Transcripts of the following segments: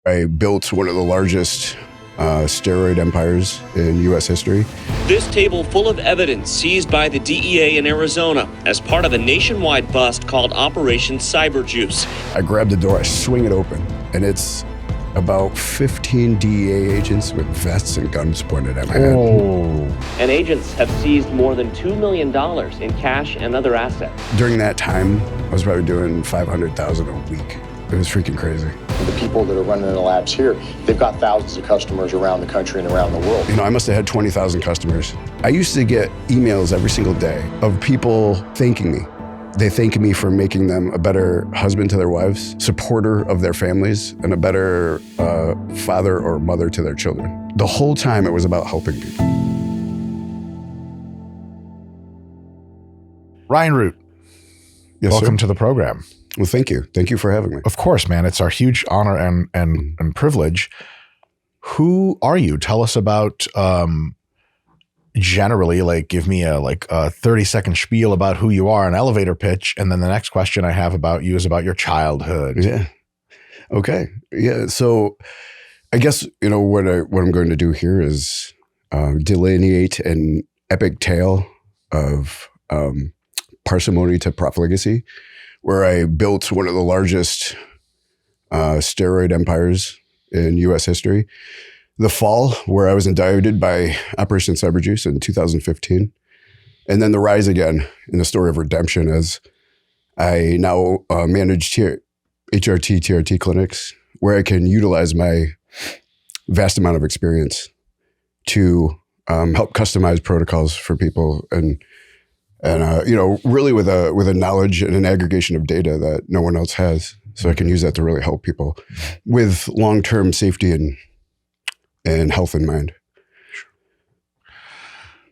I built one of the largest steroid empires in U.S. history. This table full of evidence seized by the DEA in Arizona as part of a nationwide bust called Operation Cyberjuice. I grab the door, I swing it open, and it's about 15 DEA agents with vests and guns pointed at my head. And agents have seized more than $2 million in cash and other assets. During that time, I was probably doing $500,000 a week. It was freaking crazy. The people that are running the labs here, they've got thousands of customers around the country and around the world. You know, I must have had 20,000 customers. I used to get emails every single day of people thanking me. They thank me for making them a better husband to their wives, supporter of their families, and a better father or mother to their children. The whole time it was about helping people. Ryan Root, Yes, welcome sir. to the program. Well, thank you. Thank you for having me. Of course, man. It's our huge honor and privilege. Who are you? Tell us about generally, like, give me a 30-second spiel about who you are, an elevator pitch, and then the next question I have about you is about your childhood. Yeah. Okay. Yeah. So I guess, you know, what I'm going to do here is delineate an epic tale of parsimony to profligacy, where I built one of the largest steroid empires in U.S. history. The fall, where I was indicted by Operation Cyberjuice in 2015. And then the rise again in the story of redemption as I now manage HRT, TRT clinics, where I can utilize my vast amount of experience to help customize protocols for people and you know, really with a knowledge and an aggregation of data that no one else has. So I can use that to really help people with long-term safety and health in mind.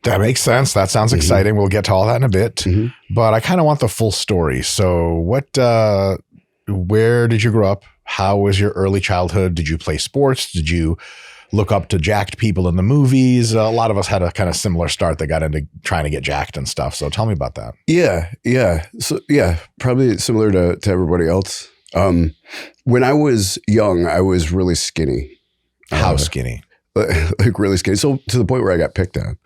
That makes sense. That sounds exciting. We'll get to all that in a bit, but I kind of want the full story. So where did you grow up? How was your early childhood? Did you play sports? Did you look up to jacked people in the movies? A lot of us had a kind of similar start that got into trying to get jacked and stuff. So tell me about that. Yeah. So yeah, probably similar to everybody else. When I was young, I was really skinny. How skinny? Like really skinny. So to the point where I got picked on.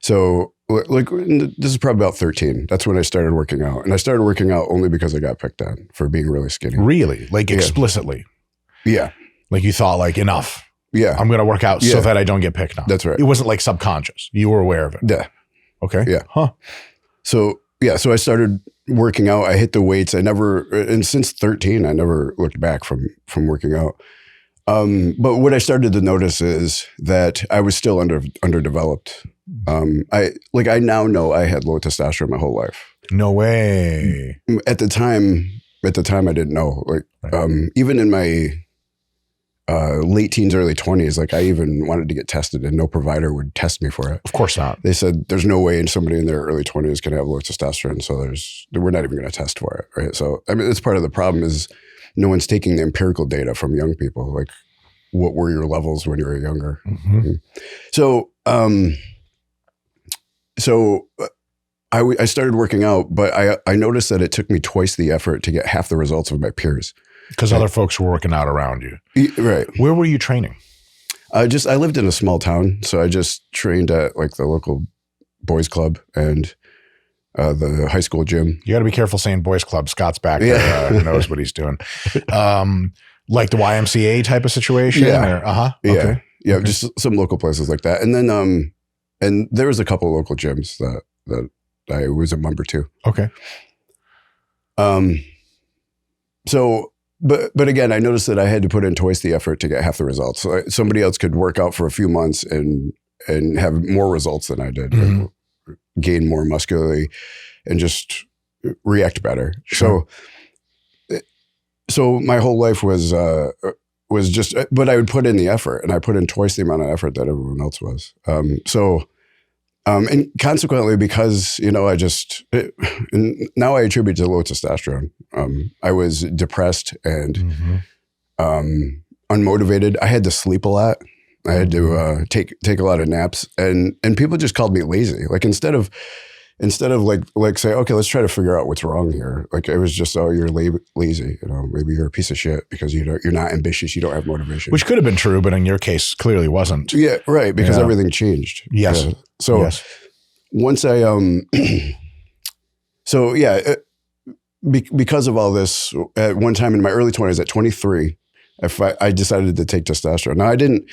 So like this is probably about 13. That's when I started working out. And I started working out only because I got picked on for being really skinny. Really? Like explicitly? Yeah. Like you thought like enough. Yeah. I'm going to work out so that I don't get picked on. That's right. It wasn't like subconscious. You were aware of it. Yeah. Okay. Yeah. Huh. So I started working out. I hit the weights. And since 13, I never looked back from working out. But what I started to notice is that I was still underdeveloped. I now know I had low testosterone my whole life. No way. At the time I didn't know. Even in my late teens, early 20s, like I even wanted to get tested and no provider would test me for it. Of course not. They said there's no way somebody in their early 20s can have low testosterone, so we're not even going to test for it, right? So I mean, that's part of the problem is no one's taking the empirical data from young people, like what were your levels when you were younger. So I started working out, but I noticed that it took me twice the effort to get half the results of my peers. Because other folks were working out around you. Right. Where were you training? I lived in a small town, so I just trained at like the local boys club and the high school gym. You got to be careful saying boys club. Scott's back there, knows what he's doing. Like the YMCA type of situation? Yeah. Okay. Yeah, okay. Just some local places like that. And then and there was a couple of local gyms that I was a member to. Okay. So But again, I noticed that I had to put in twice the effort to get half the results. So somebody else could work out for a few months and have more results than I did, gain more muscularly, and just react better. Sure. So my whole life was just, but I would put in the effort, and I put in twice the amount of effort that everyone else was. And consequently, because, you know, and now I attribute to low testosterone. I was depressed and unmotivated. I had to sleep a lot. I had to take a lot of naps, and people just called me lazy. Like instead of instead of like say, okay, let's try to figure out what's wrong here. Like it was just, oh, you're lazy. Maybe you're a piece of shit because you're not ambitious. You don't have motivation. Which could have been true, but in your case, clearly wasn't. Yeah, right. Because everything changed. Yes. Yeah. So once I because of all this, at one time in my early 20s, at 23, I decided to take testosterone. Now I didn't.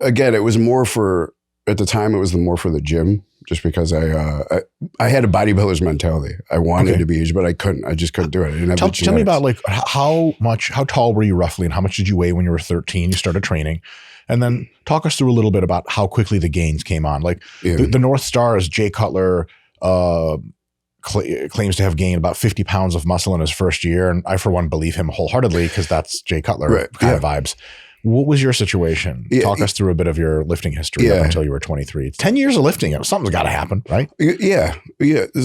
Again, it was more for at the time. It was more for the gym. Just because I had a bodybuilder's mentality. I wanted to be huge, but I couldn't. I just couldn't do it. I didn't have tell me about like how tall were you roughly and how much did you weigh when you were 13? You started training. And then talk us through a little bit about how quickly the gains came on. Like the North Star is Jay Cutler claims to have gained about 50 pounds of muscle in his first year. And I, for one, believe him wholeheartedly because that's Jay Cutler kind of vibes. What was your situation? Talk us through a bit of your lifting history up until you were 23. It's 10 years of lifting. Something's got to happen, right? Yeah.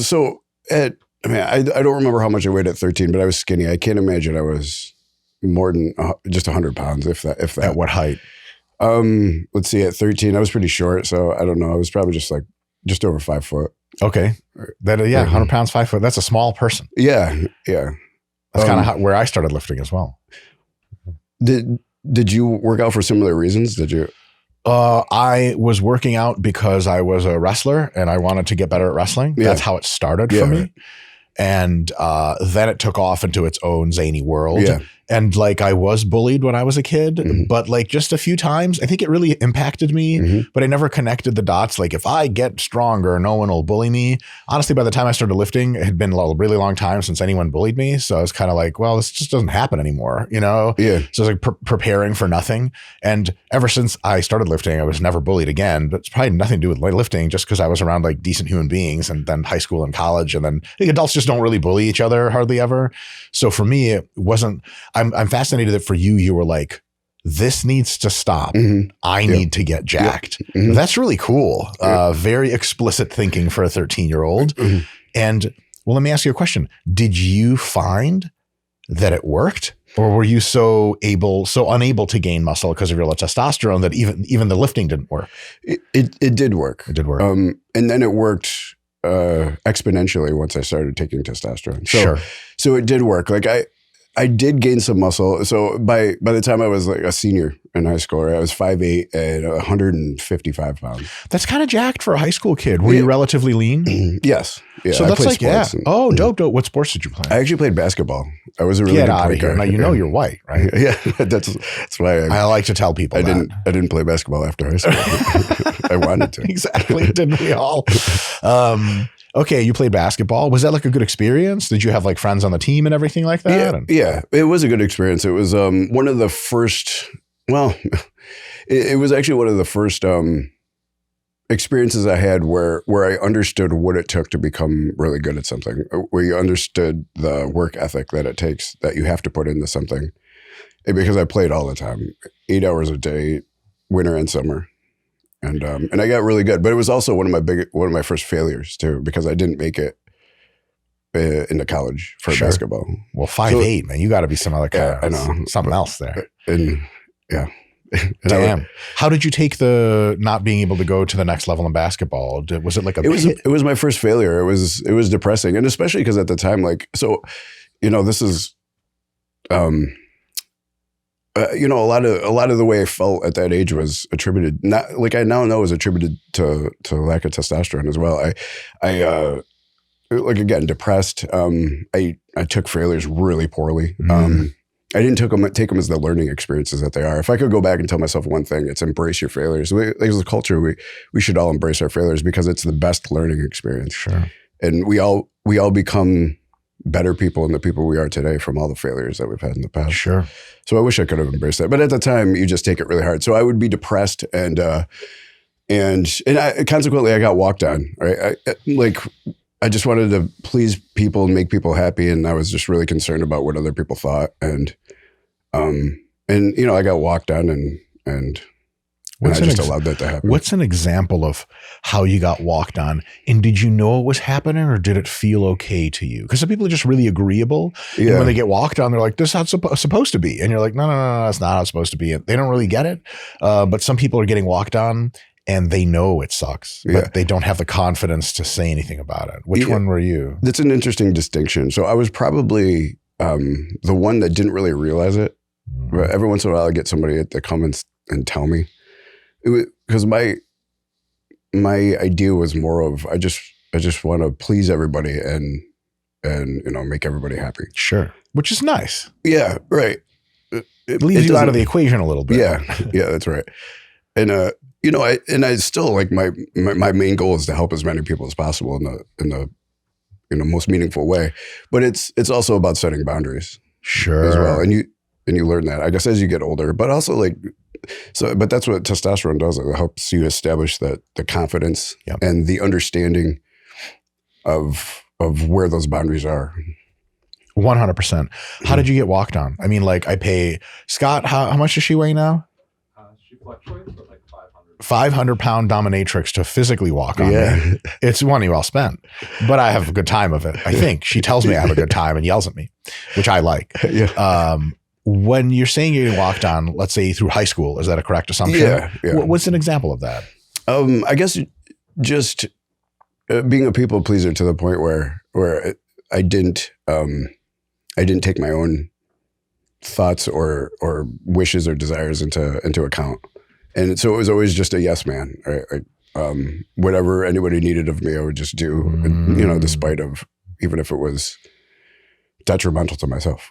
So I don't remember how much I weighed at 13, but I was skinny. I can't imagine I was more than just 100 pounds, if that. At what height? Let's see. At 13, I was pretty short, so I don't know. I was probably just over 5 foot. Okay. 100 pounds, 5 foot. That's a small person. Yeah. That's kind of where I started lifting as well. Did you work out for similar reasons? Did you? I was working out because I was a wrestler and I wanted to get better at wrestling. Yeah. That's how it started for me. And then it took off into its own zany world. Yeah. And like I was bullied when I was a kid, but like just a few times, I think it really impacted me, but I never connected the dots. Like if I get stronger, no one will bully me. Honestly, by the time I started lifting, it had been a really long time since anyone bullied me. So I was kind of like, well, this just doesn't happen anymore, Yeah. So I was like preparing for nothing. And ever since I started lifting, I was never bullied again, but it's probably nothing to do with lifting just because I was around like decent human beings and then high school and college. And then I think adults just don't really bully each other hardly ever. So for me, it wasn't, I'm fascinated that for you were like, this needs to stop. I need to get jacked. That's really cool. Very explicit thinking for a 13-year-old. And well, let me ask you a question. Did you find that it worked? Or were you so unable to gain muscle because of your low testosterone that even the lifting didn't work? It did work. It did work. And then it worked exponentially once I started taking testosterone. So it did work. Like I did gain some muscle. So by the time I was like a senior in high school, I was 5'8" and 155 pounds. That's kind of jacked for a high school kid. Were you relatively lean? Yes. Yeah. So that's like, dope. What sports did you play? I actually played basketball. I was a really good player. Now you know you're white, right? Yeah. That's why I like to tell people I didn't play basketball after high school. I wanted to. Exactly. Didn't we all? Okay, you played basketball. Was that like a good experience? Did you have like friends on the team and everything like that? Yeah, it was a good experience. It was one of the first, it was actually one of the first experiences I had where I understood what it took to become really good at something, where you understood the work ethic that it takes, that you have to put into something. Because I played all the time, 8 hours a day, winter and summer. And I got really good, but it was also one of my first failures too, because I didn't make it into college for basketball. Well, 5'8", man, you got to be some other kind of something else there. And yeah, damn. How did you take the not being able to go to the next level in basketball? Was it like it was my first failure. It was depressing, and especially because at the time, this is. A lot of the way I felt at that age was attributed, not like I now know is attributed to lack of testosterone as well. I again, depressed. I took failures really poorly. I didn't take them as the learning experiences that they are. If I could go back and tell myself one thing, it's embrace your failures. As a culture, we should all embrace our failures because it's the best learning experience. Sure. And we all become better people and the people we are today from all the failures that we've had in the past. Sure. So I wish I could have embraced that. But at the time, you just take it really hard. So I would be depressed and consequently, I got walked on, right? I just wanted to please people and make people happy. And I was just really concerned about what other people thought. And I got walked on and I just allowed that to happen. What's an example of how you got walked on? And did you know it was happening or did it feel okay to you? Because some people are just really agreeable. Yeah. And when they get walked on, they're like, this is how it's supposed to be. And you're like, no, that's not how it's supposed to be. They don't really get it. But some people are getting walked on and they know it sucks, but they don't have the confidence to say anything about it. Which one were you? That's an interesting distinction. So I was probably the one that didn't really realize it. But every once in a while I get somebody to come and tell me. Because my idea was more of I just want to please everybody and make everybody happy. Sure. Which is nice. Yeah, right. It leaves you out of the equation a little bit. Yeah, that's right. And I still like my main goal is to help as many people as possible in the most meaningful way. But it's also about setting boundaries. Sure. As well. And you learn that, I guess, as you get older. But also but that's what testosterone does. It helps you establish the confidence and the understanding of where those boundaries are. 100%. How did you get walked on? I mean, like I pay Scott, how much does she weigh now? She fluctuates, but like 500-pound dominatrix to physically walk on me. It's money well spent, but I have a good time of it. I think she tells me I have a good time and yells at me, which I like. When you're saying you're getting walked on, let's say through high school, is that a correct assumption? Yeah. What's an example of that? I guess just being a people pleaser to the point where I didn't take my own thoughts or wishes or desires into account. And so it was always just a yes man, right? Whatever anybody needed of me, I would just do, and, despite of, even if it was detrimental to myself.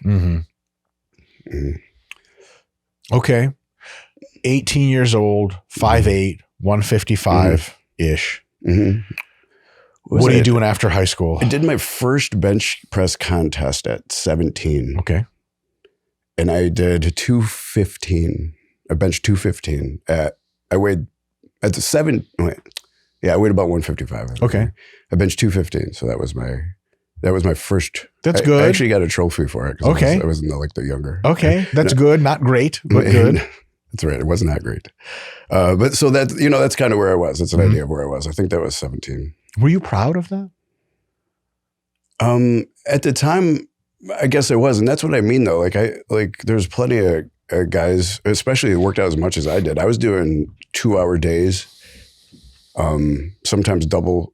Okay. 18 years old, 5'8", 155-ish. What are you doing after high school? I did my first bench press contest at 17. Okay. And I did 215. I benched 215 I weighed about 155. Okay. I benched 215. So that was my first. That's good. I actually got a trophy for it. Okay. I was in the younger. Okay. That's good. Not great, but good. That's right. It wasn't that great. But so that, that's kind of where I was. That's an idea of where I was. I think that was 17. Were you proud of that? At the time, I guess I was. And that's what I mean though. There's plenty of guys, especially who worked out as much as I did. I was doing 2-hour days, sometimes double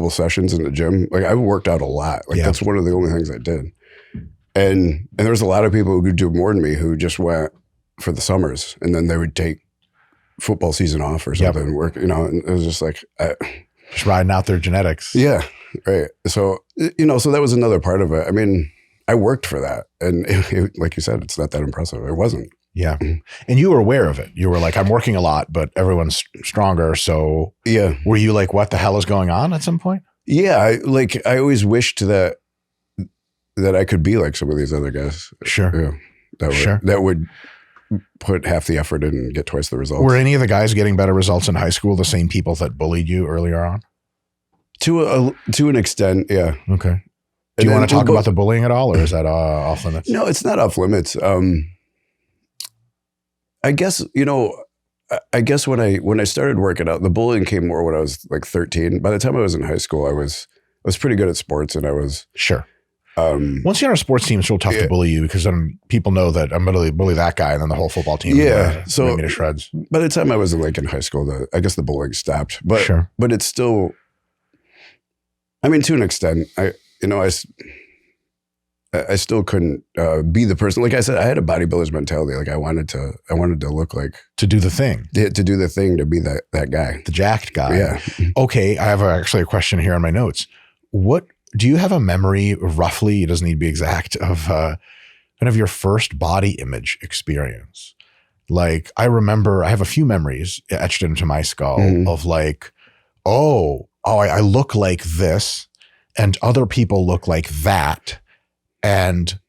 sessions in the gym. Like I worked out a lot. That's one of the only things I did. And there's a lot of people who could do more than me who just went for the summers and then they would take football season off or something and work, and it was just like, just riding out their genetics. Yeah. Right. So, so that was another part of it. I mean, I worked for that. And like you said, it's not that impressive. It wasn't. Yeah. And you were aware of it. You were like, I'm working a lot, but everyone's stronger. So were you like, what the hell is going on at some point? Yeah. I always wished that I could be like some of these other guys. Sure. Yeah. That would put half the effort in and get twice the results. Were any of the guys getting better results in high school the same people that bullied you earlier on? To an extent, yeah. Okay. Do you want to talk about the bullying at all, or is that off limits? No, it's not off limits. I guess, when I started working out, the bullying came more when I was like 13. By the time I was in high school, I was pretty good at sports, and I was sure. Once you're on a sports team, it's real tough to bully you because then people know that I'm going to bully that guy, and then the whole football team so bring me to shreds. By the time I was in high school, I guess the bullying stopped. But but it's still, I mean, to an extent, I still couldn't be the person. Like I said, I had a bodybuilder's mentality. Like I wanted to look like, to do the thing, to do the thing, to be that guy, the jacked guy. Yeah. Okay, I have actually a question here on my notes. What do you have a memory, roughly? It doesn't need to be exact, of kind of your first body image experience. Like I remember, I have a few memories etched into my skull of like, I look like this, and other people look like that. And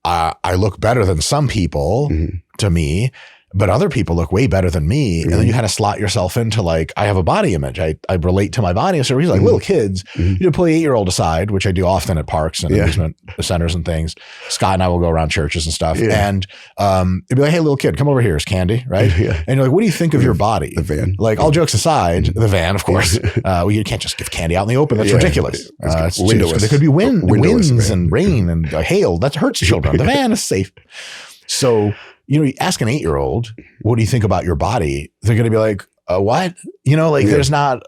I look better than some people to me, but other people look way better than me. And then you kind of slot yourself into like, I have a body image. I relate to my body. So he's like little kids, you pull the 8-year-old aside, which I do often at parks and amusement centers and things. Scott and I will go around churches and stuff. And it'd be like, hey, little kid, come over here. It's Candy, right? And you're like, what do you think of your body? The van. Like all jokes aside, the van, of course. Well, you can't just give candy out in the open. That's ridiculous. There could be winds and rain and hail. That hurts children. The van is safe. So, you ask an 8-year-old, what do you think about your body? They're going to be like, what? There's not,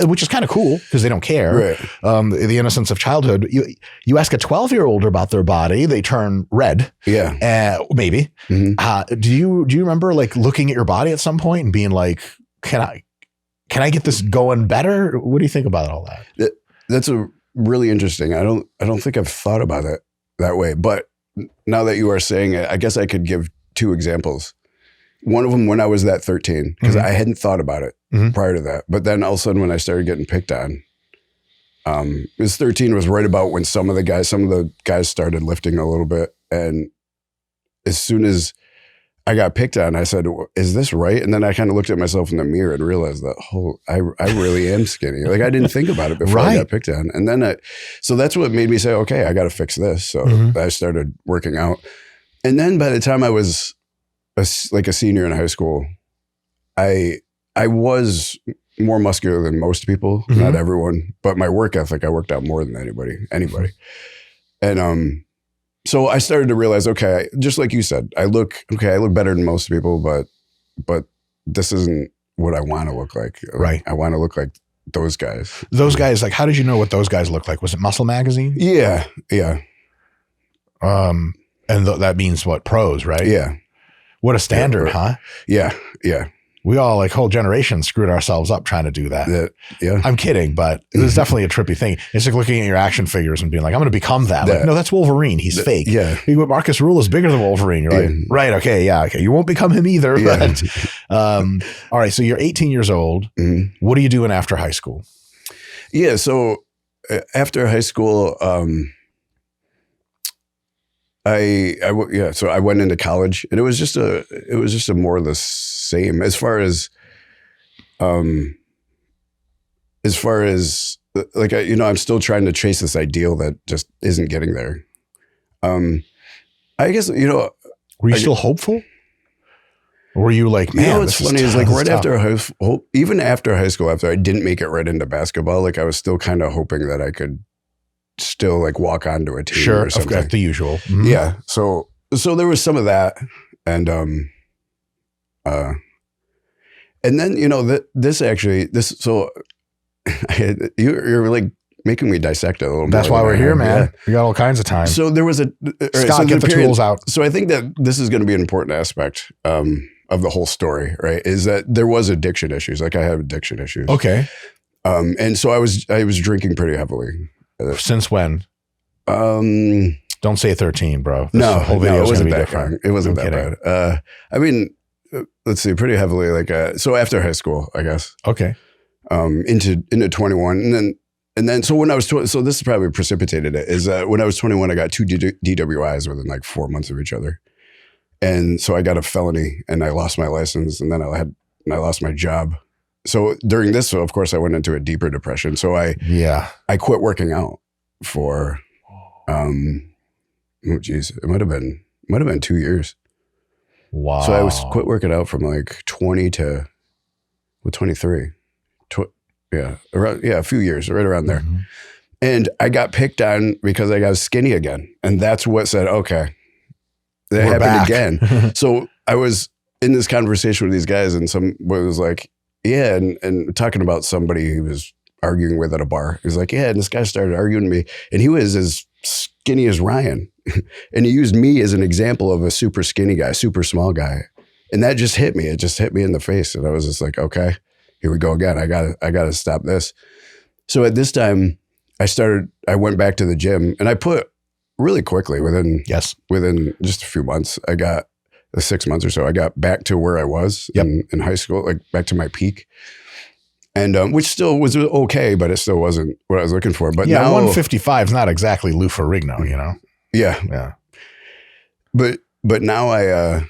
which is kind of cool because they don't care. Right. The innocence of childhood. You ask a 12-year-old about their body, they turn red. Yeah. Maybe. Mm-hmm. Do you remember like looking at your body at some point and being like, can I get this going better? What do you think about all that? That's a really interesting. I don't think I've thought about it that way, but now that you are saying it, I guess I could give 2 examples. One of them when I was that 13, because I hadn't thought about it prior to that. But then all of a sudden when I started getting picked on, this 13 was right about when some of the guys started lifting a little bit. And as soon as I got picked on, I said, is this right? And then I kind of looked at myself in the mirror and realized that, I really am skinny. Like I didn't think about it before I got picked on. And then so that's what made me say, okay, I got to fix this. So I started working out. And then by the time I was a senior in high school, I was more muscular than most people, not everyone, but my work ethic, I worked out more than anybody. And, so I started to realize, okay, just like you said, I look better than most people, but this isn't what I want to look like. Right. I want to look like those guys. Those guys, like, how did you know what those guys looked like? Was it Muscle Magazine? Yeah. Yeah. And that means what? Pros, right? Yeah. What a standard, huh? Yeah. Yeah. We all, like, whole generation screwed ourselves up trying to do that. Yeah. I'm kidding, but it was definitely a trippy thing. It's like looking at your action figures and being like, I'm going to become that. Like, no, that's Wolverine. He's fake. Yeah. Marcus Rule is bigger than Wolverine. You're like, right. Okay. Yeah. Okay. You won't become him either. Yeah. But, all right. So you're 18 years old. What are you doing after high school? Yeah. So after high school, so I went into college, and it was just a more of the same as far as like, I'm still trying to chase this ideal that just isn't getting there. I guess, were you still hopeful? Or were you like, man, what's funny is like right after even after high school, after I didn't make it right into basketball, like I was still kind of hoping that I could still like walk onto a team. Sure, or something. I've got the usual. Yeah. So there was some of that, and then so you're like making me dissect it a little bit. That's why we're here, man. Yeah. We got all kinds of time. So there was Scott, get the tools out. So I think that this is going to be an important aspect of the whole story, right? Is that there was addiction issues. Like I have addiction issues. Okay. And so I was drinking pretty heavily. Since when? Don't say 13, bro. No, it wasn't that young. It wasn't that bad. I mean, let's see, pretty heavily, like, so after high school, I guess. Okay. Into 21. And then, so when I was, so this probably precipitated it, is when I was 21, I got 2 DWIs within like 4 months of each other. And so I got a felony and I lost my license, and then I lost my job. So during this, of course, I went into a deeper depression. So I quit working out for, it might have been 2 years. Wow. So I quit working out from like 20 to 23. A few years, right around there. And I got picked on because I got skinny again. And that's what said, okay, that We're happened back. again. So I was in this conversation with these guys, and somebody was like, yeah, and talking about somebody he was arguing with at a bar. He was like, yeah, and this guy started arguing with me, and he was as skinny as Ryan. And he used me as an example of a super skinny guy, super small guy. And that just hit me. It just hit me in the face. And I was just like, okay, here we go again. I gotta stop this. So at this time, I went back to the gym, and I put really quickly within just a few months, I got 6 months or so, I got back to where I was in high school, like back to my peak. And which still was okay, but it still wasn't what I was looking for. But now 155 is not exactly Lou Ferrigno, you know? Yeah. Yeah. But now I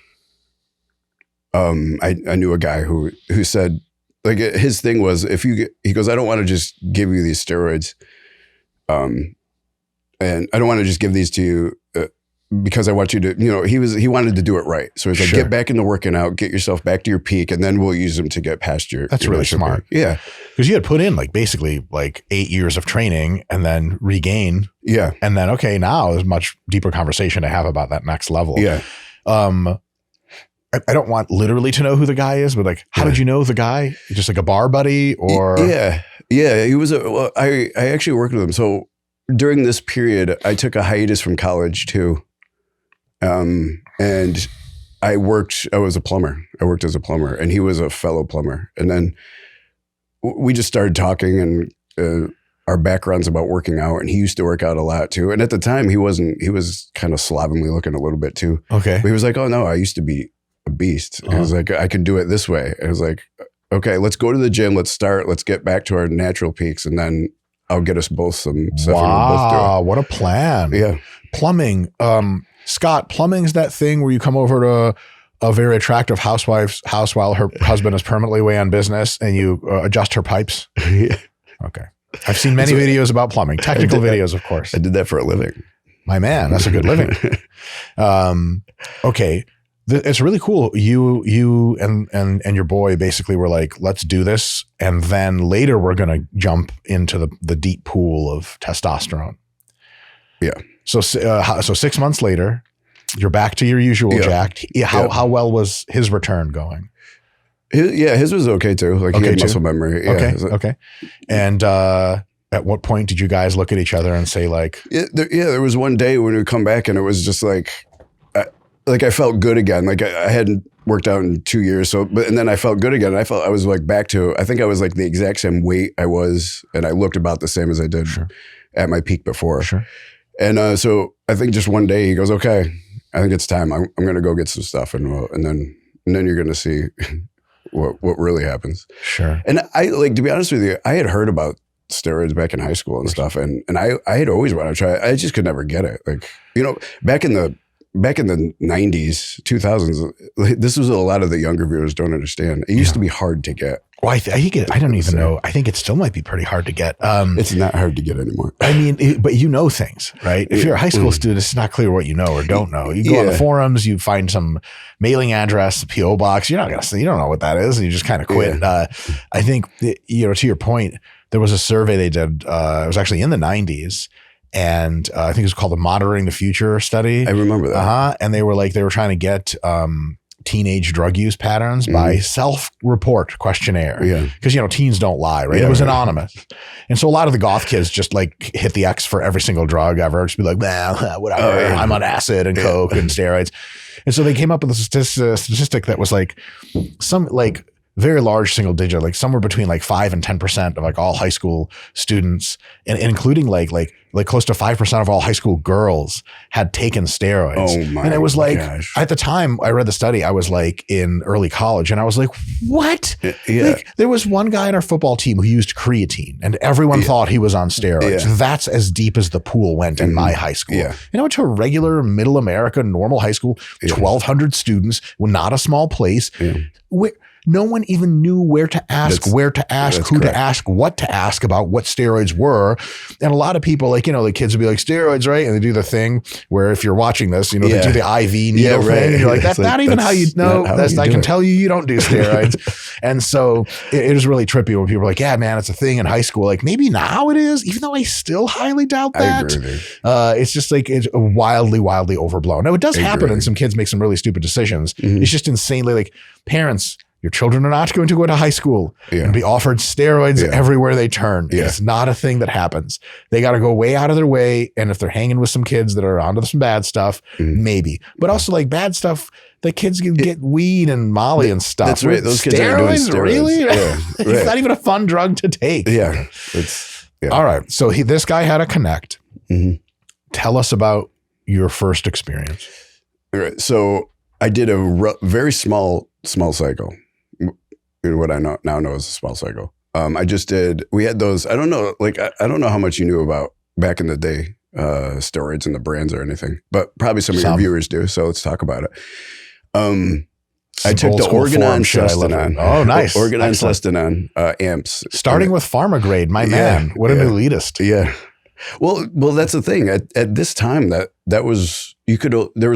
knew a guy who said, like, his thing was, he goes, I don't want to just give you these steroids. And I don't want to just give these to you because I want you to, he wanted to do it right. So he's like, get back into working out, get yourself back to your peak, and then we'll use them to get past your. That's really smart. Yeah. Because you had put in basically 8 years of training and then regain. Yeah. And then, okay, now there's much deeper conversation to have about that next level. Yeah. I don't want literally to know who the guy is, but like, how did you know the guy? Just like a bar buddy or? Yeah. He was I actually worked with him. So during this period, I took a hiatus from college too. And I was a plumber. I worked as a plumber and he was a fellow plumber. And then we just started talking and, our backgrounds about working out, and he used to work out a lot too. And at the time he was kind of slovenly looking a little bit too. Okay. But he was like, oh no, I used to be a beast. I was like, I can do it this way. I was like, okay, let's go to the gym. Let's get back to our natural peaks. And then I'll get us both some stuff. Wow. What a plan. Yeah. Plumbing. Scott, plumbing's that thing where you come over to a very attractive housewife's house while her husband is permanently away on business and you adjust her pipes. Yeah. Okay. I've seen many videos about plumbing, technical videos, of course. I did that for a living. My man, that's a good living. Okay. It's really cool. You and your boy basically were like, let's do this. And then later we're going to jump into the deep pool of testosterone. Yeah. So 6 months later, you're back to your usual jacked. How well was his return going? His was okay too. Like he had muscle memory. Yeah. Okay. And at what point did you guys look at each other and say like, there was one day when we come back and it was just like I felt good again. Like I hadn't worked out in 2 years. And then I felt good again. I felt I was like back to, I think I was like the exact same weight I was, and I looked about the same as I did at my peak before. Sure. And so I think just one day he goes, okay, I think it's time. I'm going to go get some stuff and then you're going to see what really happens. Sure. And I like, to be honest with you, I had heard about steroids back in high school and stuff. And I had always wanted to try it. I just could never get it. Like, back in the 90s, 2000s, this was a lot of the younger viewers don't understand. It used to be hard to get. Well, I don't even know. I think it still might be pretty hard to get. It's not hard to get anymore. I mean, but you know things, right? If you're a high school student, it's not clear what you know or don't know. You go on the forums, you find some mailing address, PO box. You're not gonna, you don't know what that is, and you just kind of quit. Yeah. I think to your point, there was a survey they did. It was actually in the 90s. And I think it was called the Monitoring the Future study. I remember that. And they were trying to get teenage drug use patterns by self-report questionnaire. Yeah. Because, teens don't lie, right? Yeah, it was anonymous. And so a lot of the goth kids just like hit the X for every single drug ever. Just be like, whatever. I'm on acid and coke and steroids. And so they came up with a statistic that was like some like very large single digit, like somewhere between like 5 and 10% of like all high school students, and including like close to 5% of all high school girls had taken steroids. Oh my! And it was like, gosh. at the time I read the study, I was like in early college, and I was like, what? Yeah. Like, there was one guy on our football team who used creatine, and everyone thought he was on steroids. Yeah. That's as deep as the pool went in my high school. Yeah. And I went to a regular middle America normal high school, 1,200 students, not a small place. Yeah. Where no one even knew where to ask, who to ask, what to ask about what steroids were. And a lot of people, like, the kids would be like, steroids, right? And they do the thing where if you're watching this, they do the IV needle thing. And you're like, that's not even how you know. I can tell you don't do steroids. And so it is really trippy when people are like, yeah, man, it's a thing in high school. Like maybe now it is, even though I still highly doubt that. I agree with you. It's just like it's wildly, wildly overblown. Now it does happen and some kids make some really stupid decisions. It's just insanely like parents, your children are not going to go to high school and be offered steroids everywhere they turn. It's not a thing that happens. They got to go way out of their way. And if they're hanging with some kids that are onto some bad stuff, maybe. But also like bad stuff, the kids can get weed and Molly and stuff. That's right. Those kids are doing steroids. Really? Yeah, It's not even a fun drug to take. Yeah. All right. So this guy had a connect. Tell us about your first experience. All right. So I did a very small cycle. What I now know as a small cycle. We had those, I don't know, like, I don't know how much you knew about back in the day, steroids and the brands or anything, but probably some of your viewers do. So let's talk about it. I took the Organon Sustanon. Oh, nice. Organon Sustanon amps. Starting with pharma grade, my man. What an elitist. Yeah. Well, that's the thing. At this time that was, there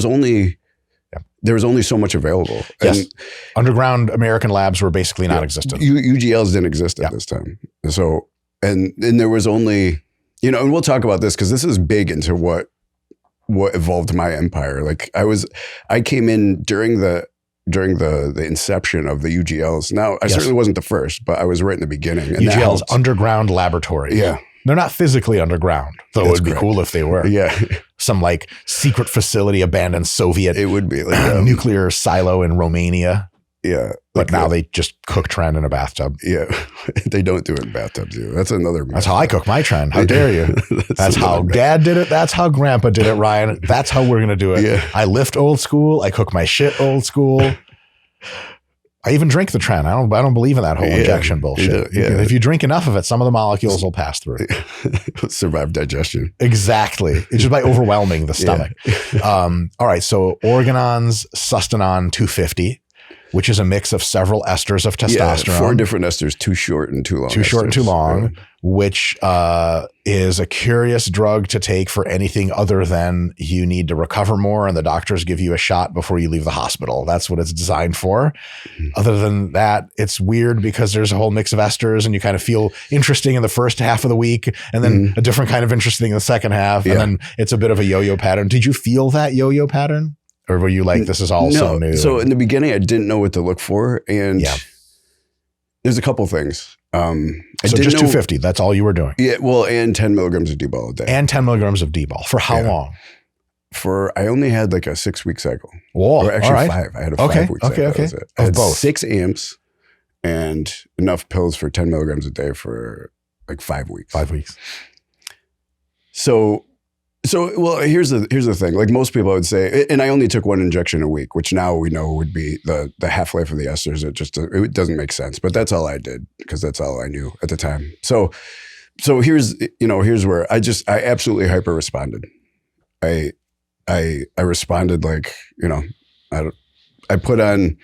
was only so much available. Yes. And underground American labs were basically non-existent. UGLs didn't exist at this time. So, and there was only, and we'll talk about this because this is big into what evolved my empire. Like I came in during the during the inception of the UGLs. Now, I certainly wasn't the first, but I was right in the beginning. And UGL's underground laboratory. Yeah. They're not physically underground, though. It would be cool if they were. Yeah. Some like secret facility, abandoned Soviet. It would be like nuclear silo in Romania. Yeah. But now they just cook Tren in a bathtub. Yeah. They don't do it in bathtubs. That's another. That's how I cook my Tren. How dare you? That's how Dad did it. That's how Grandpa did it, Ryan. That's how we're going to do it. Yeah. I lift old school. I cook my shit old school. I even drink the Tren. I don't believe in that whole injection bullshit. Yeah. If you drink enough of it, some of the molecules will pass through. Survive digestion. Exactly. It's just by overwhelming the stomach. All right. So Organon's Sustanon 250, which is a mix of several esters of testosterone. Yeah, 4 different esters, too short and too long. Too short and too long, which is a curious drug to take for anything other than you need to recover more and the doctors give you a shot before you leave the hospital. That's what it's designed for. Other than that, it's weird because there's a whole mix of esters and you kind of feel interesting in the first half of the week and then a different kind of interesting in the second half. And then it's a bit of a yo-yo pattern. Did you feel that yo-yo pattern? Or were you like, this is all so new? So in the beginning, I didn't know what to look for. And there's a couple things. So just 250, that's all you were doing? Yeah, well, and 10 milligrams of D-ball a day. And 10 milligrams of D-ball. For how long? I only had like a 6-week cycle. Whoa, or actually 5. I had a 5-week cycle. Okay. I had both. 6 amps and enough pills for 10 milligrams a day for like 5 weeks. 5 weeks. So well, here's the thing. Like most people, I would say, and I only took 1 injection a week, which now we know would be the half-life of the esters. It doesn't make sense, but that's all I did because that's all I knew at the time. So here's where I absolutely hyper responded. I responded like, I put on.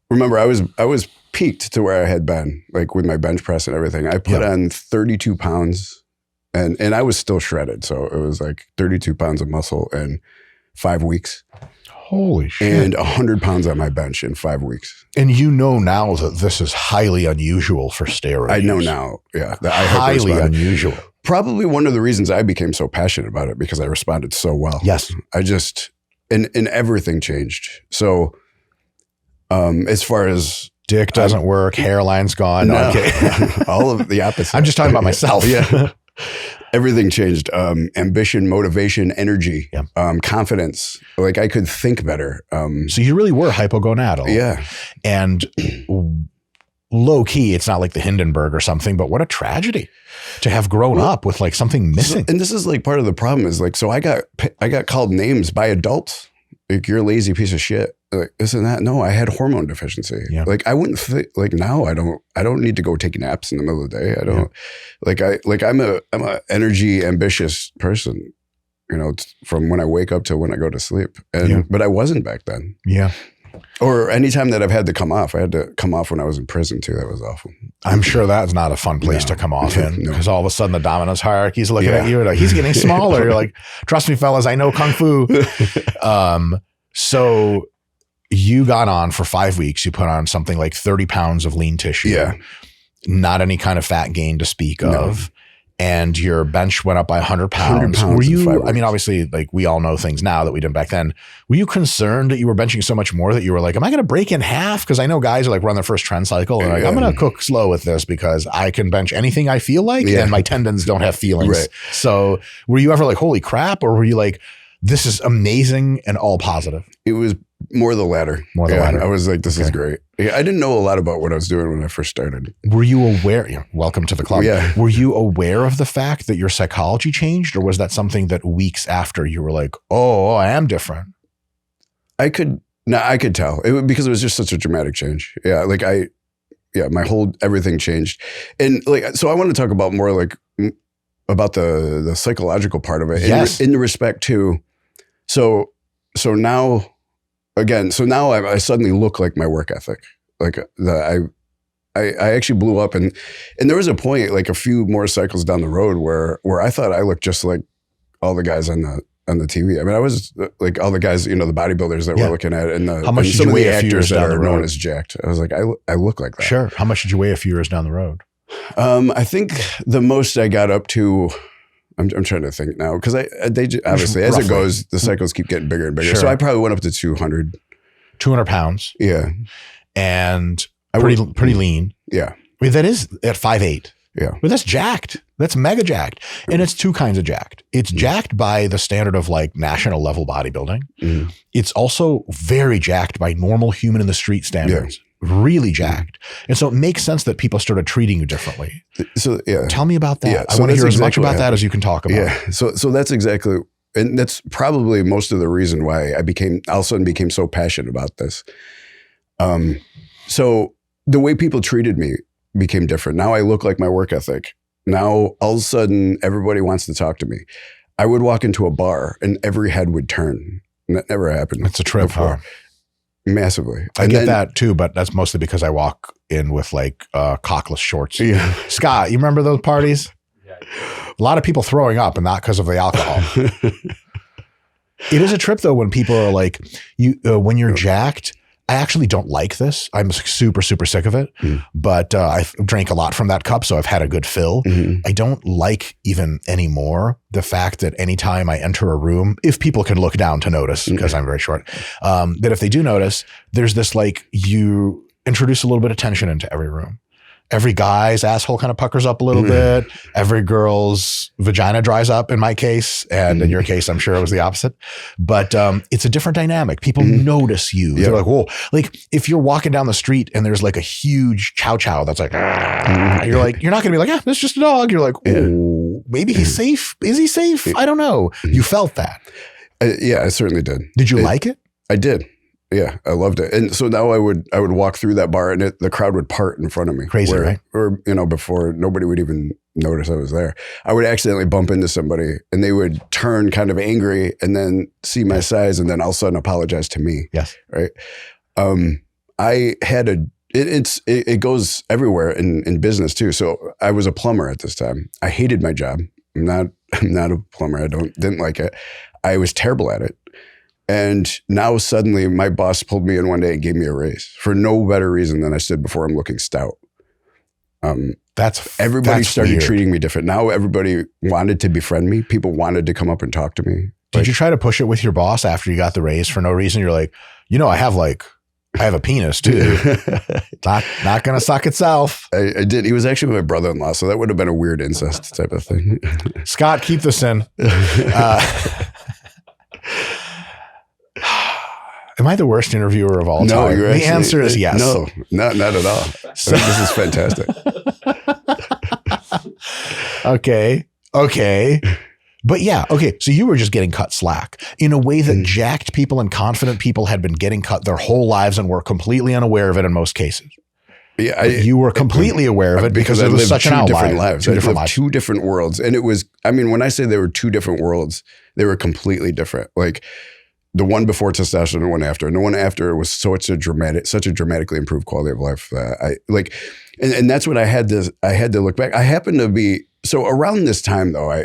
Remember, I was peaked to where I had been, like with my bench press and everything. I put on 32 pounds. And I was still shredded. So it was like 32 pounds of muscle in 5 weeks. Holy shit. And 100 pounds on my bench in 5 weeks. And you know now that this is highly unusual for steroids. I know now. Yeah. Highly unusual. Probably one of the reasons I became so passionate about it because I responded so well. Yes. I just, and everything changed. So as far as dick doesn't work, hairline's gone. No. Okay. All of the opposite. I'm just talking about myself. Yeah. Everything changed. Ambition, motivation, energy, confidence. Like I could think better. So you really were hypogonadal. Yeah. And low key, it's not like the Hindenburg or something, but what a tragedy to have grown up with like something missing. And this is like part of the problem is like, so I got called names by adults. Like, you're a lazy piece of shit. Like this and that. No, I had hormone deficiency. Yeah. Like I wouldn't think like now I don't need to go take naps in the middle of the day. I don't I'm a energy ambitious person, from when I wake up to when I go to sleep. But I wasn't back then. Yeah. Or anytime that I've had to come off, I had to come off when I was in prison too. That was awful. I'm sure that's not a fun place to come off in because all of a sudden the dominance hierarchy is looking at you like he's getting smaller. You're like, trust me, fellas, I know Kung Fu. So you got on for 5 weeks. You put on something like 30 pounds of lean tissue. Yeah. Not any kind of fat gain to speak of. And your bench went up by 100 pounds. 100 pounds Were in 5 you, weeks. I mean, obviously, like we all know things now that we didn't back then. Were you concerned that you were benching so much more that you were like, am I going to break in half? Because I know guys are like run their first trend cycle and like, I'm going to cook slow with this because I can bench anything I feel like and my tendons don't have feelings. Right. So were you ever like, holy crap? Or were you like, this is amazing and all positive? It was more the latter. More the latter. I was like, this is great. Yeah, I didn't know a lot about what I was doing when I first started. Were you aware? Yeah, welcome to the club. Yeah. Were you aware of the fact that your psychology changed, or was that something that weeks after you were like, oh, I am different? I could tell because it was just such a dramatic change. Yeah. Like my whole, everything changed. And like, so I want to talk about more like about the psychological part of it. Yes. In respect to, so now, again, I suddenly look like my work ethic. Like I actually blew up and there was a point like a few more cycles down the road where I thought I looked just like all the guys on the TV. I mean, I was like all the guys, the bodybuilders that we're looking at and how much did you weigh a few years down the road? Known as jacked. I was like, I look like that. Sure. How much did you weigh a few years down the road? I think the most I got up to, I'm trying to think now because they obviously as it goes, the cycles keep getting bigger and bigger. Sure. So I probably went up to 200. 200 pounds. Yeah. And pretty lean. Yeah. I mean, that is at 5'8". Yeah. But that's jacked. That's mega jacked. And it's two kinds of jacked. It's jacked by the standard of like national level bodybuilding. Mm. It's also very jacked by normal human in the street standards. Really jacked. And so it makes sense that people started treating you differently. So yeah. Tell me about that. Yeah, I so want to hear as that's much exactly about what that as you can talk about. Yeah. So that's exactly, and that's probably most of the reason why I all of a sudden became so passionate about this. So the way people treated me became different. Now I look like my work ethic. Now all of a sudden everybody wants to talk to me. I would walk into a bar and every head would turn. And that never happened. It's a trip, before. huh? Massively. I get that too, but that's mostly because I walk in with like cockless shorts. Yeah. Scott, you remember those parties? Yeah. A lot of people throwing up and not because of the alcohol. It is a trip though when people are like, when you're jacked. I actually don't like this. I'm super, super sick of it, but I drank a lot from that cup, so I've had a good fill. Mm-hmm. I don't like even anymore the fact that anytime I enter a room, if people can look down to notice, because I'm very short, that if they do notice, there's this like, you introduce a little bit of tension into every room. Every guy's asshole kind of puckers up a little bit. Every girl's vagina dries up in my case. And in your case, I'm sure it was the opposite. But it's a different dynamic. People notice you. They're like, whoa. Like if you're walking down the street and there's like a huge chow chow that's like, you're like, you're not going to be like, yeah, it's just a dog. You're like, oh, maybe he's safe. Is he safe? I don't know. You felt that. Yeah, I certainly did. Did you like it? I did. Yeah, I loved it. And so now I would walk through that bar and the crowd would part in front of me. Crazy, right? Or, before nobody would even notice I was there. I would accidentally bump into somebody and they would turn kind of angry and then see my size and then all of a sudden apologize to me. Yes. Right. I had it goes everywhere in business too. So I was a plumber at this time. I hated my job. I'm not a plumber. Didn't like it. I was terrible at it. And now suddenly my boss pulled me in one day and gave me a raise for no better reason than I stood before him looking stout. Everybody started weird. treating me different. Now everybody wanted to befriend me. People wanted to come up and talk to me. Did you try to push it with your boss after you got the raise for no reason? You're like, I have a penis too. not going to suck itself. I did. He was actually my brother-in-law, so that would have been a weird incest type of thing. Scott, keep this in. Am I the worst interviewer of all time? You're the answer is yes. No, not at all. So, this is fantastic. Okay. But yeah, okay. So you were just getting cut slack in a way that jacked people and confident people had been getting cut their whole lives and were completely unaware of it in most cases. Yeah, you were completely aware of it because it was such an outlier. Different lives. Two different worlds. And it was, when I say there were two different worlds, they were completely different. Like the one before testosterone and the one after. And the one after was such a dramatically improved quality of life that I like. And that's what I had to look back. I happened to be, so around this time though,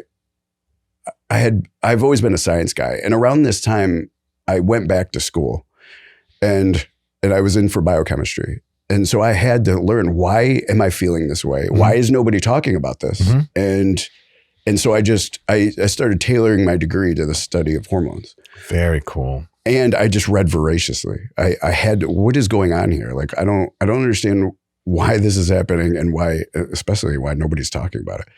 I've always been a science guy. And around this time I went back to school and I was in for biochemistry. And so I had to learn, why am I feeling this way? Mm-hmm. Why is nobody talking about this? Mm-hmm. And so I started tailoring my degree to the study of hormones. Very cool. And I just read voraciously. I had, what is going on here? Like, I don't understand why this is happening and especially why nobody's talking about it.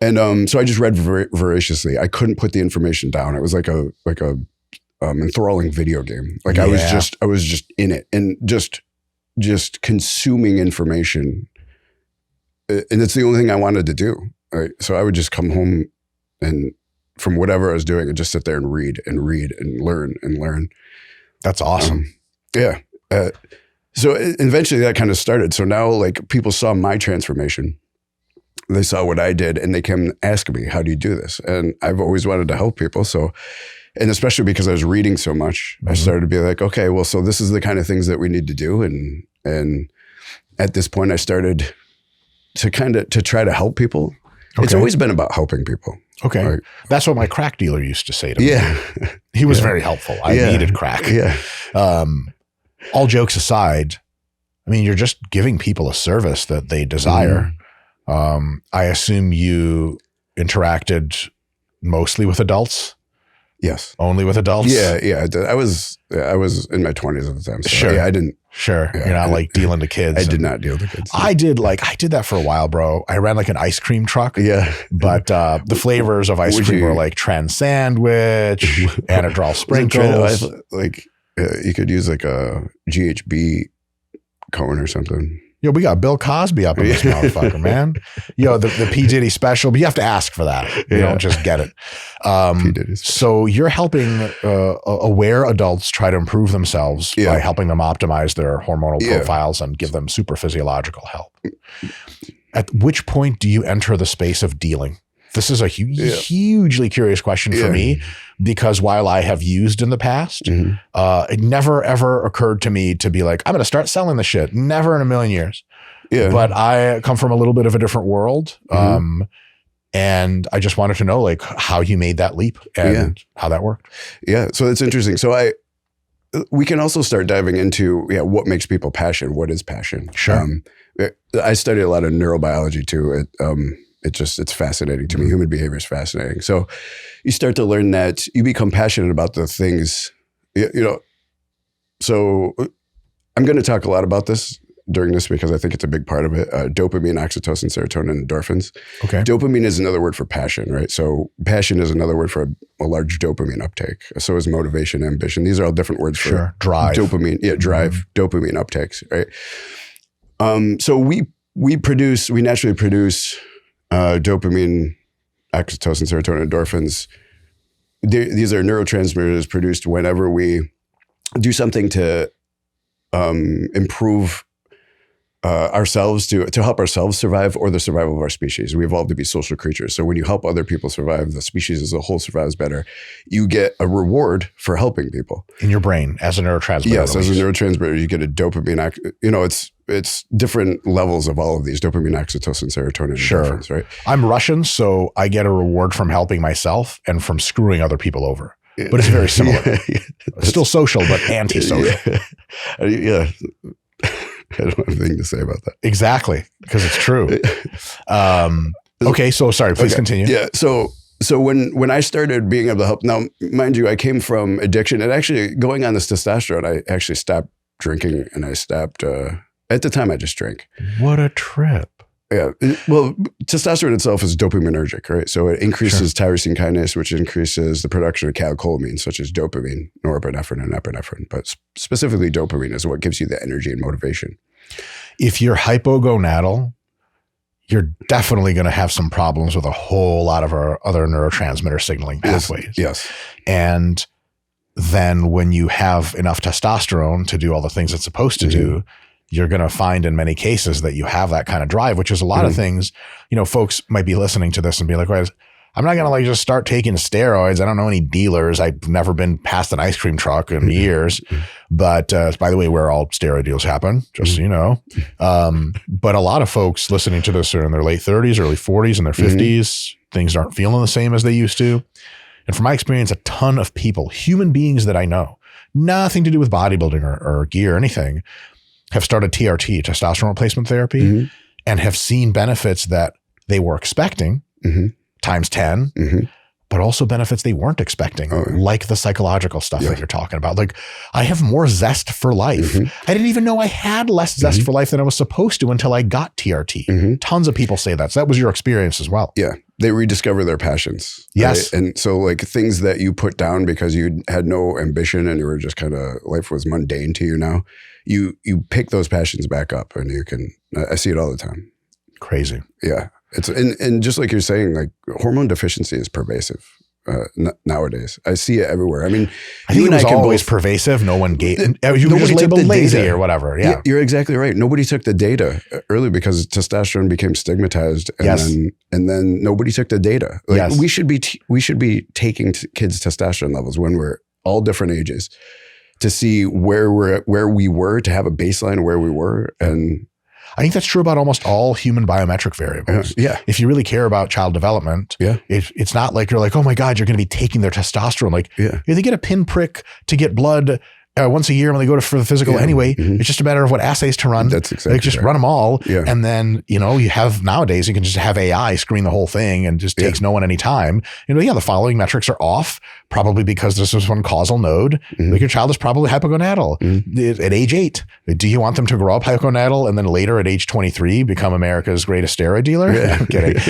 And so I just read voraciously. I couldn't put the information down. It was like a enthralling video game. Like I was just in it and just consuming information. And it's the only thing I wanted to do. Right? So I would just come home and from whatever I was doing and just sit there and read and learn. That's awesome. Yeah. So eventually that kind of started. So now like people saw my transformation. They saw what I did and they came ask me, how do you do this? And I've always wanted to help people. So, and especially because I was reading so much, I started to be like, okay, well, so this is the kind of things that we need to do. And at this point I started to try to help people. Okay. It's always been about helping people. Okay. Right? That's what my crack dealer used to say to me. Yeah. He was very helpful. I needed crack. Yeah. All jokes aside, I mean, you're just giving people a service that they desire. I assume you interacted mostly with adults. Yes. Only with adults? Yeah. I was in my 20s at the time. So sure. Yeah, I didn't. Sure. You're not like dealing to kids. I did not deal with kids. I did that for a while, bro. I ran like an ice cream truck. Yeah. But the flavors of ice cream were like Trend Sandwich, Anadrol Sprinkles. You could use like a GHB cone or something. Yo, we got Bill Cosby up in this motherfucker, man. Yo, the P. Diddy special, but you have to ask for that. You don't just get it. So you're helping aware adults try to improve themselves by helping them optimize their hormonal profiles and give them super physiological help. At which point do you enter the space of dealing? This is a hugely curious question for me, because while I have used in the past, it never ever occurred to me to be like, I'm going to start selling the shit. Never in a million years. Yeah. But I come from a little bit of a different world. And I just wanted to know like how you made that leap and how that worked. Yeah. So it's interesting. So we can also start diving into what makes people passionate. What is passion? Sure. I study a lot of neurobiology too. It's fascinating to me. Human behavior is fascinating. So you start to learn that you become passionate about the things, so I'm going to talk a lot about this during this because I think it's a big part of it. Dopamine, oxytocin, serotonin, endorphins. Okay. Dopamine is another word for passion, right? So passion is another word for a large dopamine uptake. So is motivation, ambition. These are all different words for drive. Dopamine. Yeah, drive, dopamine uptakes, right? So we naturally produce dopamine, oxytocin, serotonin, endorphins. These are neurotransmitters produced whenever we do something to improve ourselves, to help ourselves survive or the survival of our species. We evolved to be social creatures. So when you help other people survive, the species as a whole survives better. You get a reward for helping people. In your brain as a neurotransmitter. Yes, as a neurotransmitter, you get a dopamine. It's different levels of all of these: dopamine, oxytocin, serotonin, endorphins, right? I'm Russian, so I get a reward from helping myself and from screwing other people over. But it's very similar. Still social, but antisocial. Yeah. I don't have anything to say about that. Exactly, because it's true. Okay, so sorry, please continue. Yeah, so when I started being able to help, now, mind you, I came from addiction, and actually going on this testosterone, I actually stopped drinking, and I stopped, at the time I just drank. What a trip. Yeah. Well, testosterone itself is dopaminergic, right? So it increases tyrosine kinase, which increases the production of catecholamines, such as dopamine, norepinephrine, and epinephrine. But specifically dopamine is what gives you the energy and motivation. If you're hypogonadal, you're definitely going to have some problems with a whole lot of our other neurotransmitter signaling pathways. Yes. And then when you have enough testosterone to do all the things it's supposed to do, you're going to find in many cases that you have that kind of drive, which is a lot of things. Folks might be listening to this and be like, wait, I'm not going to just start taking steroids. I don't know any dealers. I've never been past an ice cream truck in years. But by the way, where all steroid deals happen, just so you know. But a lot of folks listening to this are in their late 30s, early 40s, and their 50s. Things aren't feeling the same as they used to. And from my experience, a ton of people, human beings that I know, nothing to do with bodybuilding or gear or anything, have started TRT, testosterone replacement therapy, and have seen benefits that they were expecting times 10, but also benefits they weren't expecting, like the psychological stuff that you're talking about. Like, I have more zest for life. I didn't even know I had less zest for life than I was supposed to until I got TRT. Tons of people say that. So that was your experience as well. Yeah. They rediscover their passions. Yes. Right? And so like things that you put down because you had no ambition and you were just kind of, life was mundane to you now, you pick those passions back up and you can, I see it all the time. Crazy. Yeah. It's, and just like you're saying, like hormone deficiency is pervasive nowadays. I see it everywhere. I mean, I think it was always pervasive. No one gave, you were just labeled lazy or whatever. Yeah. You're exactly right. Nobody took the data early because testosterone became stigmatized and then nobody took the data. Like we should be taking kids' testosterone levels when we're all different ages to see where we were, to have a baseline of where we were. And I think that's true about almost all human biometric variables. If you really care about child development, it's not like you're like, oh my God, you're going to be taking their testosterone. Like, they get a pinprick to get blood once a year when they go for the physical anyway. It's just a matter of what assays to run. That's exactly Like, just right. run them all. Yeah. And then, you have nowadays, you can just have AI screen the whole thing and just takes no one any time. The following metrics are off, probably because this is one causal node. Like, your child is probably hypogonadal at age 8. Do you want them to grow up hypogonadal and then later at age 23 become America's greatest steroid dealer? I'm kidding.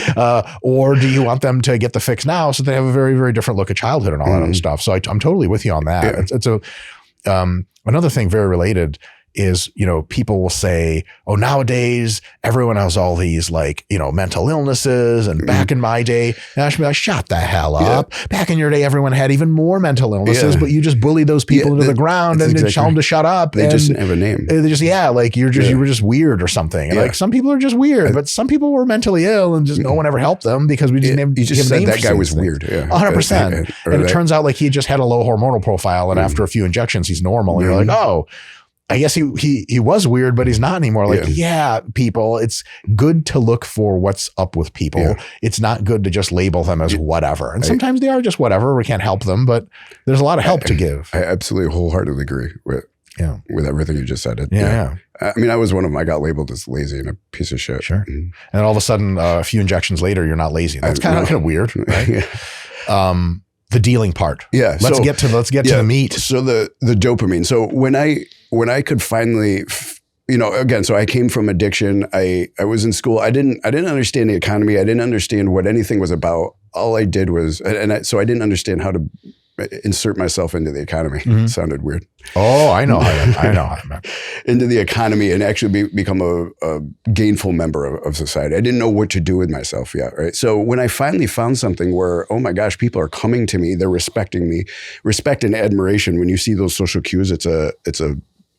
Or do you want them to get the fix now so they have a very, very different look at childhood and all that other stuff? So I'm totally with you on that. It's another thing very related is, people will say, oh, nowadays everyone has all these mental illnesses, and back in my day, and I should be like, shut the hell up. Back in your day, everyone had even more mental illnesses, but you just bullied those people into the ground and tell them to shut up. They just didn't have a name. They just, you were just weird or something. And some people are just weird, but some people were mentally ill and just no one ever helped them because we didn't You just said that guy was things. weird. 100%. And it turns out he just had a low hormonal profile, and after a few injections, he's normal. And you're like, oh, I guess he was weird, but he's not anymore. People, it's good to look for what's up with people. Yeah. It's not good to just label them as whatever. And sometimes they are just whatever. We can't help them, but there's a lot of help to give. I absolutely wholeheartedly agree with everything you just said. I mean, I was one of them. I got labeled as lazy and a piece of shit. Sure. And all of a sudden, a few injections later, you're not lazy. That's kind of weird, right? The dealing part. Yeah. Let's get to the meat. So the dopamine. So when I could finally, again, so I came from addiction. I was in school. I didn't understand the economy. I didn't understand what anything was about. All I did was, so I didn't understand how to insert myself into the economy. It sounded weird. Oh, I know how into the economy and actually become a gainful member of society. I didn't know what to do with myself yet, right? So when I finally found something where, oh my gosh, people are coming to me, they're respecting me, respect and admiration. When you see those social cues, it's a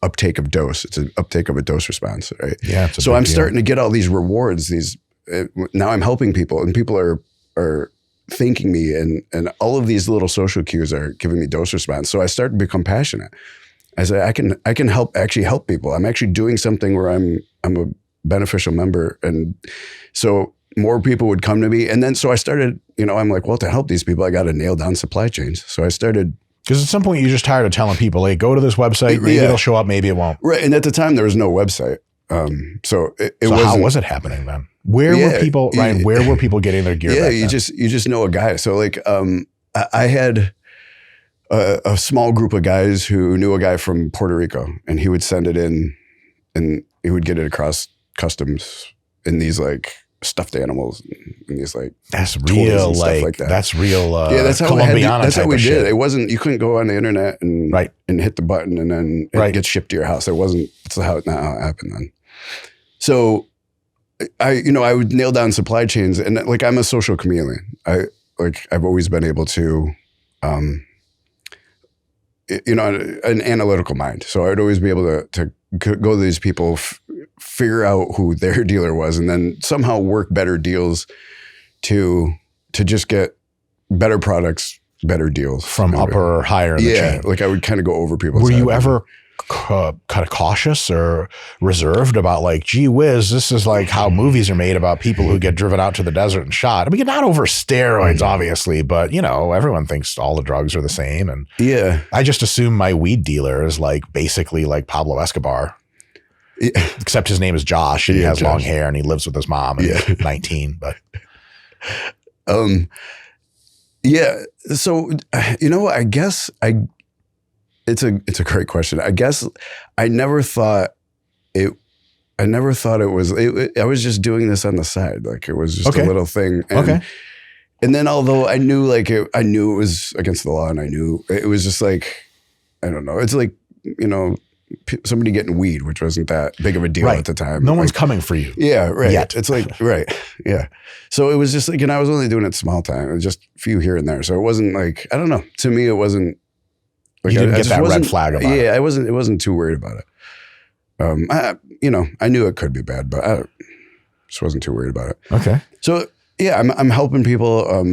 uptake of dose. It's an uptake of a dose response, right? Yeah. So I'm starting to get all these rewards. Now I'm helping people, and people are thanking me, and all of these little social cues are giving me dose response. So I start to become passionate. I say I can actually help people. I'm actually doing something where I'm a beneficial member, and so more people would come to me. And then so I started, I'm like, well, to help these people, I got to nail down supply chains. So I started. Because at some point you're just tired of telling people, hey, go to this website, maybe it'll show up, maybe it won't. Right. And at the time there was no website. So how was it happening then? Where were people, Ryan, where were people getting their gear? Yeah, you just know a guy. So I had a small group of guys who knew a guy from Puerto Rico, and he would send it in, and he would get it across customs in these stuffed animals and these that's real, stuff like that. That's real. That's how that's how we did. Shit. It wasn't. You couldn't go on the internet and hit the button and then it gets shipped to your house. It wasn't. It's not how it happened then. So I would nail down supply chains, and I'm a social chameleon. I've always been able to, an analytical mind. So I'd always be able to go to these people, figure out who their dealer was, and then somehow work better deals to just get better products, better deals from upper or higher in the chain. I would kind of go over people's Were head. you ever kind of cautious or reserved about gee whiz, this is how movies are made about people who get driven out to the desert and shot? I mean, not over steroids, obviously, but everyone thinks all the drugs are the same. And I just assume my weed dealer is basically like Pablo Escobar. Yeah. Except his name is Josh, and he has long hair, and he lives with his mom, and he's 19. But so I guess it's a great question. I guess I never thought it was. I was just doing this on the side, it was just a little thing. And, and then although I knew I knew it was against the law, and I knew it was just I don't know. It's somebody getting weed, which wasn't that big of a deal at the time. No one's coming for you. Yeah, right. Yet. It's right. Yeah. So it was just and I was only doing it small time. It was just a few here and there. So it wasn't I don't know. To me, it wasn't. You didn't get that red flag about it. Yeah, I wasn't too worried about it. I knew it could be bad, but I just wasn't too worried about it. Okay. So yeah, I'm helping people,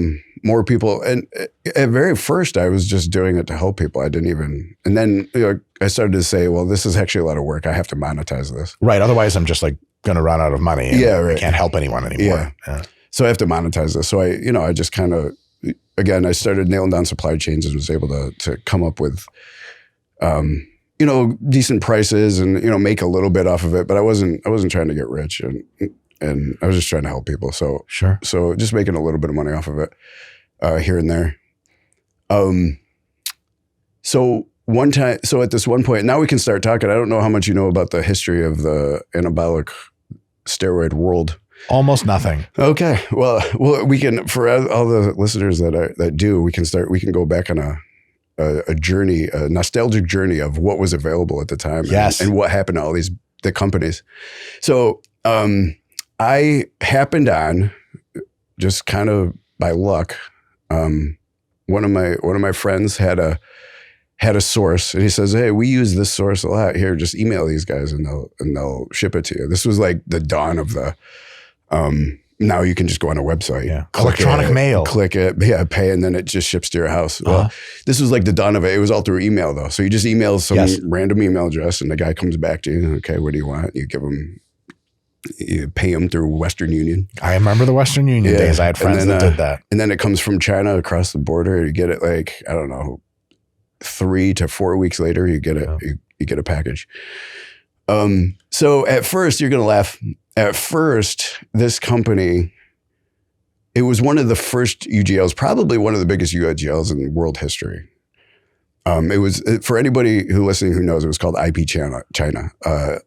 more people. And at very first I was just doing it to help people. I didn't even, and then I started to say, well, this is actually a lot of work. I have to monetize this. Right. Otherwise I'm just going to run out of money. And I can't help anyone anymore. Yeah. So I have to monetize this. So I just kind of, again, I started nailing down supply chains and was able to come up with, decent prices and, make a little bit off of it, but I wasn't trying to get rich and I was just trying to help people. So, Sure. So just making a little bit of money off of it, here and there. So one time, so at this one point, now we can start talking. I don't know how much you know about the history of the anabolic steroid world. Almost nothing. Okay. Well, we can, for all the listeners that do, we can go back on a journey, a nostalgic journey of what was available at the time. Yes. And what happened to all the companies. So, I happened on, just kind of by luck, one of my friends had a source, and he says, "Hey, we use this source a lot. Here, just email these guys and they'll ship it to you." This was like the dawn of the now you can just go on a website, electronic mail, click it, pay, and then it just ships to your house. Well, this was like the dawn of it. It was all through email though. So you just email some random email address, and the guy comes back to you. Okay, what do you want? You pay him through Western Union. I remember the Western Union days. I had friends that did that. And then it comes from China across the border. You get it like, I don't know, 3 to 4 weeks later, you get it. You get a package. So at first, you're going to laugh. At first, this company, it was one of the first UGLs, probably one of the biggest UGLs in world history. It was, for anybody who listening who knows, it was called IP China,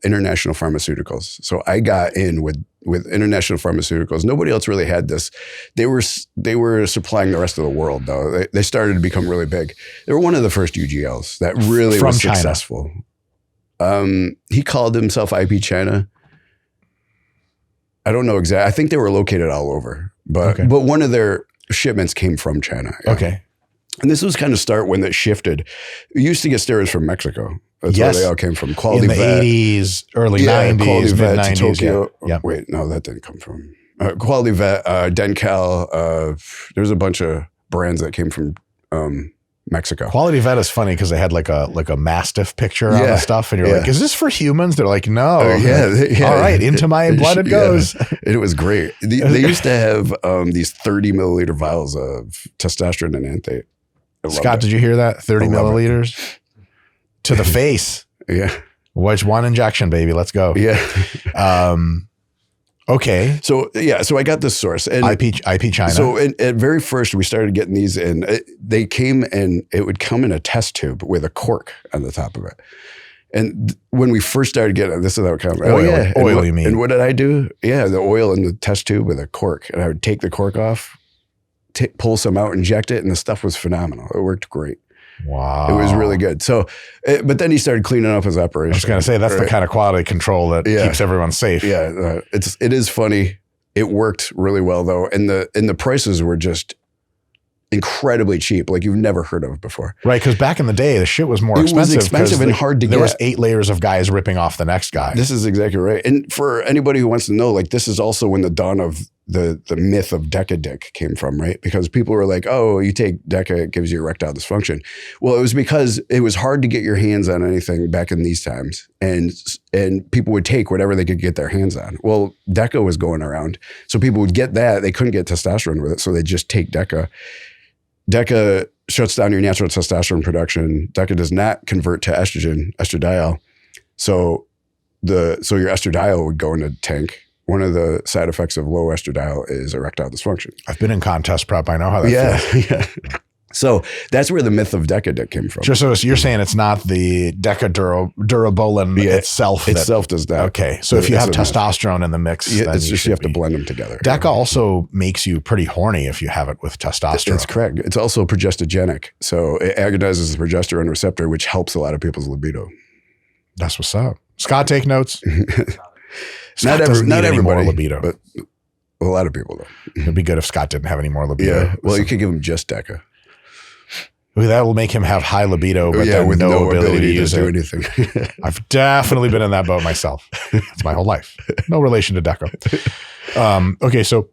International Pharmaceuticals. So I got in with International Pharmaceuticals. Nobody else really had this. They were supplying the rest of the world though. They started to become really big. They were one of the first UGLs that really from was China. Successful. He called himself IP China. I don't know exactly. I think they were located all over, but one of their shipments came from China. Yeah. Okay. And this was kind of start when it shifted. We used to get steroids from Mexico. That's where they all came from. Quality in the Vet. 80s, early 90s, mid 90s. Tokyo. Yeah. Wait, no, that didn't come from Quality Vet, Dencal. There's a bunch of brands that came from Mexico. Quality Vet is funny because they had like a Mastiff picture on the stuff, and you're like, "Is this for humans?" They're like, "No." All right, into my blood it goes. It was great. They used to have these 30 milliliter vials of testosterone and anthate. Scott, did you hear that? 30 milliliters to the face. Yeah. Which one injection, baby? Let's go. Yeah. Okay. So I got this source and IP China. So at very first we started getting these in. They came and it would come in a test tube with a cork on the top of it. And when we first started getting it, this is how it comes. Oil, you mean? And what did I do? Yeah, the oil in the test tube with a cork, and I would take the cork off. Pull some out, inject it, and the stuff was phenomenal. It worked great. Wow. It was really good. So, but then he started cleaning up his operation. I was going to say, that's the kind of quality control that keeps everyone safe. Yeah. It is funny. It worked really well though. And the prices were just incredibly cheap, like you've never heard of before. Right, because back in the day, the shit was more expensive. It was expensive and hard to get. There was 8 layers of guys ripping off the next guy. This is exactly right. And for anybody who wants to know, like this is also when the dawn of the myth of Deca-Dick came from, right? Because people were like, oh, you take Deca, it gives you erectile dysfunction. Well, it was because it was hard to get your hands on anything back in these times. And people would take whatever they could get their hands on. Well, Deca was going around. So people would get that. They couldn't get testosterone with it. So they'd just take Deca. Deca shuts down your natural testosterone production. Deca does not convert to estrogen, estradiol. So your estradiol would go in a tank. One of the side effects of low estradiol is erectile dysfunction. I've been in contest prep. I know how that feels. Yeah. So that's where the myth of Deca-Dick came from. So you're saying it's not the Durabolin itself. Itself does that. Okay. So if you have testosterone in the mix, then it's just you have to blend them together. Deca also makes you pretty horny if you have it with testosterone. That's correct. It's also progestogenic. So it agonizes the progesterone receptor, which helps a lot of people's libido. That's what's up. Scott, take notes. Not everybody, more libido, but a lot of people though. It'd be good if Scott didn't have any more libido. Yeah. Well, you could give him just Deca. That will make him have high libido, but then with no ability to do anything. I've definitely been in that boat myself. That's my whole life. No relation to Deca. Okay, so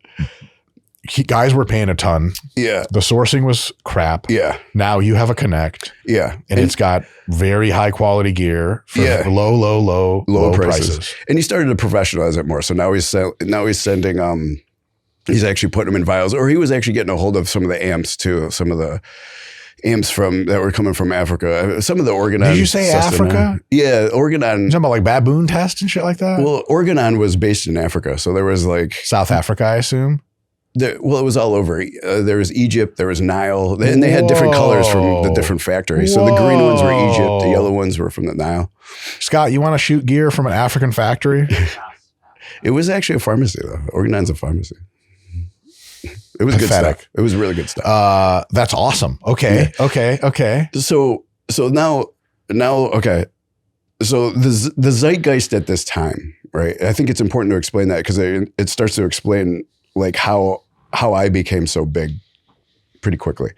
guys were paying a ton. Yeah. The sourcing was crap. Yeah. Now you have a Connect. Yeah. And it's got very high quality gear for low prices. And he started to professionalize it more. So now he's sending, he's actually putting them in vials, or he was actually getting a hold of some of the amps too. Some of the, amps that were coming from Africa. Some of the Organon. Did you say Africa? Yeah, Organon. You talking about like baboon test and shit like that? Well, Organon was based in Africa, so there was like South Africa, I assume. It was all over. There was Egypt, there was Nile, and they had different colors from the different factories. So the green ones were Egypt, the yellow ones were from the Nile. Scott, you want to shoot gear from an African factory? It was actually a pharmacy, though. Organon's a pharmacy. It was good stuff. It was really good stuff. That's awesome. Okay, yeah. Okay. So now, okay. So the zeitgeist at this time, right? I think it's important to explain that because it starts to explain like how I became so big pretty quickly.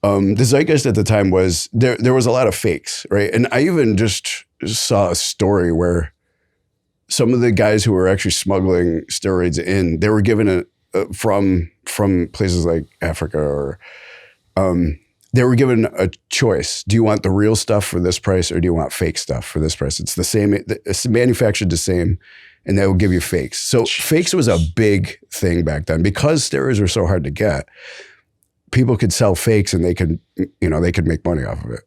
The zeitgeist at the time was there was a lot of fakes, right? And I even just saw a story where some of the guys who were actually smuggling steroids in, they were given from places like Africa or they were given a choice. Do you want the real stuff for this price or do you want fake stuff for this price? It's the same, it's manufactured the same, and they will give you fakes. So fakes was a big thing back then because steroids were so hard to get. People could sell fakes and they could make money off of it.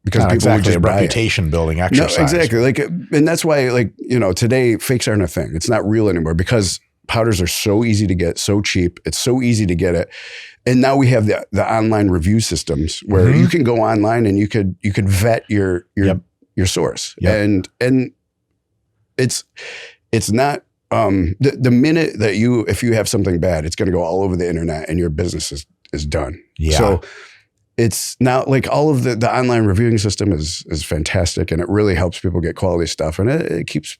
Because not people exactly would just a reputation building exercise. No, exactly. Like, and that's why, like, today fakes aren't a thing. It's not real anymore because powders are so easy to get, so cheap. It's so easy to get it. And now we have the online review systems where you can go online and you could vet your source. Yep. And it's not the minute that if you have something bad, it's going to go all over the internet and your business is done. Yeah. So it's now like all of the online reviewing system is fantastic and it really helps people get quality stuff and it keeps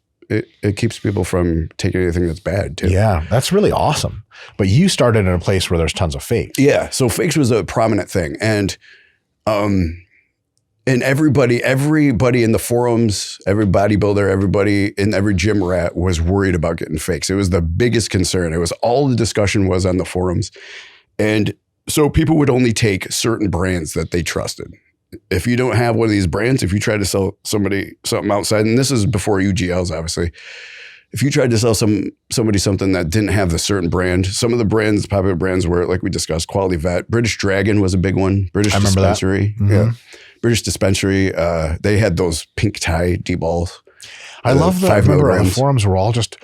people from taking anything that's bad too. Yeah, that's really awesome. But you started in a place where there's tons of fakes. Yeah, so fakes was a prominent thing, and everybody in the forums, every bodybuilder, everybody in every gym rat was worried about getting fakes. It was the biggest concern. It was all the discussion was on the forums, and so people would only take certain brands that they trusted. If you don't have one of these brands, if you try to sell somebody something outside, and this is before UGLs, obviously, if you tried to sell somebody something that didn't have the certain brand, some of the brands, popular brands were, like we discussed, Quality Vet. British Dragon was a big one. British Dispensary. Yeah. British Dispensary. They had those pink tie D-balls. I love that. I remember the forums were all just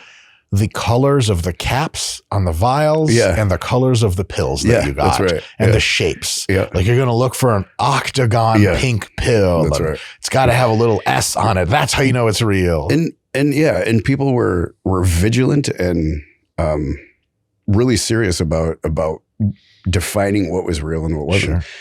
the colors of the caps on the vials and the colors of the pills that you got. That's right. And the shapes. Yeah. Like you're going to look for an octagon pink pill. That's right. It's got to have a little S on it. That's how you know it's real. And people were vigilant and really serious about defining what was real and what wasn't. Sure.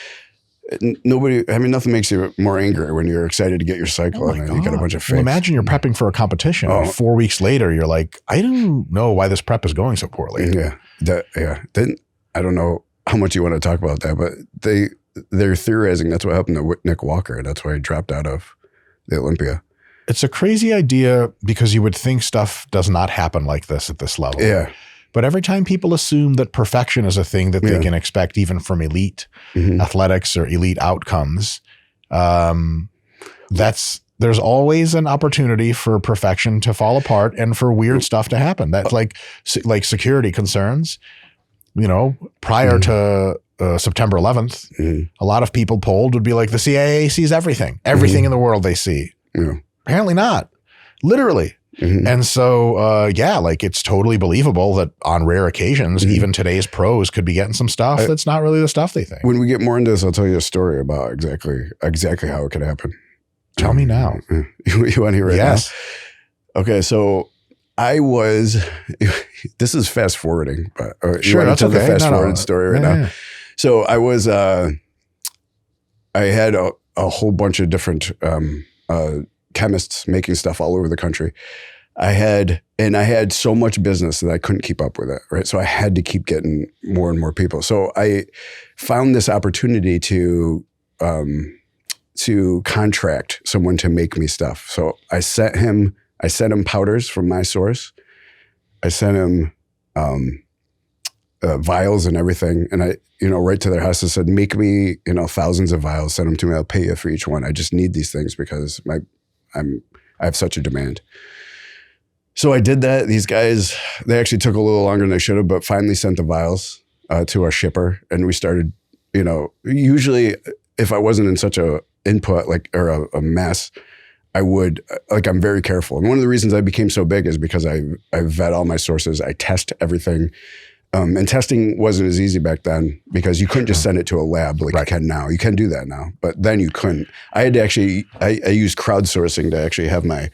Nothing makes you more angry when you're excited to get your cycle and you got a bunch of fakes. Well, imagine you're prepping for a competition and 4 weeks later, you're like, I don't know why this prep is going so poorly. Then I don't know how much you want to talk about that, but they're theorizing that's what happened to Nick Walker. That's why he dropped out of the Olympia. It's a crazy idea because you would think stuff does not happen like this at this level. Yeah. But every time people assume that perfection is a thing that they can expect even from elite athletics or elite outcomes, there's always an opportunity for perfection to fall apart and for weird stuff to happen. That's like security concerns. Prior to September 11th, a lot of people polled would be like, the CIA sees everything in the world they see. Yeah. Apparently not. Literally. And so, it's totally believable that on rare occasions, even today's pros could be getting some stuff that's not really the stuff they think. When we get more into this, I'll tell you a story about exactly how it could happen. Tell me now. You want to hear it? Yes. Now? Okay, so this is fast forwarding, but sure, that's okay. The fast forwarded story right now. Yeah. So I had a whole bunch of different chemists making stuff all over the country. I had so much business that I couldn't keep up with it, right? So I had to keep getting more and more people. So I found this opportunity to contract someone to make me stuff. So I sent him powders from my source. I sent him vials and everything. And I, right to their house, I said, make me, thousands of vials, send them to me. I'll pay you for each one. I just need these things because I have such a demand. So I did that. These guys, they actually took a little longer than they should have, but finally sent the vials to our shipper, and we started usually if I wasn't in such a input or a mess, I would I'm very careful. And one of the reasons I became so big is because I vet all my sources. I test everything. And testing wasn't as easy back then because you couldn't just send it to a lab like you can now. You can do that now, but then you couldn't. I had to actually, I used crowdsourcing to actually have my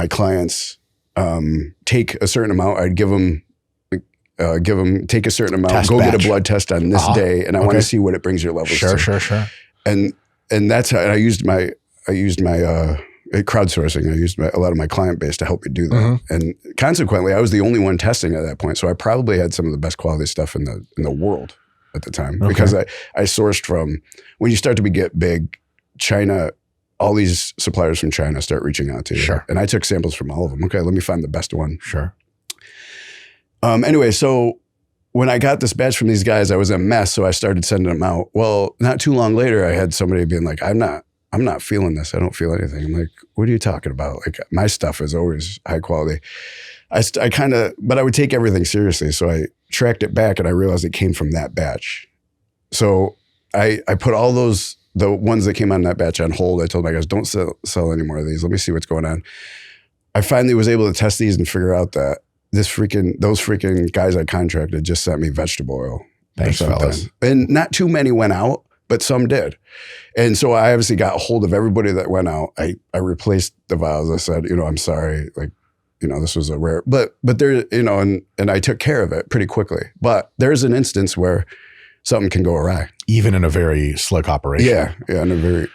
clients take a certain amount. I'd give them, take a certain amount, get a blood test on this day, and I want to see what it brings your levels to. Sure. And that's how I used my crowdsourcing. I used a lot of my client base to help me do that. Mm-hmm. And consequently, I was the only one testing at that point. So I probably had some of the best quality stuff in the world at the time because I sourced from, when you start to get big, China, all these suppliers from China start reaching out to you. Sure. And I took samples from all of them. Okay, let me find the best one. Sure. Anyway, so when I got this batch from these guys, I was a mess. So I started sending them out. Well, not too long later, I had somebody being like, I'm not feeling this. I don't feel anything. I'm like, what are you talking about? Like, my stuff is always high quality. But I would take everything seriously. So I tracked it back and I realized it came from that batch. So I put all the ones that came on that batch on hold. I told my guys, don't sell any more of these. Let me see what's going on. I finally was able to test these and figure out that those freaking guys I contracted just sent me vegetable oil. Thanks, fellas. And not too many went out, but some did. And so I obviously got a hold of everybody that went out. I replaced the vials. I said, I'm sorry. Like, this was a rare, but there, and I took care of it pretty quickly. But there's an instance where something can go awry. Even in a very slick operation. Yeah. In a very.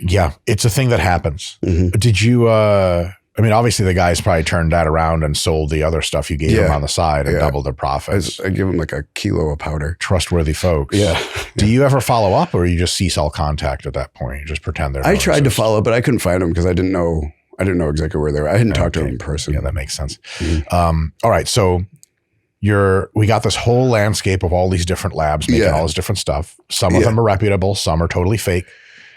Yeah. It's a thing that happens. Mm-hmm. Did you, obviously the guys probably turned that around and sold the other stuff you gave them on the side and doubled their profits. I give them like a kilo of powder. Trustworthy folks. Yeah. Do you ever follow up or you just cease all contact at that point? You just pretend they're I tried to follow up, but I couldn't find them because I didn't know exactly where they were. I hadn't talked to them in person. Yeah, that makes sense. Mm-hmm. All right. So we got this whole landscape of all these different labs making all this different stuff. Some of them are reputable. Some are totally fake.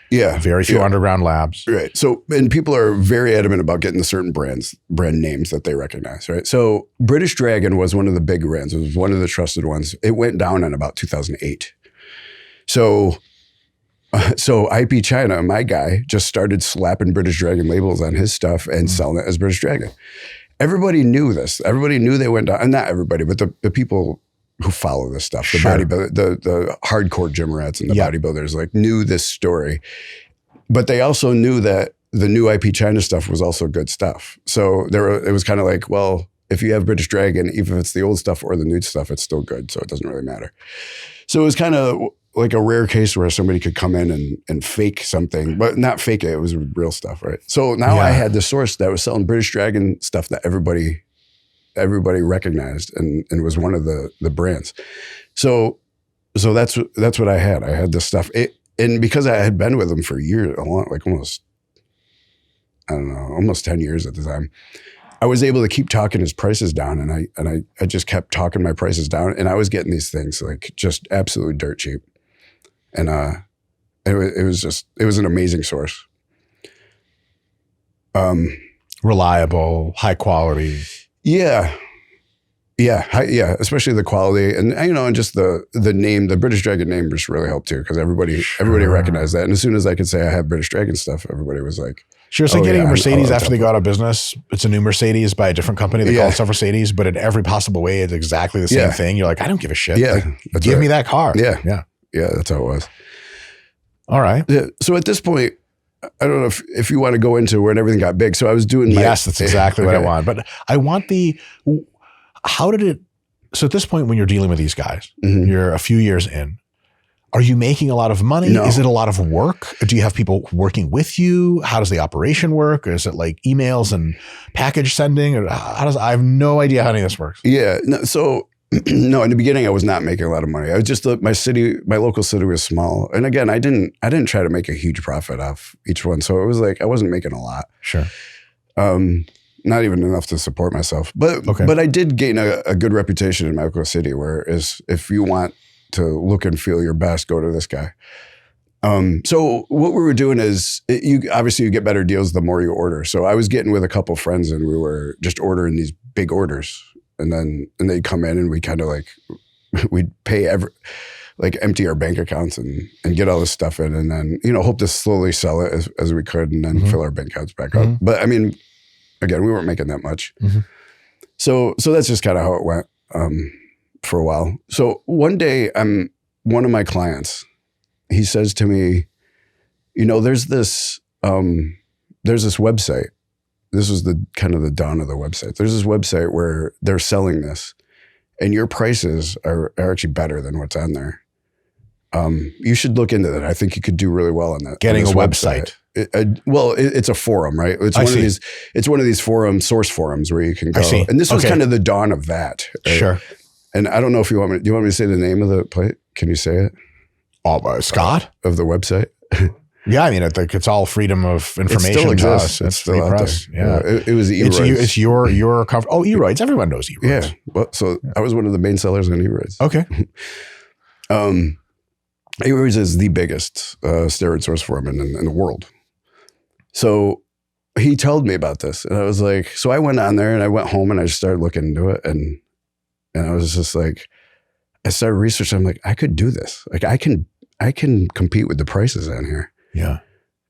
Yeah. Very few underground labs. Right. So, and people are very adamant about getting the certain brand names that they recognize, right? So British Dragon was one of the big brands. It was one of the trusted ones. It went down in about 2008. So IP China, my guy, just started slapping British Dragon labels on his stuff and selling it as British Dragon. Everybody knew this. Everybody knew they went down. And not everybody, but the people who follow this stuff, the bodybuilder, the hardcore gym rats and the bodybuilders knew this story, but they also knew that the new IP China stuff was also good stuff. So it was kind of like, well, if you have British Dragon, even if it's the old stuff or the new stuff, it's still good. So it doesn't really matter. So it was kind of like a rare case where somebody could come in and fake something, but not fake it. It was real stuff, right? So now I had the source that was selling British Dragon stuff that everybody recognized and was one of the brands. So that's what I had. I had this stuff. And because I had been with them for years, almost 10 years at the time, I was able to keep talking his prices down. And I just kept talking my prices down and I was getting these things just absolutely dirt cheap. And it was an amazing source. Reliable, high quality. Yeah, especially the quality and just the name, the British Dragon name just really helped too because everybody recognized that. And as soon as I could say I have British Dragon stuff, everybody was like, sure. So getting a Mercedes after they go out of business, it's a new Mercedes by a different company. They call itself Mercedes, but in every possible way, it's exactly the same thing. You're like, I don't give a shit. Yeah, give me that car. Yeah. That's how it was. All right. Yeah. So at this point, I don't know if you want to go into when everything got big. So I was doing yes, that's exactly what I want. But I want how did it, so at this point when you're dealing with these guys, you're a few years in, are you making a lot of money? No. Is it a lot of work? Do you have people working with you? How does the operation work? Is it like emails and package sending? Or I have no idea how any of this works. Yeah. No, so no, in the beginning, I was not making a lot of money. I was just my local city was small. And again, I didn't try to make a huge profit off each one. So it was I wasn't making a lot. Sure. Not even enough to support myself. But I did gain a good reputation in my local city where if you want to look and feel your best, go to this guy. So what we were doing is you get better deals the more you order. So I was getting with a couple friends and we were just ordering these big orders. And they'd come in and we kind of we'd pay like empty our bank accounts and get all this stuff in, and then hope to slowly sell it as we could, and then fill our bank accounts back up. But I mean, again, we weren't making that much, so that's just kind of how it went for a while. So one day, one of my clients, he says to me, there's this website. This was the kind of the dawn of the website. There's this website where they're selling this, and your prices are actually better than what's on there. You should look into that. I think you could do really well on that. Getting a website. It's a forum, right? It's one of these source forums where you can go. I see. And this was kind of the dawn of that. Right? Sure. And I don't know if do you want me to say the name of the place? Can you say it? Scott? Of the website? Yeah, I mean, I think it's all freedom of information. It still exists. It's free press. Yeah, it was Eroids. It's your cover. Oh, Eroids. Everyone knows Eroids. Yeah. Well, so I was one of the main sellers on Eroids. Okay. Eroids is the biggest steroid source forum in the world. So he told me about this, and I was like, so I went on there, and I went home, and I just started looking into it, and I was just like, I started researching. I'm like, I could do this. Like, I can compete with the prices on here. Yeah.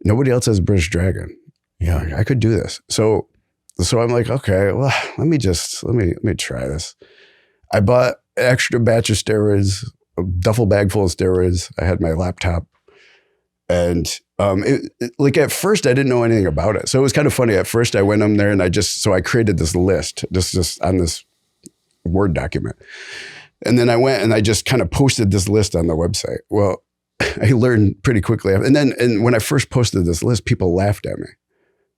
Nobody else has British Dragon. Yeah. Like, I could do this. So I'm like, okay, well, let me try this. I bought an extra batch of steroids, a duffel bag full of steroids. I had my laptop, and like at first I didn't know anything about it. So it was kind of funny. At first I went on there and I created this list just on this Word document. And then I went and I just kind of posted this list on the website. Well, I learned pretty quickly. And when I first posted this list, people laughed at me.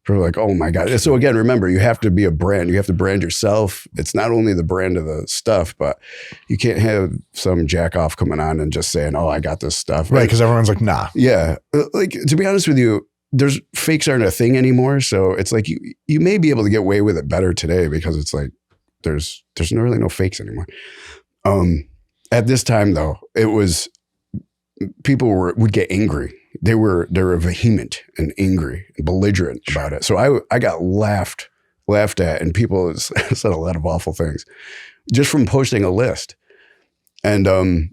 People were like, oh my God. So again, remember, you have to be a brand. You have to brand yourself. It's not only the brand of the stuff, but you can't have some jack off coming on and just saying, oh, I got this stuff. Right. Because everyone's like, nah. Yeah. Like, to be honest with you, fakes aren't a thing anymore. So it's like you may be able to get away with it better today because it's like there's really no fakes anymore. At this time, though, it was people would get angry. They were vehement and angry and belligerent about it. So I got laughed at, and people said a lot of awful things just from posting a list. And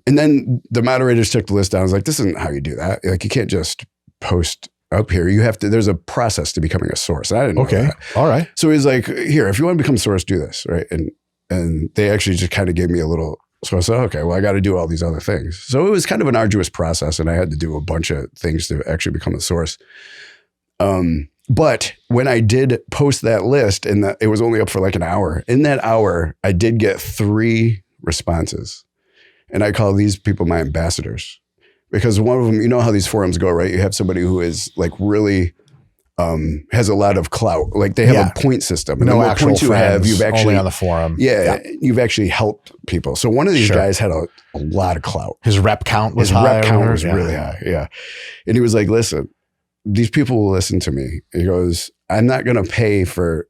then the moderators took the list down. I was like, this isn't how you do that. Like, you can't just post up here. You have to. There's a process to becoming a source. And I didn't know that. All right. So he's like, here, if you want to become a source, do this, right? And they actually just kind of gave me a little. So I said, okay, well, I got to do all these other things. So it was kind of an arduous process, and I had to do a bunch of things to actually become a source. But when I did post that list, and it was only up for like an hour, in that hour, I did get 3 responses. And I call these people my ambassadors, because one of them, you know how these forums go, right? You have somebody who is like really has a lot of clout. Like, they have a point system. And no the more actual points you have, you've actually only on the forum. Yeah, you've actually helped people. So one of these guys had a lot of clout. His rep count was His high. rep count was really high. Yeah. And he was like, listen, these people will listen to me. He goes, I'm not going to pay for,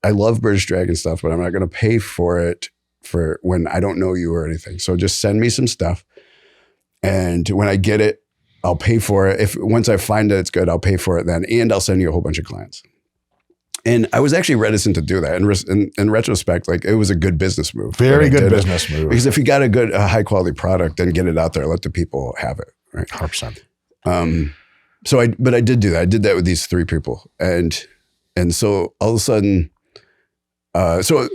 I love British Dragon stuff, but I'm not going to pay for it for when I don't know you or anything. So just send me some stuff. And when I get it, I'll pay for it. Once I find that it's good, I'll pay for it then. And I'll send you a whole bunch of clients. And I was actually reticent to do that. In retrospect, like, it was a good business move. Very good business move. Because if you got a high quality product, then get it out there, let the people have it. Right. 100%. But I did do that. I did that with these 3 people. And so all of a sudden, so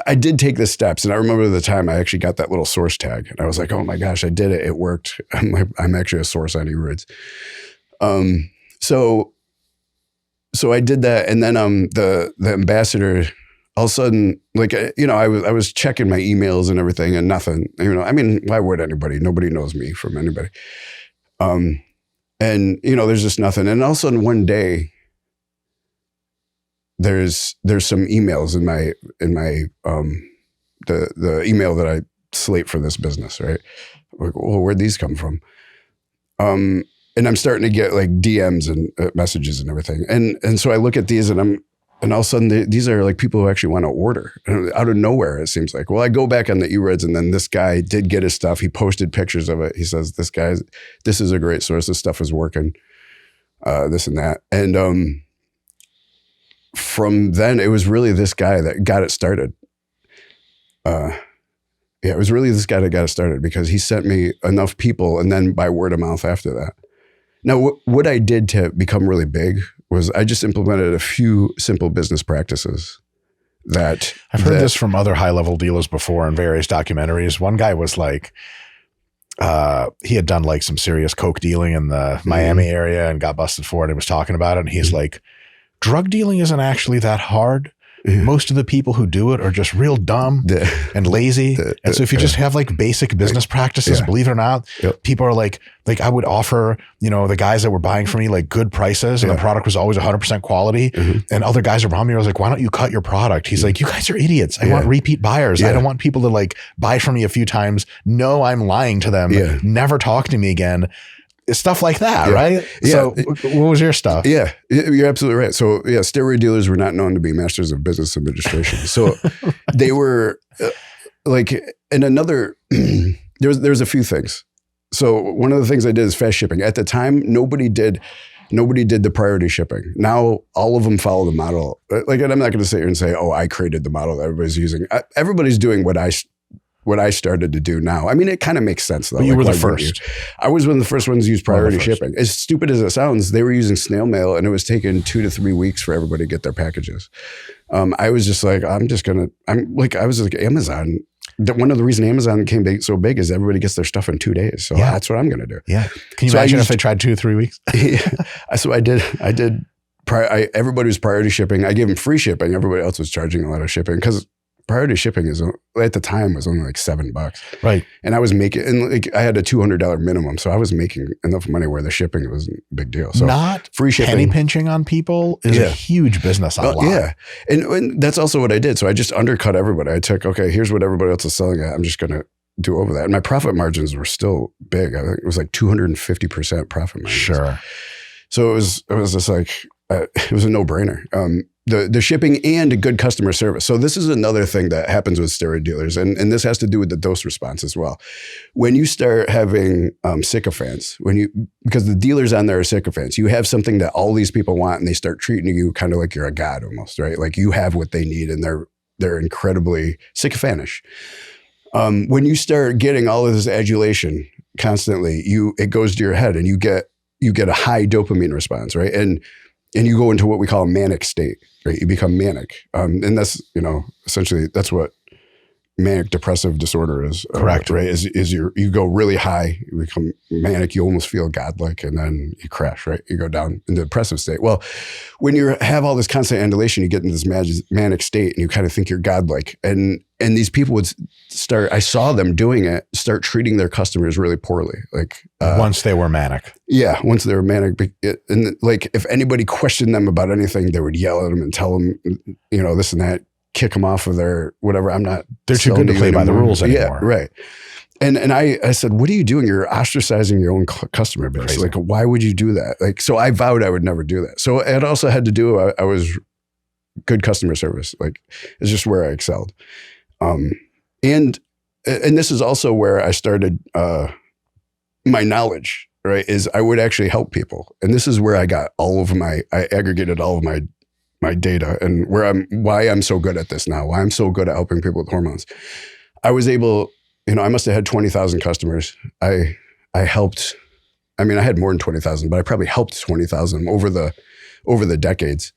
I did take the steps. And I remember the time I actually got that little source tag, and I was like, oh my gosh, I did it. It worked. I'm actually a source on Eroids. So I did that. And then the ambassador, all of a sudden, like, I was checking my emails and everything, and nothing. I mean, why would anybody? Nobody knows me from anybody. And there's just nothing. And all of a sudden, one day, there's some emails in my the email that I slate for this business, right? Like, well, where'd these come from? And I'm starting to get like DMs and messages and everything. And so I look at these, and all of a sudden these are like people who actually want to order, and out of nowhere, it seems like. Well, I go back on the Eroids, and then this guy did get his stuff. He posted pictures of it. He says, this is a great source. This stuff is working, this and that. And from then, it was really this guy that got it started. Yeah, it was really this guy that got it started because he sent me enough people and then by word of mouth after that. Now, what I did to become really big was I just implemented a few simple business practices that I've heard this from other high level dealers before in various documentaries. One guy was like, he had done like some serious coke dealing in the Miami area and got busted for it. And he was talking about it. And he's like, drug dealing isn't actually that hard. Most of the people who do it are just real dumb and lazy. And so if you just have like basic business practices, believe it or not, people are like I would offer, the guys that were buying from me like good prices and the product was always 100% quality. And other guys around me, I was like, why don't you cut your product? He's like, you guys are idiots. I want repeat buyers. I don't want people to like buy from me a few times. No, I'm lying to them. Never talk to me again. Stuff like that, right? So what was your stuff? Yeah, you're absolutely right. So steroid dealers were not known to be masters of business administration. So they were in another, there's a few things. So one of the things I did is fast shipping. At the time, nobody did the priority shipping. Now all of them follow the model. And I'm not going to sit here and say, oh, I created the model that everybody's using. Everybody's doing what I started to do now. I mean, it kind of makes sense though. But you were the first. I was one of the first ones to use priority shipping. As stupid as it sounds, they were using snail mail and it was taking 2 to 3 weeks for everybody to get their packages. I was just like, I was like Amazon. One of the reasons Amazon became so big is everybody gets their stuff in 2 days. So that's what I'm going to do. Yeah. Can you imagine if they tried 2 or 3 weeks? So I did. Everybody was priority shipping. I gave them free shipping. Everybody else was charging a lot of shipping because priority shipping at the time was only like $7. Right. And I was making, and I had a $200 minimum. So I was making enough money where the shipping wasn't a big deal. So not free shipping. Penny pinching on people is a huge business online. Yeah. And that's also what I did. So I just undercut everybody. I took, okay, here's what everybody else is selling at. I'm just going to do over that. And my profit margins were still big. I think it was like 250% profit margins. Sure. So it was just like, it was a no brainer. The shipping and a good customer service. So this is another thing that happens with steroid dealers. And this has to do with the dose response as well. When you start having sycophants, because the dealers on there are sycophants, you have something that all these people want and they start treating you kind of like you're a god almost, right? Like you have what they need and they're incredibly sycophantish. When you start getting all of this adulation constantly, it goes to your head and you get a high dopamine response, right? And you go into what we call a manic state, right? You become manic. And that's, essentially that's what manic depressive disorder is. Correct. Right? Is you go really high, you become manic, you almost feel godlike, and then you crash, right? You go down into the depressive state. Well, when you have all this constant adulation, you get into this manic state and you kind of think you're godlike. And these people would I saw them doing it, start treating their customers really poorly. Like once they were manic. Yeah, once they were manic. And like if anybody questioned them about anything, they would yell at them and tell them, this and that, kick them off of their whatever. They're too good to play by the rules anymore. Yeah, right. And I said, what are you doing? You're ostracizing your own customer base. Crazy. Like, why would you do that? Like, so I vowed I would never do that. So it also had to do, I was good customer service. Like, it's just where I excelled. And this is also where I started my knowledge, right? Is I would actually help people. And this is where I got I aggregated all of my data and why I'm so good at this now, why I'm so good at helping people with hormones. I was able, I must have had 20,000 customers. I helped, I had more than 20,000, but I probably helped 20,000 over the decades.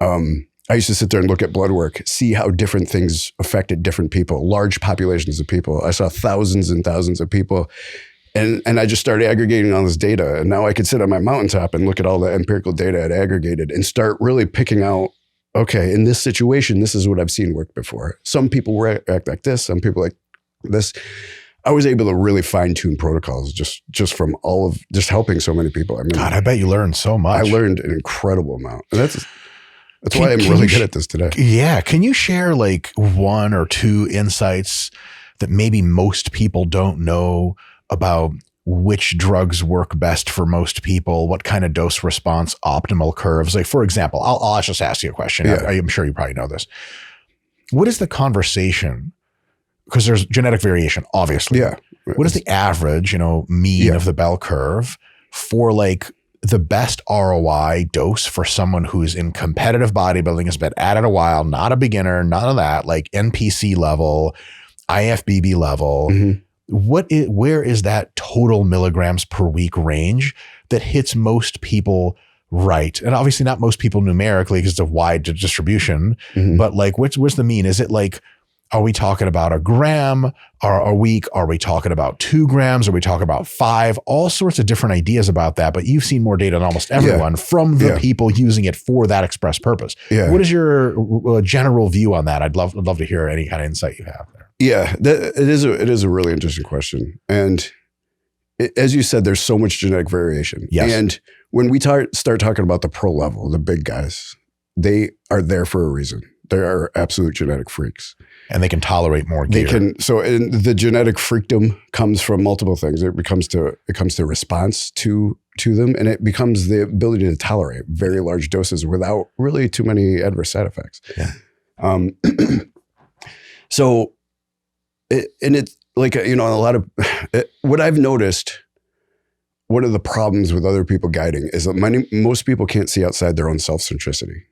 I used to sit there and look at blood work, see how different things affected different people, large populations of people. I saw thousands and thousands of people. And I just started aggregating all this data. And now I could sit on my mountaintop and look at all the empirical data I'd aggregated and start really picking out, okay, in this situation, this is what I've seen work before. Some people act like this, some people like this. I was able to really fine tune protocols just from just helping so many people. God, I bet you learned so much. I learned an incredible amount. And that's why I'm really good at this today. Yeah. Can you share like 1 or 2 insights that maybe most people don't know about which drugs work best for most people, what kind of dose response optimal curves? Like, for example, I'll just ask you a question. Yeah. I'm sure you probably know this. What is the conversation? Because there's genetic variation, obviously. Yeah. What is the average, mean of the bell curve for like the best ROI dose for someone who's in competitive bodybuilding, has been at it a while, not a beginner, none of that, like NPC level, IFBB level, where is that total milligrams per week range that hits most people right? And obviously not most people numerically because it's a wide distribution, but like what's the mean? Is it like, are we talking about a gram or a week? Are we talking about 2 grams? Are we talking about 5? All sorts of different ideas about that, but you've seen more data than almost everyone from the people using it for that express purpose. What is your general view on that? I'd love to hear any kind of insight you have there. Yeah, it is a really interesting question. And as you said, there's so much genetic variation. Yes. And when we start talking about the pro level, the big guys, they are there for a reason. They are absolute genetic freaks. And they can tolerate more gear. And the genetic freakdom comes from multiple things. It comes to response to them, and it becomes the ability to tolerate very large doses without really too many adverse side effects. Yeah. So, it's like, a lot of what I've noticed. One of the problems with other people guiding is that most people can't see outside their own self-centricity,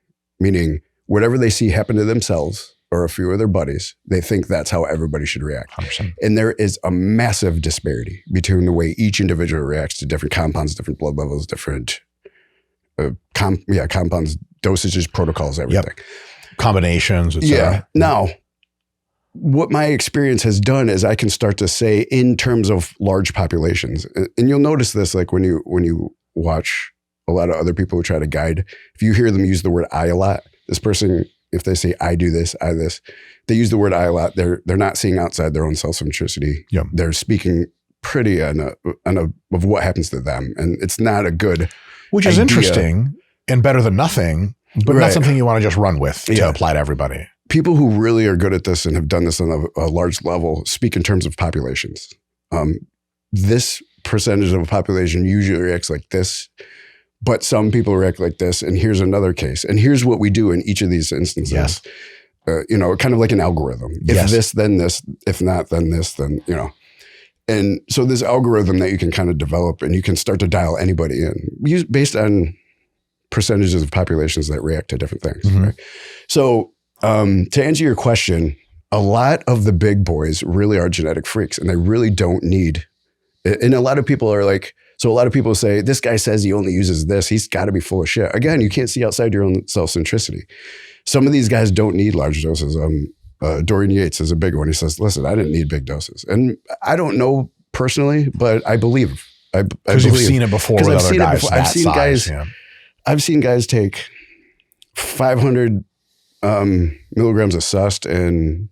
meaning whatever they see happen to themselves or a few of their buddies, they think that's how everybody should react. 100%. And there is a massive disparity between the way each individual reacts to different compounds, different blood levels, different compounds, dosages, protocols, everything. Combinations, etc. Yeah. Now, what my experience has done is I can start to say in terms of large populations, and you'll notice this like when you watch a lot of other people who try to guide, if you hear them use the word I a lot, this person, if they say I do this, I this, they use the word I a lot. They're not seeing outside their own self-centricity. Yep. They're speaking pretty of what happens to them, and it's not a good which is interesting and better than nothing, but not something you want to just run with to apply to everybody. People who really are good at this and have done this on a large level speak in terms of populations. This percentage of a population usually reacts like this, but some people react like this. And here's another case. And here's what we do in each of these instances. Yes. Kind of like an algorithm. If this, then this. If not, then this, then. And so this algorithm that you can kind of develop and you can start to dial anybody in based on percentages of populations that react to different things. Right? So to answer your question, a lot of the big boys really are genetic freaks and they really don't need, and a lot of people are like, so a lot of people say, this guy says he only uses this. He's got to be full of shit. Again, you can't see outside your own self-centricity. Some of these guys don't need large doses. Dorian Yates is a big one. He says, listen, I didn't need big doses. And I don't know personally, but I believe. Because you've seen it before with other guys I've seen guys take 500 milligrams of Sust and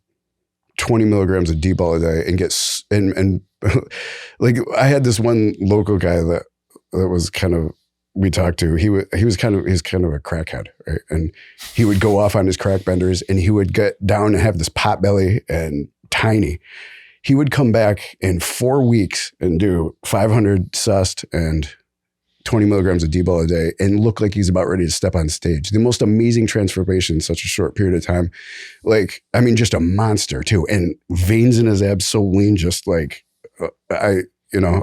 20 milligrams of D-ball a day and and like I had this one local guy that was kind of, we talked to, he's kind of a crackhead, right? And he would go off on his crack benders and he would get down and have this pot belly and tiny. He would come back in 4 weeks and do 500 Sust and 20 milligrams of D-ball a day and look like he's about ready to step on stage. The most amazing transformation in such a short period of time. Like, I mean, just a monster too. And veins in his abs so lean, just like, I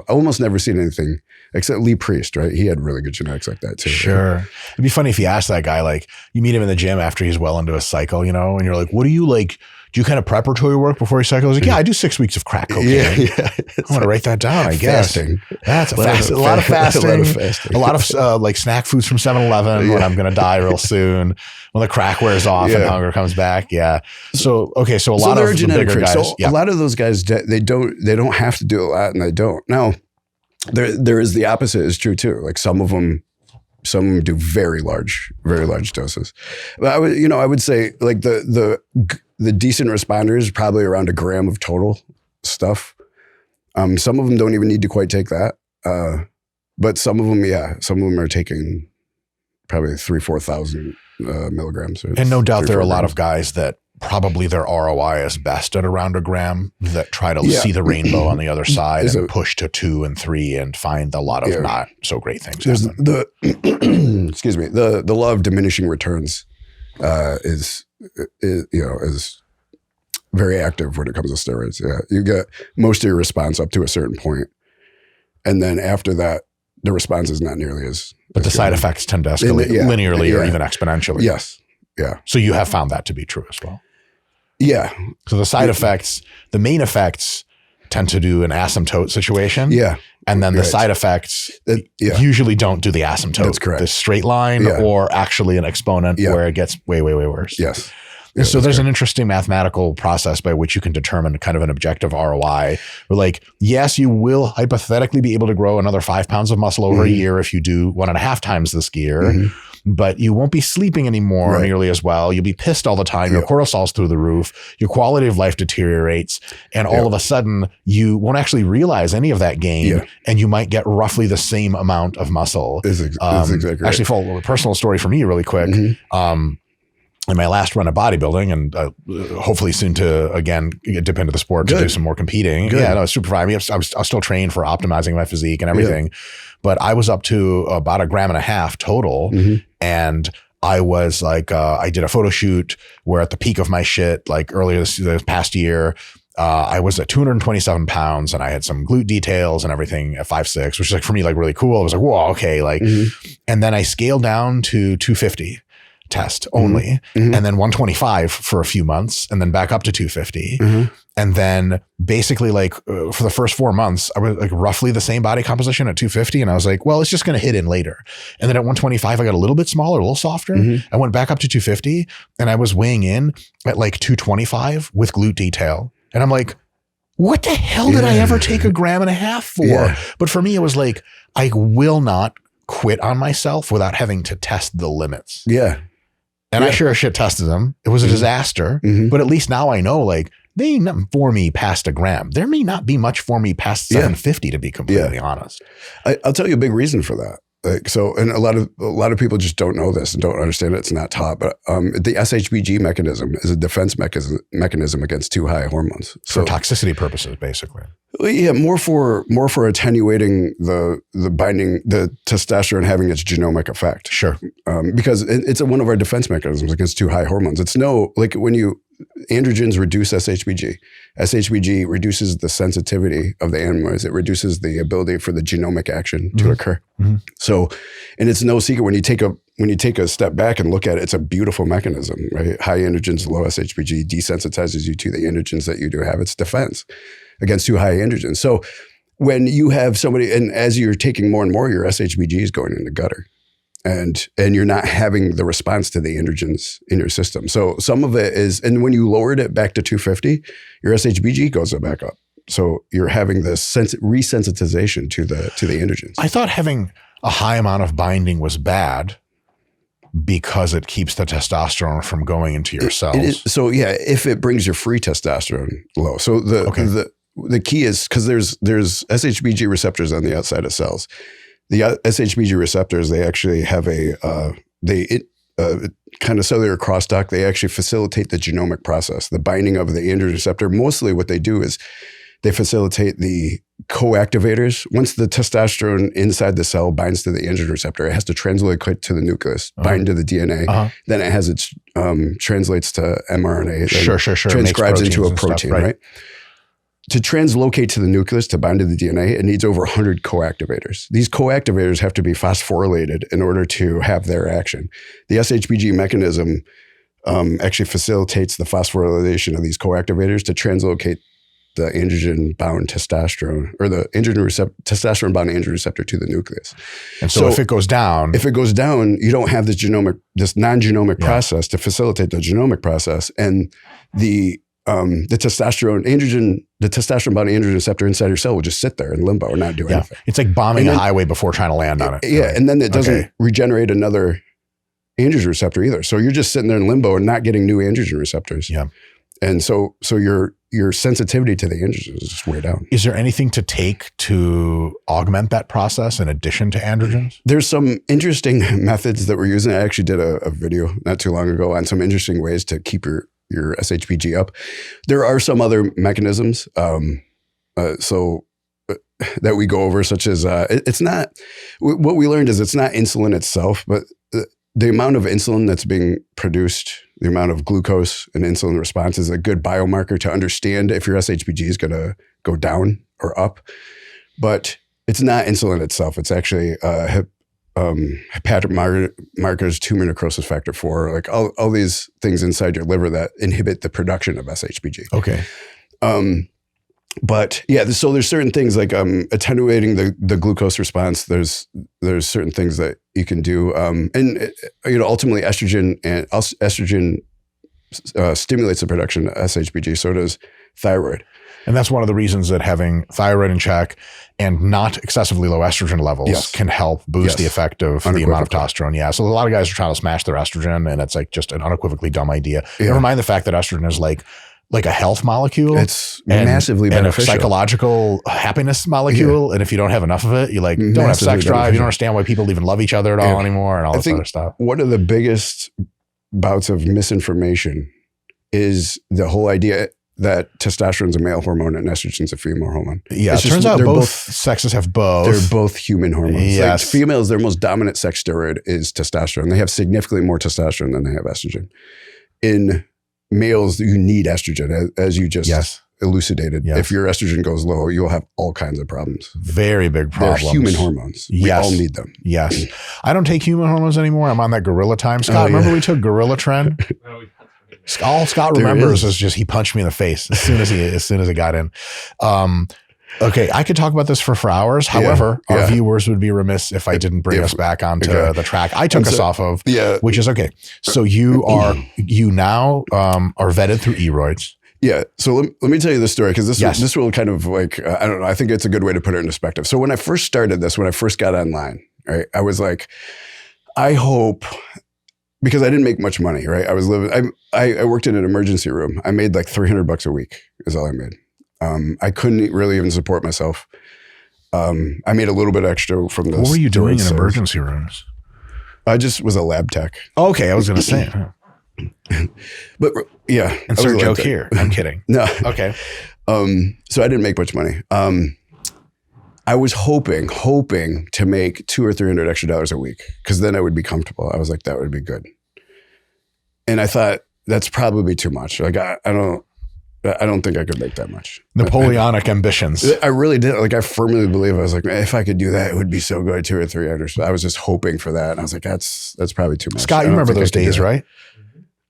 almost never seen anything except Lee Priest, right? He had really good genetics like that too. Sure. Right? It'd be funny if you asked that guy, like you meet him in the gym after he's well into a cycle, and you're like, what do you like? Do you kind of preparatory work before he cycles? Like, yeah, I do 6 weeks of crack cocaine. Yeah. I'm going to write that down, I guess. Fasting. That's a lot of fasting. A lot of like snack foods from 7-Eleven when I'm going to die real soon. When the crack wears off and hunger comes back. Yeah. So, okay. So a lot of the bigger guys. So a lot of those guys, they don't have to do a lot and they don't. Now, there is the opposite is true too. Like some of them do very large doses. But I would say like the decent responders probably around a gram of total stuff. Some of them don't even need to quite take that. But some of them are taking probably 3,000-4,000 milligrams. And no doubt there are a lot of guys that probably their ROI is best at around a gram that try to see the rainbow on the other side and push to 2 and 3 and find a lot of not so great things. There's excuse me, the law of diminishing returns is very active when it comes to steroids. Yeah, you get most of your response up to a certain point, and then after that, the response is not nearly as. But the side effects tend to escalate linearly or even exponentially. Yes. Yeah. So you have found that to be true as well. Yeah. So the side effects, the main effects tend to do an asymptote situation. Yeah. And then the side effects usually don't do the asymptote. That's correct. The straight line or actually an exponent where it gets way, way, way worse. Yes. Yeah, so there's an interesting mathematical process by which you can determine kind of an objective ROI. Where like, yes, you will hypothetically be able to grow another 5 pounds of muscle over a year if you do 1.5 times this gear, but you won't be sleeping anymore nearly as well. You'll be pissed all the time. Your cortisol's through the roof. Your quality of life deteriorates. And all of a sudden you won't actually realize any of that gain and you might get roughly the same amount of muscle. That's exactly right. Actually, for a personal story for me really quick, in my last run of bodybuilding and hopefully soon to, again, dip into the sport to do some more competing. Good. Yeah, no, it's super fine. I mean, I was still trained for optimizing my physique and everything, but I was up to about 1.5 grams total. And I was like, I did a photo shoot where at the peak of my shit, like earlier this past year, I was at 227 pounds and I had some glute details and everything at 5'6", which is like for me, like really cool. I was like, whoa, okay. Like, and then I scaled down to 250. Test only, and then 125 for a few months, and then back up to 250. And then basically like for the first 4 months, I was like roughly the same body composition at 250. And I was like, well, it's just going to hit in later. And then at 125, I got a little bit smaller, a little softer. I went back up to 250 and I was weighing in at like 225 with glute detail. And I'm like, what the hell did I ever take 1.5 grams for? But for me, it was like, I will not quit on myself without having to test the limits. And I sure as shit tested them. It was a disaster, but at least now I know, like, they ain't nothing for me past 1 gram. There may not be much for me past 750, to be completely honest. I'll tell you a big reason for that. Like, so, and a lot of people just don't know this and don't understand it. It's not taught, but the SHBG mechanism is a defense mechanism against too high hormones. For toxicity purposes, basically. Yeah, more for attenuating the binding, the testosterone having its genomic effect. Sure. Because it's one of our defense mechanisms against too high hormones. It's like when androgens reduce SHBG. SHBG reduces the sensitivity of the animals. It reduces the ability for the genomic action to occur. So, and it's no secret when you take a step back and look at it, it's a beautiful mechanism, right? High androgens, low SHBG desensitizes you to the androgens that you do have. It's defense against too high androgens. So when you have somebody, and as you're taking more and more, your SHBG is going in the gutter. And you're not having the response to the androgens in your system. So some of it is, and when you lowered it back to 250, your SHBG goes back up. So you're having this resensitization to the androgens. I thought having a high amount of binding was bad because it keeps the testosterone from going into your cells. So yeah, if it brings your free testosterone low. So the key is because there's SHBG receptors on the outside of cells. The SHBG receptors, they actually have kind of cellular crosstalk. They actually facilitate the genomic process, the binding of the androgen receptor. Mostly what they do is they facilitate the co-activators. Once the testosterone inside the cell binds to the androgen receptor, it has to translocate to the nucleus, bind to the DNA. Then it has its translates to mRNA. Sure. Transcribes into a protein, stuff, right? To translocate to the nucleus, to bind to the DNA, it needs over 100 co-activators. These co-activators have to be phosphorylated in order to have their action. The SHBG mechanism actually facilitates the phosphorylation of these co-activators to translocate the androgen-bound testosterone, or the testosterone-bound androgen receptor to the nucleus. And so if it goes down, you don't have this non-genomic process to facilitate the genomic process, and the testosterone-bound androgen receptor inside your cell will just sit there in limbo and not do anything. It's like bombing a highway before trying to land on it. Yeah, right? And then it doesn't regenerate another androgen receptor either. So you're just sitting there in limbo and not getting new androgen receptors. Yeah. And so your sensitivity to the androgens is just way down. Is there anything to take to augment that process in addition to androgens? There's some interesting methods that we're using. I actually did a video not too long ago on some interesting ways to keep your SHBG up. There are some other mechanisms that we go over, such as it's not, what we learned is it's not insulin itself, but the amount of insulin that's being produced, the amount of glucose and insulin response is a good biomarker to understand if your SHBG is going to go down or up. But it's not insulin itself. It's actually hepatic markers, tumor necrosis factor 4, like all these things inside your liver that inhibit the production of SHBG. Okay. But yeah, so there's certain things like attenuating the glucose response. There's certain things that you can do, and ultimately estrogen stimulates the production of SHBG. So does thyroid. And that's one of the reasons that having thyroid in check and not excessively low estrogen levels can help boost the effect of the amount of testosterone. Yeah. So a lot of guys are trying to smash their estrogen, and it's like just an unequivocally dumb idea. Never mind the fact that estrogen is like a health molecule. It's massively beneficial. And a psychological happiness molecule. Yeah. And if you don't have enough of it, you don't have sex drive. You don't understand why people even love each other at all anymore and all this other stuff. One of the biggest bouts of misinformation is the whole idea that testosterone is a male hormone and estrogen is a female hormone. Yeah, it turns out both sexes have both. They're both human hormones. Yes. Like females, their most dominant sex steroid is testosterone. They have significantly more testosterone than they have estrogen. In males, you need estrogen, as you just elucidated. Yes. If your estrogen goes low, you'll have all kinds of problems. Very big problems. They're human hormones. We all need them. Yes. I don't take human hormones anymore. I'm on that gorilla time. Scott, remember we took gorilla tren? All Scott remembers is just he punched me in the face as soon as he got in. Okay, I could talk about this for hours. However, our viewers would be remiss if I didn't bring us back onto the track I took us off of, which is okay. So you now are vetted through eroids. Yeah. So let me tell you this story, because this will kind of like, I don't know, I think it's a good way to put it in perspective. So when I first started this, when I first got online, right, I was like, I hope, because I didn't make much money, right? I was living, I worked in an emergency room. I made like $300 a week is all I made. I couldn't really even support myself. I made a little bit extra from this. What were you doing in emergency rooms? I just was a lab tech. Okay, I was going to say. But yeah. Insert joke here. I'm kidding. No. Okay. So I didn't make much money. I was hoping to make $200 or $300 extra a week, because then I would be comfortable. I was like, that would be good. And I thought that's probably too much. Like I don't think I could make that much. Napoleonic ambitions. I really did. Like I firmly believe, I was like, man, if I could do that, it would be so good, $200 or $300. So I was just hoping for that. And I was like, that's probably too much. Scott, you remember those days, right?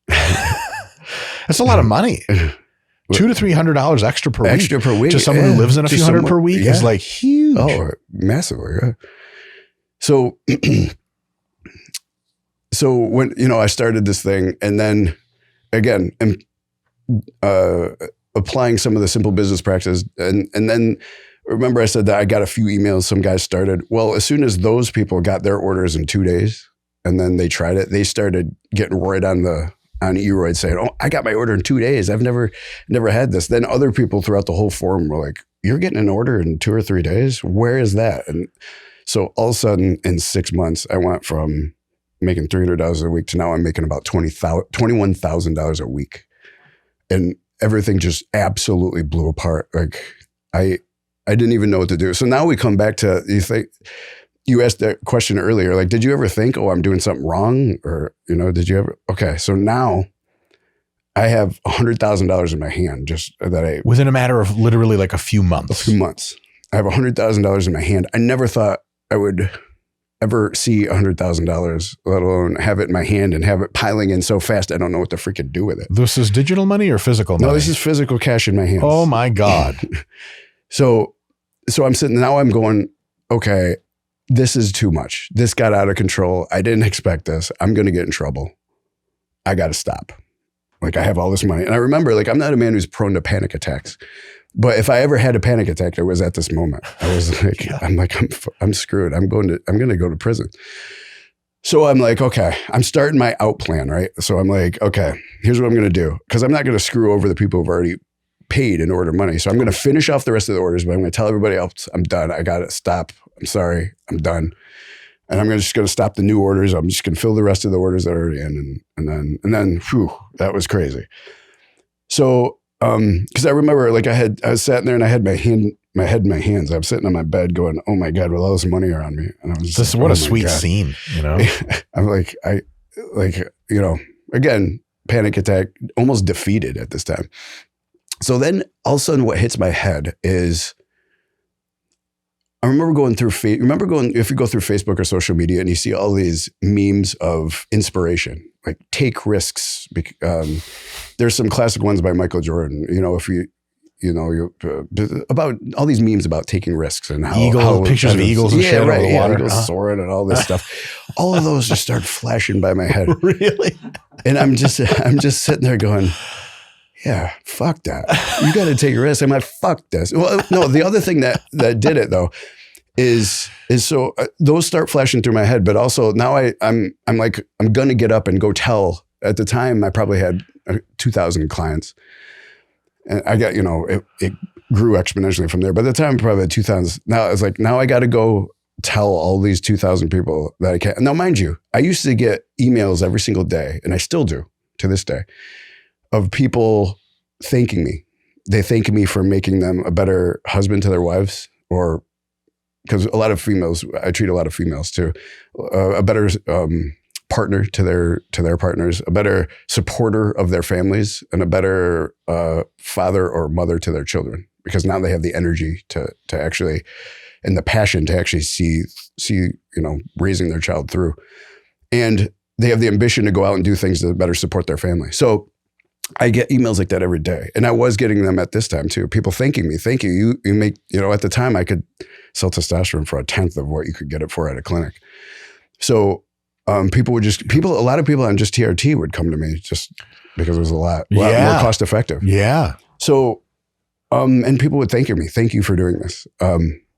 That's a lot of money. $200 to $300 extra per week to someone who lives in a few hundred per week is like huge. Oh, massively. Yeah. So, when, I started this thing, and then again, applying some of the simple business practices. And then remember I said that I got a few emails, some guys started. Well, as soon as those people got their orders in 2 days and then they tried it, they started getting right on eroids saying, oh, I got my order in 2 days. I've never had this. Then other people throughout the whole forum were like, you're getting an order in 2 or 3 days? Where is that? And so all of a sudden in 6 months, I went from making $300 a week to now I'm making about $21,000 a week. And everything just absolutely blew apart. Like I didn't even know what to do. So now we come back to, you asked that question earlier, like, did you ever think, oh, I'm doing something wrong? Or, did you ever? Okay. So now I have $100,000 in my hand, just that within a matter of literally like a few months. I have $100,000 in my hand. I never thought I would ever see $100,000, let alone have it in my hand and have it piling in so fast I don't know what to freaking do with it. This is digital money or physical money? No, this is physical cash in my hands. Oh my God. So I'm sitting, now I'm going, okay, this is too much. This got out of control. I didn't expect this. I'm going to get in trouble. I got to stop. Like I have all this money. And I remember, like, I'm not a man who's prone to panic attacks. But if I ever had a panic attack, it was at this moment. I was like, I'm screwed. I'm going to go to prison. So I'm like, okay, I'm starting my out plan, right? So I'm like, okay, here's what I'm going to do. Because I'm not going to screw over the people who've already paid and ordered money. So I'm going to finish off the rest of the orders, but I'm going to tell everybody else, I'm done. I got to stop. I'm sorry. I'm done. And I'm just going to stop the new orders. I'm just going to fill the rest of the orders that are already in. And then, whew, that was crazy. So, because I remember, like, I was sitting there and I had my head in my hands. I was sitting on my bed going, "Oh my God, with all this money around me," and I was just what a sweet scene, I'm like, again, panic attack, almost defeated at this time. So then, all of a sudden, what hits my head is, I remember going through, if you go through Facebook or social media and you see all these memes of inspiration, like take risks. There's some classic ones by Michael Jordan, about all these memes about taking risks and how pictures of eagles and shit over the water. Eagles soaring and all this stuff. All of those just start flashing by my head. Really? And I'm just sitting there going, yeah, fuck that. You got to take a risk. I'm like, fuck this. Well, no, the other thing that did it though is so those start flashing through my head, but also now I'm like, I'm going to get up and go tell. At the time, I probably had 2,000 clients. And I got, it grew exponentially from there. By the time I probably had 2,000, now it's like, now I got to go tell all these 2,000 people that I can't. Now, mind you, I used to get emails every single day, and I still do to this day, of people thanking me. They thank me for making them a better husband to their wives, or because a lot of females, I treat a lot of females too, a better partner to their partners, a better supporter of their families, and a better father or mother to their children, because now they have the energy to actually, and the passion to actually see raising their child through, and they have the ambition to go out and do things to better support their family. So I get emails like that every day, and I was getting them at this time too. People thanking me, thank you. You make, at the time I could sell testosterone for 1/10 of what you could get it for at a clinic. So a lot of people on just TRT would come to me just because it was a lot more cost effective. Yeah. So, and people would thank you for doing this.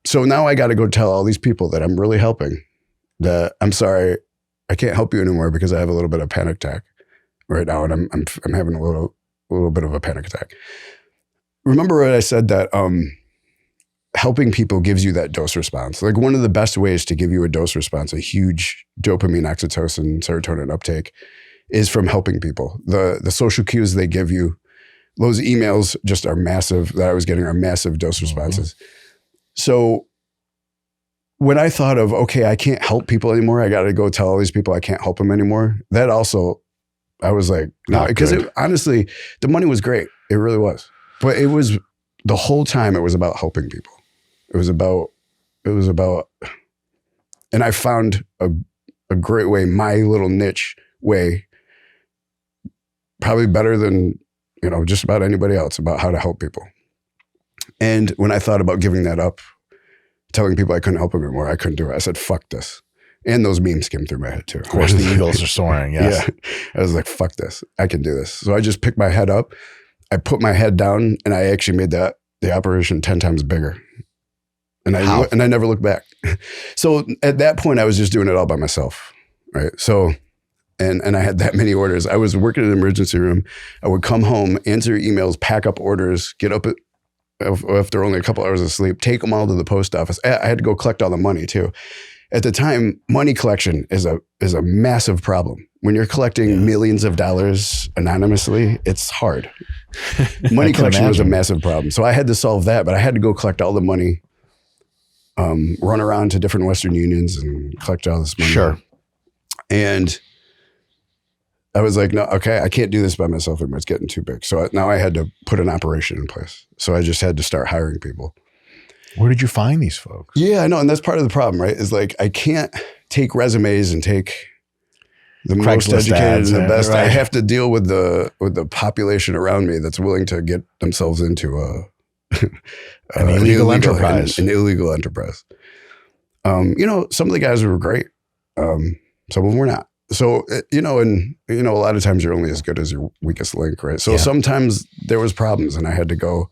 So now I got to go tell all these people that I'm really helping that I'm sorry, I can't help you anymore because I have a little bit of panic attack right now. And I'm having a little bit of a panic attack. Remember what I said that, helping people gives you that dose response. Like one of the best ways to give you a dose response, a huge dopamine, oxytocin, serotonin uptake, is from helping people. The social cues they give you, those emails just are massive, that I was getting are massive dose responses. So when I thought of, okay, I can't help people anymore, I got to go tell all these people I can't help them anymore, that also, I was like, no, because honestly, the money was great. It really was. But it was, the whole time it was about helping people. It was about, and I found a great way, my little niche way, probably better than, just about anybody else, about how to help people. And when I thought about giving that up, telling people I couldn't help them anymore, I couldn't do it. I said, fuck this. And those memes came through my head too. Of course, the eagles are soaring, yes. Yeah. I was like, fuck this. I can do this. So I just picked my head up. I put my head down, and I actually made the operation 10 times bigger. And I never looked back. So at that point, I was just doing it all by myself, right? So, and I had that many orders. I was working in an emergency room. I would come home, answer emails, pack up orders, get up after only a couple hours of sleep, take them all to the post office. I had to go collect all the money too. At the time, money collection is a massive problem. When you're collecting millions of dollars anonymously, it's hard. Money collection was a massive problem. So I had to solve that, but I had to go collect all the money, run around to different Western Unions and collect all this money. Sure. And I was like, no, okay, I can't do this by myself anymore. It's getting too big. So now I had to put an operation in place. So I just had to start hiring people. Where did you find these folks? Yeah, I know. And that's part of the problem, right? Is like, I can't take resumes and take the most educated and the best. Right. I have to deal with the population around me that's willing to get themselves into an illegal enterprise. An illegal enterprise. Some of the guys were great. Some of them were not. So, a lot of times you're only as good as your weakest link, right? So sometimes there was problems, and I had to go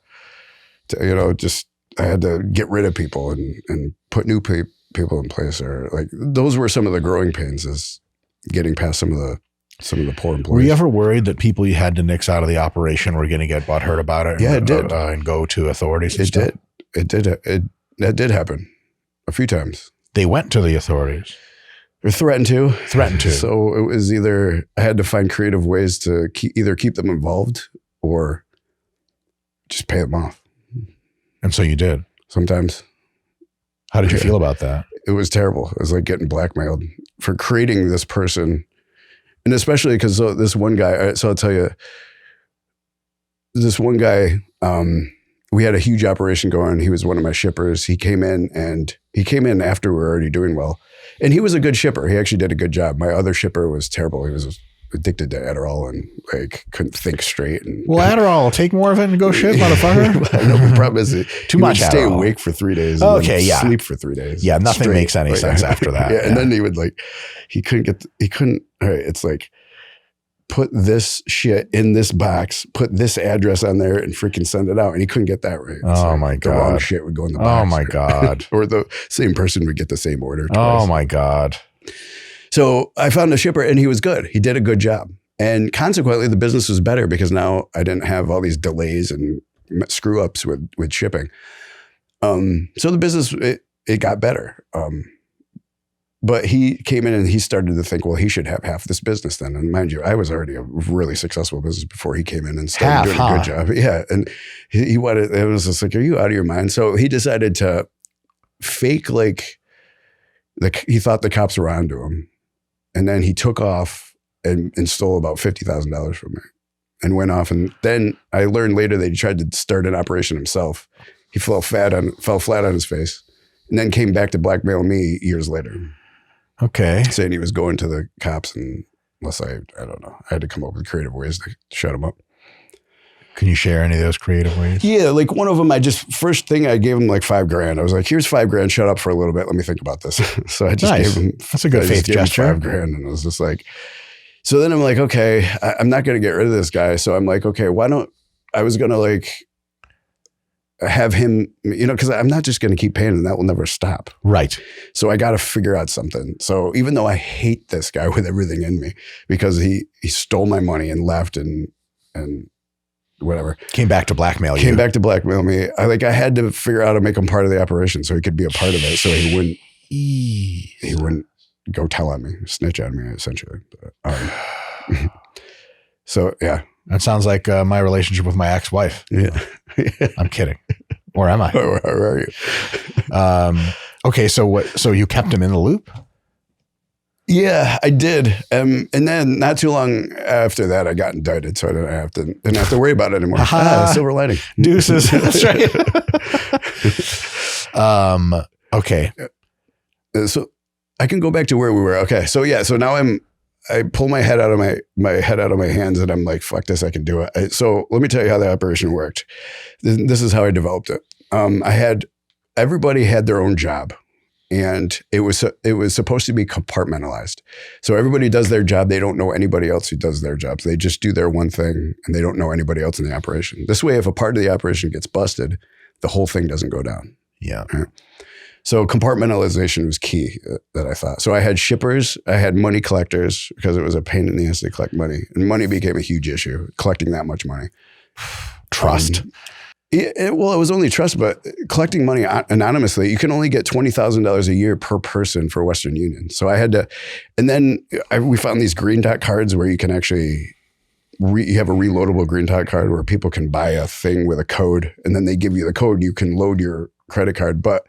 to, I had to get rid of people and put new people in place. Or like, those were some of the growing pains, is getting past some of the poor employees. Were you ever worried that people you had to nix out of the operation were going to get butthurt about it? Yeah, it did. And go to authorities and stuff? It did. That did happen a few times. They went to the authorities. Or threatened to. So it was either, I had to find creative ways to either keep them involved or just pay them off. And so you did? Sometimes. How did you feel about that? It was terrible. It was like getting blackmailed for creating this person. And especially because this one guy, so I'll tell you, this one guy, we had a huge operation going. He was one of my shippers. He came in and He came in after we were already doing well. And he was a good shipper. He actually did a good job. My other shipper was terrible. He was addicted to Adderall and like couldn't think straight. And well, Adderall, take more of it and go shit, motherfucker. I know, the problem is too much would stay Adderall. awake for 3 days. Okay, yeah. Sleep for 3 days. Yeah, nothing straight. makes any sense after that. Yeah, and then he would like, he couldn't, all right, it's like, put this shit in this box, put this address on there and freaking send it out. And he couldn't get that right. Oh like my the wrong God. shit would go in the box. Oh my God. Or the same person would get the same order twice. Oh my God. So I found a shipper and he was good. He did a good job. And consequently, the business was better because now I didn't have all these delays and screw ups with shipping. So the business, it got better. But he came in and he started to think, well, he should have half this business then. And mind you, I was already a really successful business before he came in and started doing a good job. Yeah. And he wanted, it was just like, are you out of your mind? So he decided to fake like, he thought the cops were onto him. And then he took off and stole about $50,000 from me and went off. And then I learned later that he tried to start an operation himself. He fell flat on his face and then came back to blackmail me years later. Okay. Saying he was going to the cops, and unless I don't know. I had to come up with creative ways to shut him up. Can you share any of those creative ways? Yeah, like one of them, first thing I gave him like $5,000. I was like, here's $5,000, shut up for a little bit. Let me think about this. So I just gave him, that's a good faith gesture. $5,000 and I was just like, so then I'm like, okay, I'm not going to get rid of this guy. So I'm like, okay, I was going to like have him, because I'm not just going to keep paying him. That will never stop. Right. So I got to figure out something. So even though I hate this guy with everything in me because he stole my money and left and whatever. Came back to blackmail you. Came back to blackmail me. I had to figure out how to make him part of the operation so he could be a part of it. So he wouldn't go tell on me, snitch on me, essentially. So yeah. That sounds like my relationship with my ex-wife. Yeah. I'm kidding. Or am I? Where are you? Okay. So you kept him in the loop? Yeah, I did. And then not too long after that, I got indicted. So I didn't have to worry about it anymore. Silver lining. Deuces. That's right. Okay. So I can go back to where we were. Okay. So yeah. So now I pull my head out of my hands and I'm like, fuck this, I can do it. So let me tell you how the operation worked. This is how I developed it. Everybody had their own job and it was supposed to be compartmentalized. So everybody does their job. They don't know anybody else who does their jobs. They just do their one thing and they don't know anybody else in the operation. This way, if a part of the operation gets busted, the whole thing doesn't go down. Yeah. Right? So compartmentalization was key that I thought. So I had shippers, I had money collectors because it was a pain in the ass to collect money. And money became a huge issue, collecting that much money. Trust. It was only trust, but collecting money anonymously, you can only get $20,000 a year per person for Western Union. So I had to, and then we found these green dot cards where you can actually, you have a reloadable green dot card where people can buy a thing with a code and then they give you the code, you can load your credit card. But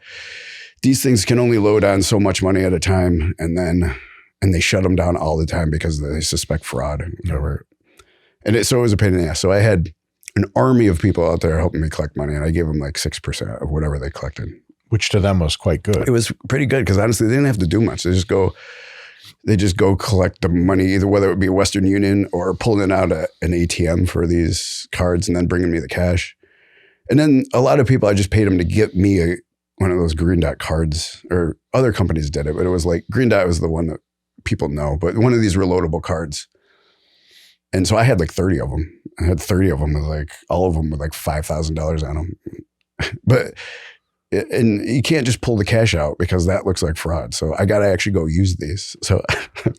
these things can only load on so much money at a time, and they shut them down all the time because they suspect fraud and whatever. And so it was a pain in the ass. So I had an army of people out there helping me collect money, and I gave them like 6% of whatever they collected. Which to them was quite good. It was pretty good because honestly, they didn't have to do much. They just go collect the money, either whether it would be a Western Union or pulling it out at an ATM for these cards and then bringing me the cash. And then a lot of people, I just paid them to get me one of those green dot cards, or other companies did it, but it was like green dot was the one that people know, but one of these reloadable cards. And so I had like 30 of them. I had 30 of them with like, all of them with like $5,000 on them. But, and you can't just pull the cash out because that looks like fraud. So I got to actually go use these. So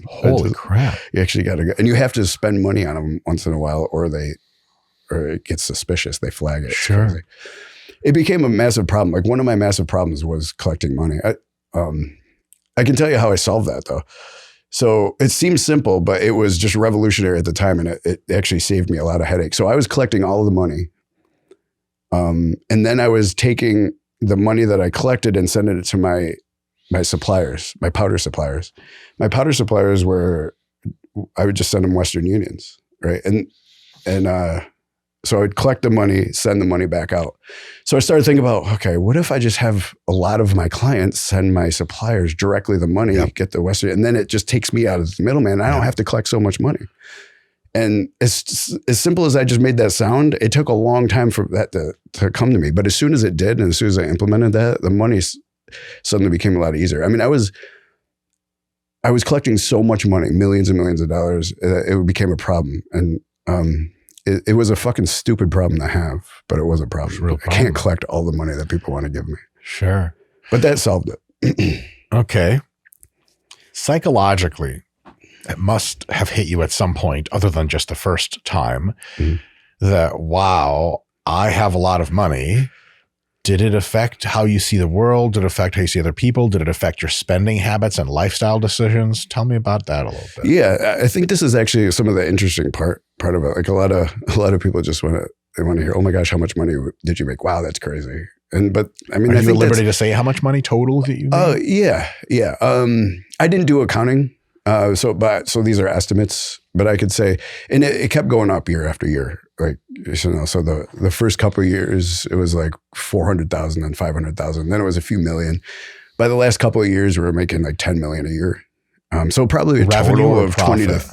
holy crap. You actually got to go, and you have to spend money on them once in a while or it gets suspicious. They flag it. Sure. It became a massive problem. Like one of my massive problems was collecting money. I can tell you how I solved that though. So it seems simple, but it was just revolutionary at the time, and it actually saved me a lot of headaches. So I was collecting all of the money, and then I was taking the money that I collected and sending it to my suppliers, my powder suppliers. My powder suppliers I would just send them Western Unions, right? And So I would collect the money, send the money back out. So I started thinking about, okay, what if I just have a lot of my clients send my suppliers directly the money, get the Western, and then it just takes me out of the middleman. I don't have to collect so much money. And as simple as I just made that sound, it took a long time for that to come to me. But as soon as it did, and as soon as I implemented that, the money suddenly became a lot easier. I mean, I was collecting so much money, millions and millions of dollars, it became a problem. And it was a fucking stupid problem to have, but it was a problem. I can't collect all the money that people want to give me. Sure. But that solved it. Okay. Psychologically, it must have hit you at some point, other than just the first time, that, wow, I have a lot of money. Did it affect how you see the world? Did it affect how you see other people? Did it affect your spending habits and lifestyle decisions? Tell me about that a little bit. Yeah, I think this is actually some of the interesting part of it. Like a lot of people just want to hear, oh my gosh, how much money did you make? Wow, that's crazy. But I mean, are you at liberty to say how much money total that you made? Yeah. I didn't do accounting, so these are estimates. But I could say, and it kept going up year after year. Like, so the first couple of years, it was like 400,000 and 500,000. Then it was a few million. By the last couple of years, we were making like 10 million a year. So probably a total of 20 to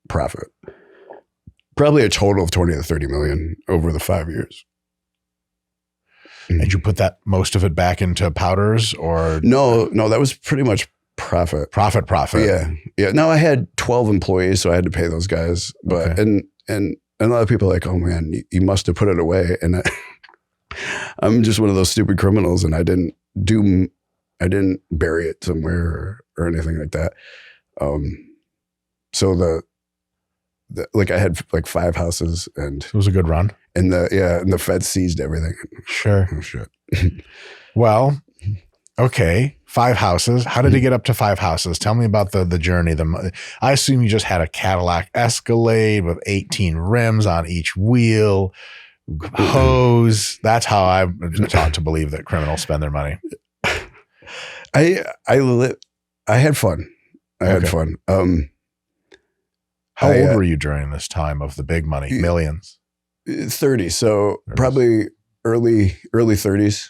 profit. Probably a total of 20 to 30 million over the 5 years. And you put that most of it back into powders, or no, that was pretty much profit. Yeah. Now I had 12 employees, so I had to pay those guys. But and a lot of people are like, oh man, you must have put it away. And I'm just one of those stupid criminals, and I didn't bury it somewhere or anything like that. So like I had like 5 houses, and it was a good run. And the Fed seized everything. Sure. Oh shit. Well, okay. 5 houses. How did it get up to 5 houses? Tell me about the journey. I assume you just had a Cadillac Escalade with 18 rims on each wheel, hose. That's how I'm taught to believe that criminals spend their money. I had fun. I had fun. How old were you during this time of the big money? Millions? 30. So probably early 30s.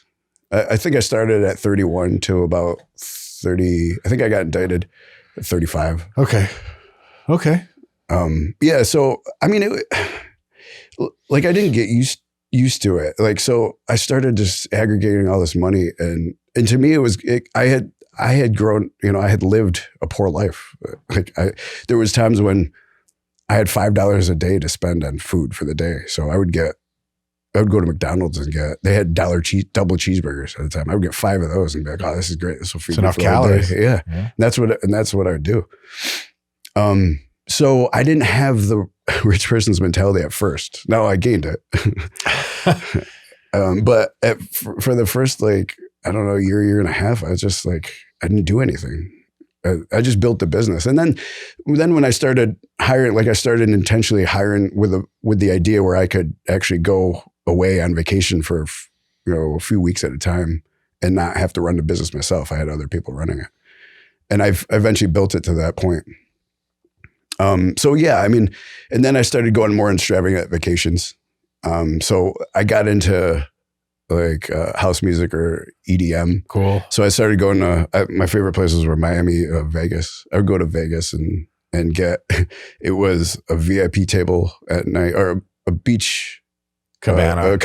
I think I started at 31 to about 30. I think I got indicted at 35. Okay. Yeah. So, I mean, I didn't get used to it. Like, so I started just aggregating all this money, and to me, I had grown, I had lived a poor life. There was times when I had $5 a day to spend on food for the day. So I would go to McDonald's and they had double cheeseburgers at the time. I would get 5 of those and be like, oh, this is great. This will feed me enough for calories. The day. Yeah. And that's what I would do. So I didn't have the rich person's mentality at first. Now I gained it. But for the first, I don't know, year and a half, I was just I didn't do anything. I just built the business. And then when I started hiring, I started intentionally hiring with the idea where I could actually go away on vacation for, a few weeks at a time and not have to run the business myself. I had other people running it. And I've eventually built it to that point. So yeah, I mean, and then I started going more extravagant vacations. So I got into house music or EDM. Cool. So I started going to, my favorite places were Miami, Vegas. I would go to Vegas and get, it was a VIP table at night, or a beach cabana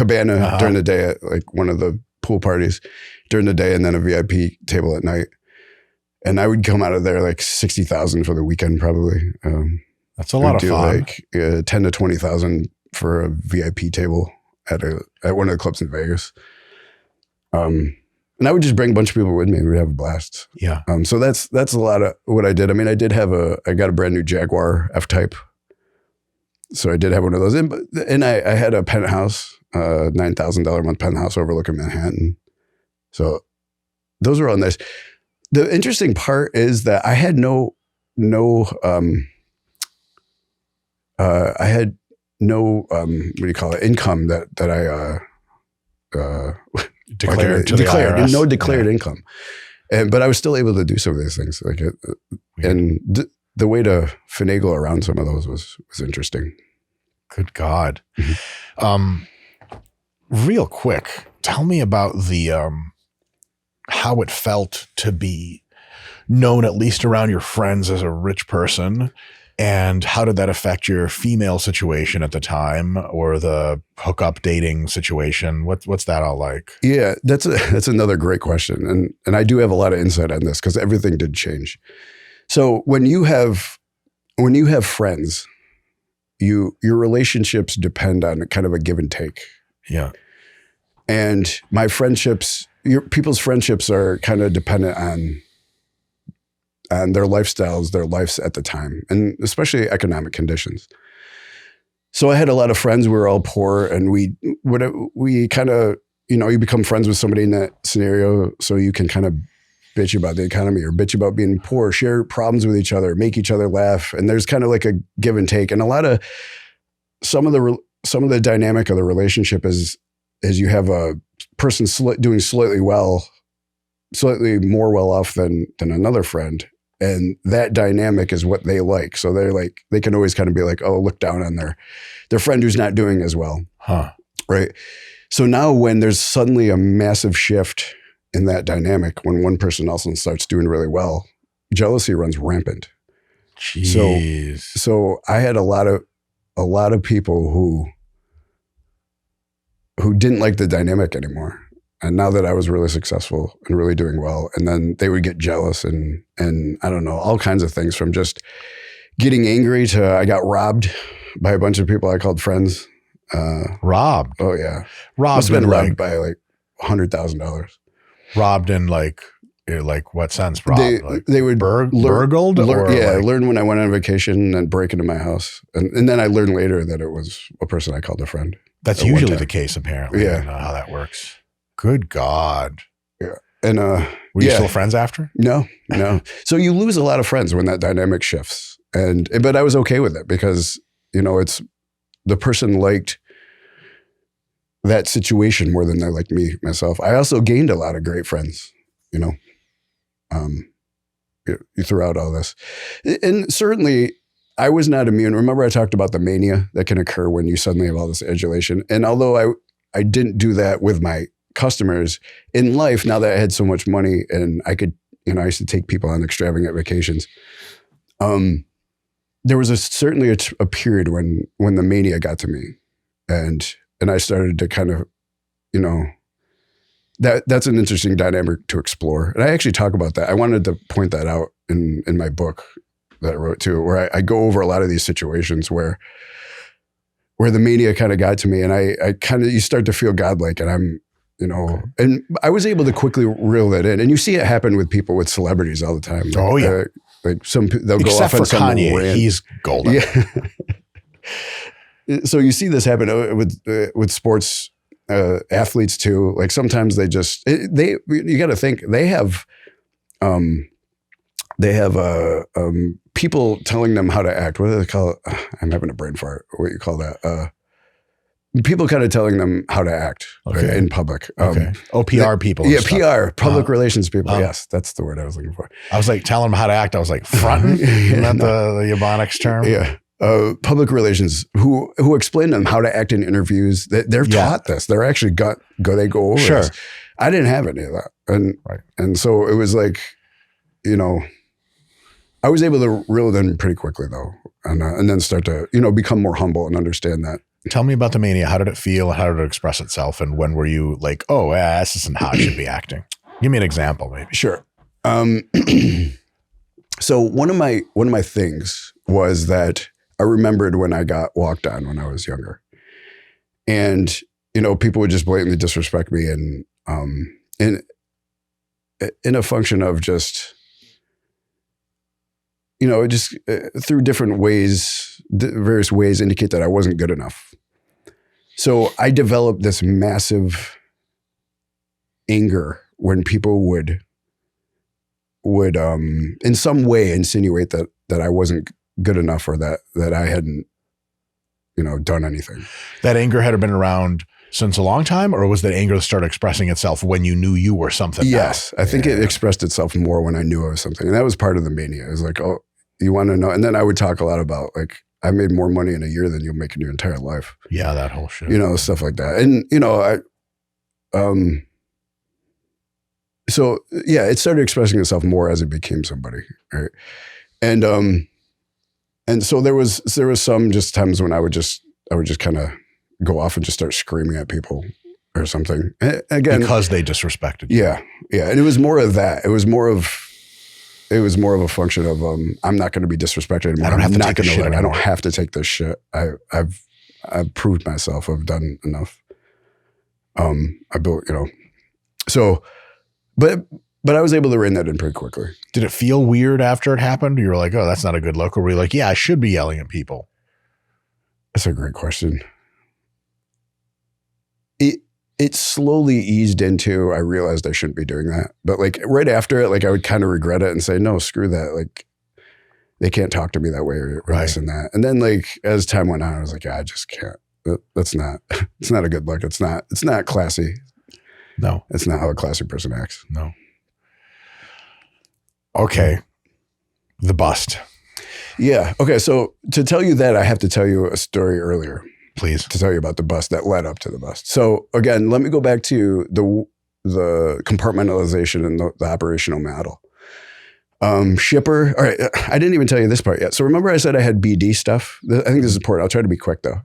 during the day at one of the pool parties during the day, and then a VIP table at night. And I would come out of there 60,000 for the weekend, probably. That's a lot of fun. 10 to 20,000 for a VIP table at one of the clubs in Vegas. And I would just bring a bunch of people with me, and we'd have a blast. Yeah. So that's a lot of what I did. I mean, I got a brand new Jaguar F-Type. So I did have one of those. And I had a penthouse, $9,000 a month penthouse overlooking Manhattan. So those were all nice. The interesting part is that I had no income that I declared no declared income, but I was still able to do some of these things. And the way to finagle around some of those was interesting. Good God. Real quick, tell me about the how it felt to be known, at least around your friends, as a rich person, and how did that affect your female situation at the time, or the hookup dating situation? What's that all like? Yeah, that's another great question, and I do have a lot of insight on this because everything did change. So when you have friends, your relationships depend on kind of a give and take. Yeah. And my friendships, people's friendships are kind of dependent on their lifestyles, their lives at the time, and especially economic conditions. So I had a lot of friends. We were all poor, and we kind of, you become friends with somebody in that scenario, so you can kind of bitch about the economy or bitch about being poor, share problems with each other, make each other laugh, and there's kind of like a give and take. And a lot of some of the dynamic of the relationship is you have a person doing slightly more well off than another friend. And that dynamic is what they like. So they can always kind of be like, oh, look down on their friend who's not doing as well. Huh. Right. So now when there's suddenly a massive shift in that dynamic, when one person also starts doing really well, jealousy runs rampant. Jeez. So I had a lot of people who didn't like the dynamic anymore. And now that I was really successful and really doing well, and then they would get jealous and I don't know, all kinds of things, from just getting angry to I got robbed by a bunch of people I called friends. Robbed? Oh yeah. Robbed. Must have been robbed by like $100,000. Robbed in like what sense? Robbed? They would burgled? Learn when I went on vacation and break into my house. And then I learned later that it was a person I called a friend. That's usually the case, apparently. Yeah. I don't know how that works. Good God. Yeah. And were you still friends after? No. So you lose a lot of friends when that dynamic shifts. But I was okay with it because, it's the person liked that situation more than they liked myself. I also gained a lot of great friends, throughout all this. And certainly I was not immune. Remember I talked about the mania that can occur when you suddenly have all this adulation. And although I didn't do that with my customers in life, now that I had so much money and I could, I used to take people on extravagant vacations. There was certainly a period when the mania got to me, and I started to kind of, that's an interesting dynamic to explore. And I actually talk about that. I wanted to point that out in my book that I wrote too, where I go over a lot of these situations where the mania kind of got to me, and I kind of, you start to feel godlike, and I'm, and I was able to quickly reel that in. And you see it happen with people, with celebrities all the time. Oh yeah. They'll go Except off on for Kanye, rant. he's golden. Yeah. So you see this happen with sports athletes too. Like sometimes you got to think they have people telling them how to act. What do they call it? I'm having a brain fart. What do you call that? People kind of telling them how to act in public. Okay. PR people. Yeah, PR, public relations people. Yes, that's the word I was looking for. I was like, telling them how to act. I was like, fronting? Isn't that the Ebonics term? Yeah. Public relations who explain to them how to act in interviews. They're taught this. They're actually they go over this. I didn't have any of that. And so it was like, I was able to reel it in pretty quickly though. And then start to, become more humble and understand that. Tell me about the mania. How did it feel? How did it express itself? And when were you like, oh, this isn't how I should be acting? Give me an example, maybe. Sure. So one of my things was that I remembered when I got walked on when I was younger, and people would just blatantly disrespect me, and in a function of just just through different ways, various ways, indicate that I wasn't good enough. So I developed this massive anger when people would in some way insinuate that I wasn't good enough, or that I hadn't, done anything. That anger had been around since a long time, or was that anger that started expressing itself when you knew you were something? Yes, I think it expressed itself more when I knew I was something, and that was part of the mania. It was like, oh, you want to know? And then I would talk a lot about like I made more money in a year than you'll make in your entire life. Yeah, that whole shit. You know, stuff like that. And, you know, so yeah, it started expressing itself more as it became somebody. Right. And so there was some just times when I would just kind of go off and just start screaming at people or something. Again, because they disrespected you. Yeah. Yeah. And it was more of that. It was more of a function of, I'm not going to be disrespected anymore. I don't have to take this shit I don't anymore. have to take this shit. I've proved myself. I've done enough. I built, you know, so, but I was able to rein that in pretty quickly. Did it feel weird after it happened? You were like, oh, that's not a good look. Or were you like, yeah, I should be yelling at people? That's a great question. It slowly eased into, I realized I shouldn't be doing that. But like right after it, like I would kind of regret it and say, no, screw that. Like they can't talk to me that way or this and that. And then like as time went on, I was like, I just can't. That's not, it's not a good look. It's not classy. No. It's not how a classy person acts. No. Okay. The bust. Yeah. Okay. So to tell you that, I have to tell you a story earlier. Please. To tell you about the bust that led up to the bust. So again, let me go back to the compartmentalization and the operational model. Shipper. All right. I didn't even tell you this part yet. So remember I said I had BD stuff? I think this is important. I'll try to be quick though.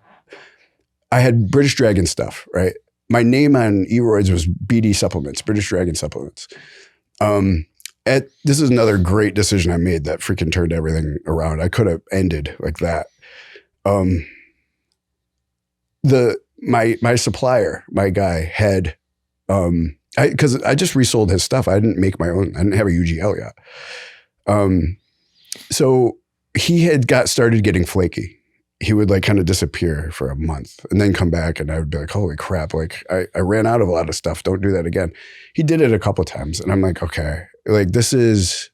I had British Dragon stuff, right? My name on Eroids was BD Supplements, British Dragon Supplements. This is another great decision I made that freaking turned everything around. I could have ended like that. My supplier, my guy had, because I just resold his stuff. I didn't make my own. I didn't have a UGL yet. So he had started getting flaky. He would like kind of disappear for a month and then come back, and I would be like, holy crap. Like I ran out of a lot of stuff. Don't do that again. He did it a couple of times and I'm like, okay, like this is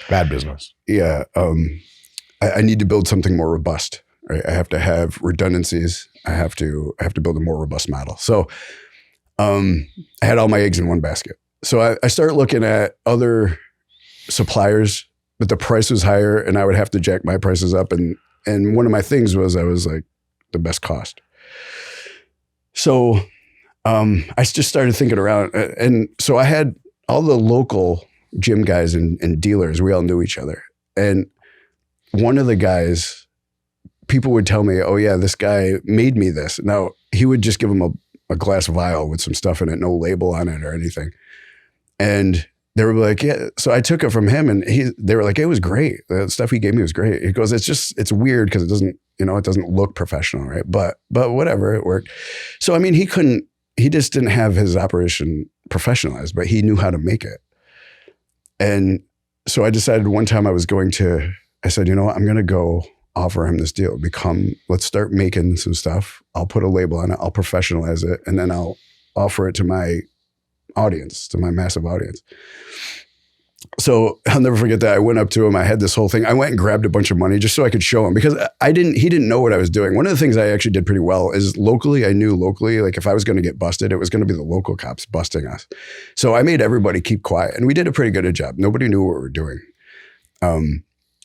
bad business. Yeah. I need to build something more robust. Right? I have to have redundancies. I have to build a more robust model. So I had all my eggs in one basket. So I started looking at other suppliers, but the price was higher and I would have to jack my prices up. And one of my things was I was like the best cost. So I just started thinking around. And so I had all the local gym guys and dealers. We all knew each other. And one of the guys, people would tell me, oh yeah, this guy made me this. Now he would just give them a glass vial with some stuff in it, no label on it or anything. And they were like, yeah. So I took it from him and they were like, it was great. The stuff he gave me was great. He goes, it's weird because it doesn't look professional. Right. But whatever, it worked. So, I mean, he just didn't have his operation professionalized, but he knew how to make it. And so I decided one time I said, you know what, I'm going to go offer him this deal. Let's start making some stuff. I'll put a label on it. I'll professionalize it. And then I'll offer it to my audience, to my massive audience. So I'll never forget that. I went up to him. I had this whole thing. I went and grabbed a bunch of money just so I could show him because he didn't know what I was doing. One of the things I actually did pretty well is I knew locally, like if I was going to get busted, it was going to be the local cops busting us. So I made everybody keep quiet and we did a pretty good job. Nobody knew what we were doing.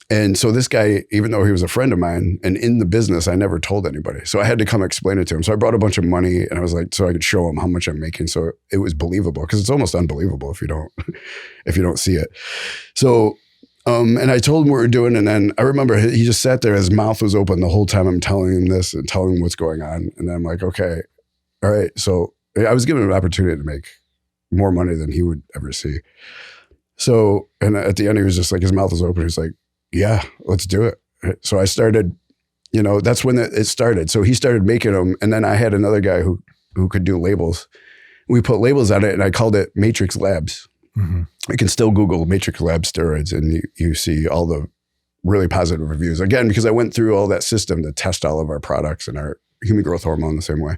And so this guy, even though he was a friend of mine and in the business, I never told anybody. So I had to come explain it to him. So I brought a bunch of money and I was like, so I could show him how much I'm making. So it was believable because it's almost unbelievable if you don't see it. So, and I told him what we were doing. And then I remember he just sat there, his mouth was open the whole time I'm telling him this and telling him what's going on. And then I'm like, okay, all right. So I was given an opportunity to make more money than he would ever see. So, and at the end, he was just like, his mouth was open. He was like, yeah, let's do it. So I started, that's when it started. So he started making them. And then I had another guy who could do labels. We put labels on it and I called it Matrix Labs. Mm-hmm. You can still Google Matrix Labs steroids and you see all the really positive reviews. Again, because I went through all that system to test all of our products and our human growth hormone the same way.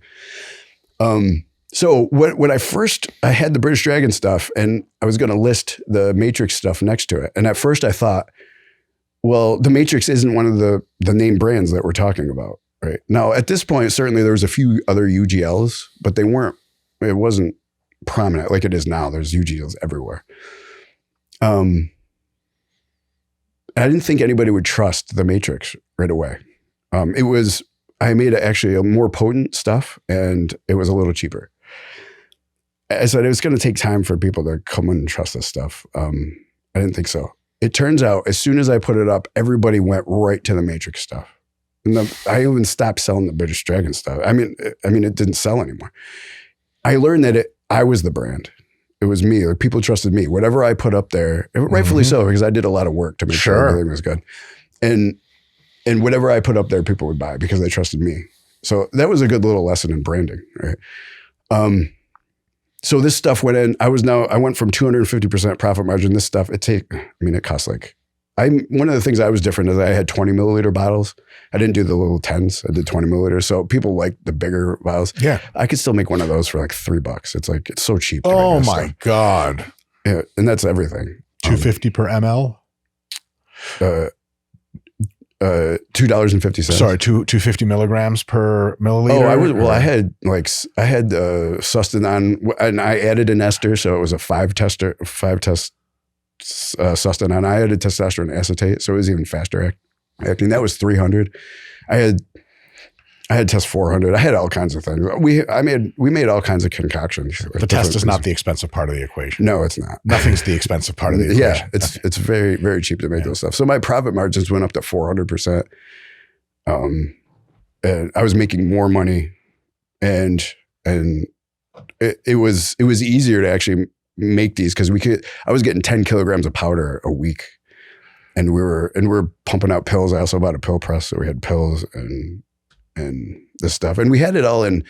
So when I had the British Dragon stuff and I was going to list the Matrix stuff next to it. And at first I thought, well, the Matrix isn't one of the name brands that we're talking about, right? Now, at this point, certainly there was a few other UGLs, but it wasn't prominent like it is now. There's UGLs everywhere. I didn't think anybody would trust the Matrix right away. I made actually a more potent stuff, and it was a little cheaper. I said it was going to take time for people to come and trust this stuff. I didn't think so. It turns out as soon as I put it up, everybody went right to the Matrix stuff. And I even stopped selling the British Dragon stuff. I mean, it didn't sell anymore. I learned that I was the brand. It was me. Like, people trusted me. Whatever I put up there, rightfully so, because I did a lot of work to make sure everything was good. And whatever I put up there, people would buy because they trusted me. So that was a good little lesson in branding, right? So this stuff went in. I went from 250% profit margin. This stuff, it costs like, one of the things I was different is I had 20 milliliter bottles. I didn't do the little 10s. I did 20 millilers. So people like the bigger bottles. Yeah. I could still make one of those for like $3. It's so cheap. Oh my God. Yeah. And that's everything. $2.50 per ml? $2.50. Sorry, 250 milligrams per milliliter. I had Sustanon, and I added an ester, so it was a 5-test Sustanon. I added testosterone acetate, so it was even faster acting. That was 300. I had test 400. I had all kinds of things. We made all kinds of concoctions. The test is not the expensive part of the equation. No, it's not. Nothing's the expensive part of the equation. Yeah, it's very, very cheap to make those stuff. So my profit margins went up to 400%. And I was making more money, and it was easier to actually make these because I was getting 10 kilograms of powder a week, and we were pumping out pills. I also bought a pill press, so we had pills and this stuff. And we had it all in,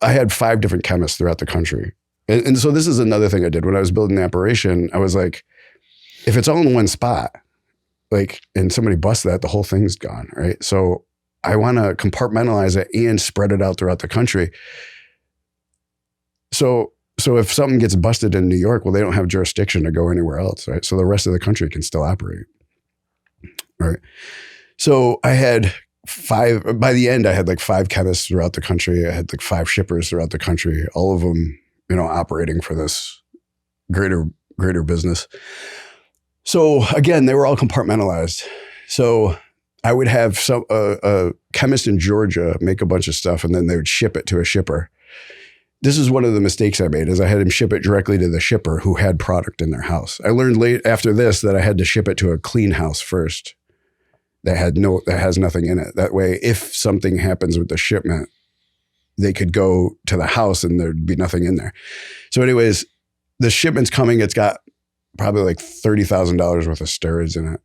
I had 5 different chemists throughout the country. And so this is another thing I did when I was building the operation. I was like, if it's all in one spot, and somebody busts that, the whole thing's gone, right? So I want to compartmentalize it and spread it out throughout the country. So if something gets busted in New York, well, they don't have jurisdiction to go anywhere else, right? So the rest of the country can still operate, right? So I had 5, by the end, I had 5 chemists throughout the country. I had 5 shippers throughout the country, all of them, operating for this greater business. So again, they were all compartmentalized. So I would have a chemist in Georgia make a bunch of stuff, and then they would ship it to a shipper. This is one of the mistakes I made, is I had him ship it directly to the shipper who had product in their house. I learned late after this that I had to ship it to a clean house first that has nothing in it. That way, if something happens with the shipment, they could go to the house and there'd be nothing in there. So anyways, the shipment's coming. It's got probably $30,000 worth of steroids in it.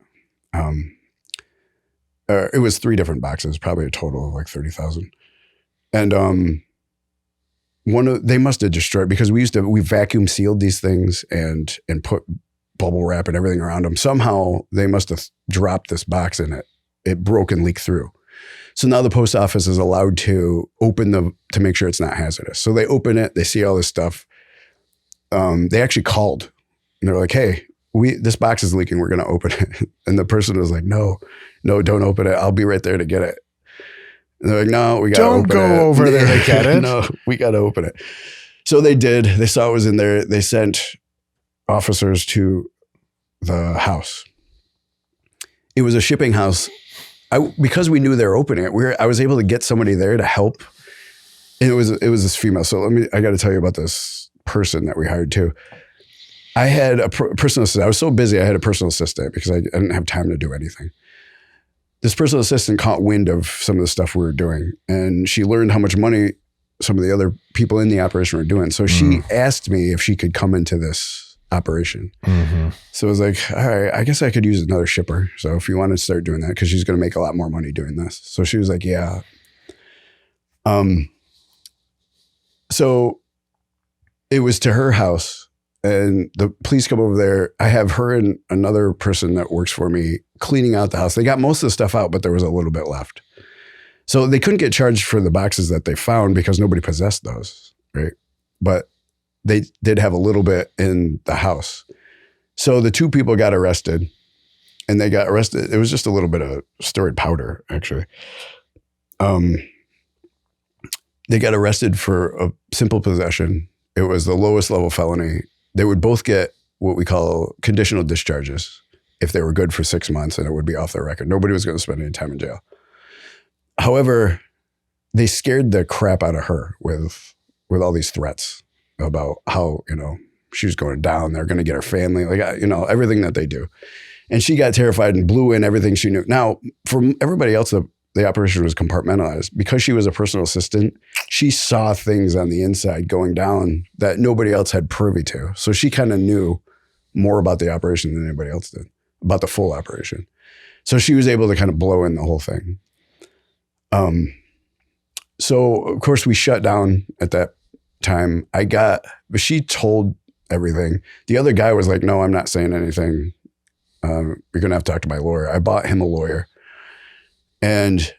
It was 3 different boxes, probably a total of 30,000. And they must have destroyed, because we vacuum sealed these things and put bubble wrap and everything around them. Somehow they must have dropped this box in it. It broke and leaked through. So now the post office is allowed to open to make sure it's not hazardous. So they open it, they see all this stuff. They actually called and they're like, hey, this box is leaking. We're going to open it. And the person was like, no, don't open it. I'll be right there to get it. And they're like, no, we got to open it. Don't go over there to get it. No, we got to open it. So they did. They saw it was in there. They sent officers to the house. It was a shipping house. Because we knew they were opening it, I was able to get somebody there to help. And it was this female. So I got to tell you about this person that we hired too. I had a personal assistant. I was so busy, I had a personal assistant because I didn't have time to do anything. This personal assistant caught wind of some of the stuff we were doing, and she learned how much money some of the other people in the operation were doing. So she asked me if she could come into this operation. Mm-hmm. So I was like, all right, I guess I could use another shipper. So if you want to start doing that, because she's going to make a lot more money doing this. So she was like, yeah. So it was to her house, and the police come over there. I have her and another person that works for me cleaning out the house. They got most of the stuff out, but there was a little bit left. So they couldn't get charged for the boxes that they found because nobody possessed those, right? But they did have a little bit in the house. So the 2 people got arrested, and they got arrested. It was just a little bit of steroid powder, actually. They got arrested for a simple possession. It was the lowest level felony. They would both get what we call conditional discharges if they were good for 6 months, and it would be off their record. Nobody was going to spend any time in jail. However, they scared the crap out of her with all these threats about how, she was going down. They're going to get her family, like, everything that they do. And she got terrified and blew in everything she knew. Now, from everybody else, the operation was compartmentalized. Because she was a personal assistant, she saw things on the inside going down that nobody else had privy to. So she kind of knew more about the operation than anybody else did, about the full operation. So she was able to kind of blow in the whole thing. So of course we shut down at that time. But she told everything. The other guy was like, no, I'm not saying anything. You're going to have to talk to my lawyer. I bought him a lawyer. And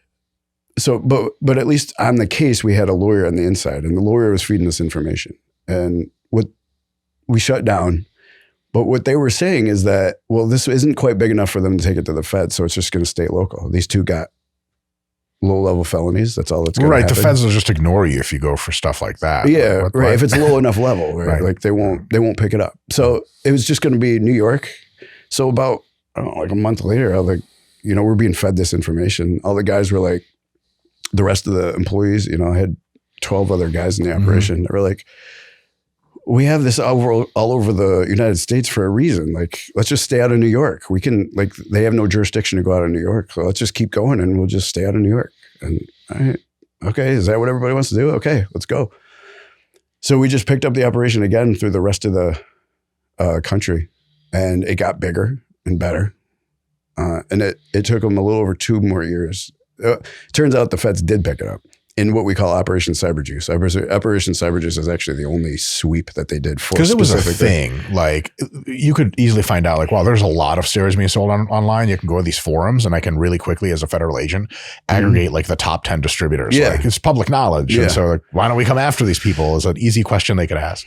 so, but at least on the case, we had a lawyer on the inside, and the lawyer was feeding us information. And what we shut down. But what they were saying is that, well, this isn't quite big enough for them to take it to the Fed, so it's just going to stay local. These two got low-level felonies. That's all that's going to happen. The Feds will just ignore you if you go for stuff like that. Yeah, right. If it's low enough level, right? Like they won't pick it up. So it was just going to be New York. So about, I don't know, like a month later, we're being fed this information. All the guys were like, the rest of the employees, I had 12 other guys in the operation. They were like, we have this all over the United States for a reason. Like, let's just stay out of New York. We can, they have no jurisdiction to go out of New York. So let's just keep going and we'll just stay out of New York. And all right, okay, is that what everybody wants to do? Okay, let's go. So we just picked up the operation again through the rest of the country, and it got bigger and better. And it took them a little over 2 more years. Turns out the Feds did pick it up in what we call Operation Cyber Juice. Operation Cyber Juice is actually the only sweep that they did for, because it was a thing. Like, you could easily find out, like, wow, there's a lot of steroids being sold online. You can go to these forums, and I can really quickly, as a federal agent, aggregate like the top 10 distributors. Yeah. Like, it's public knowledge. Yeah. And so, like, why don't we come after these people? Is an easy question they could ask.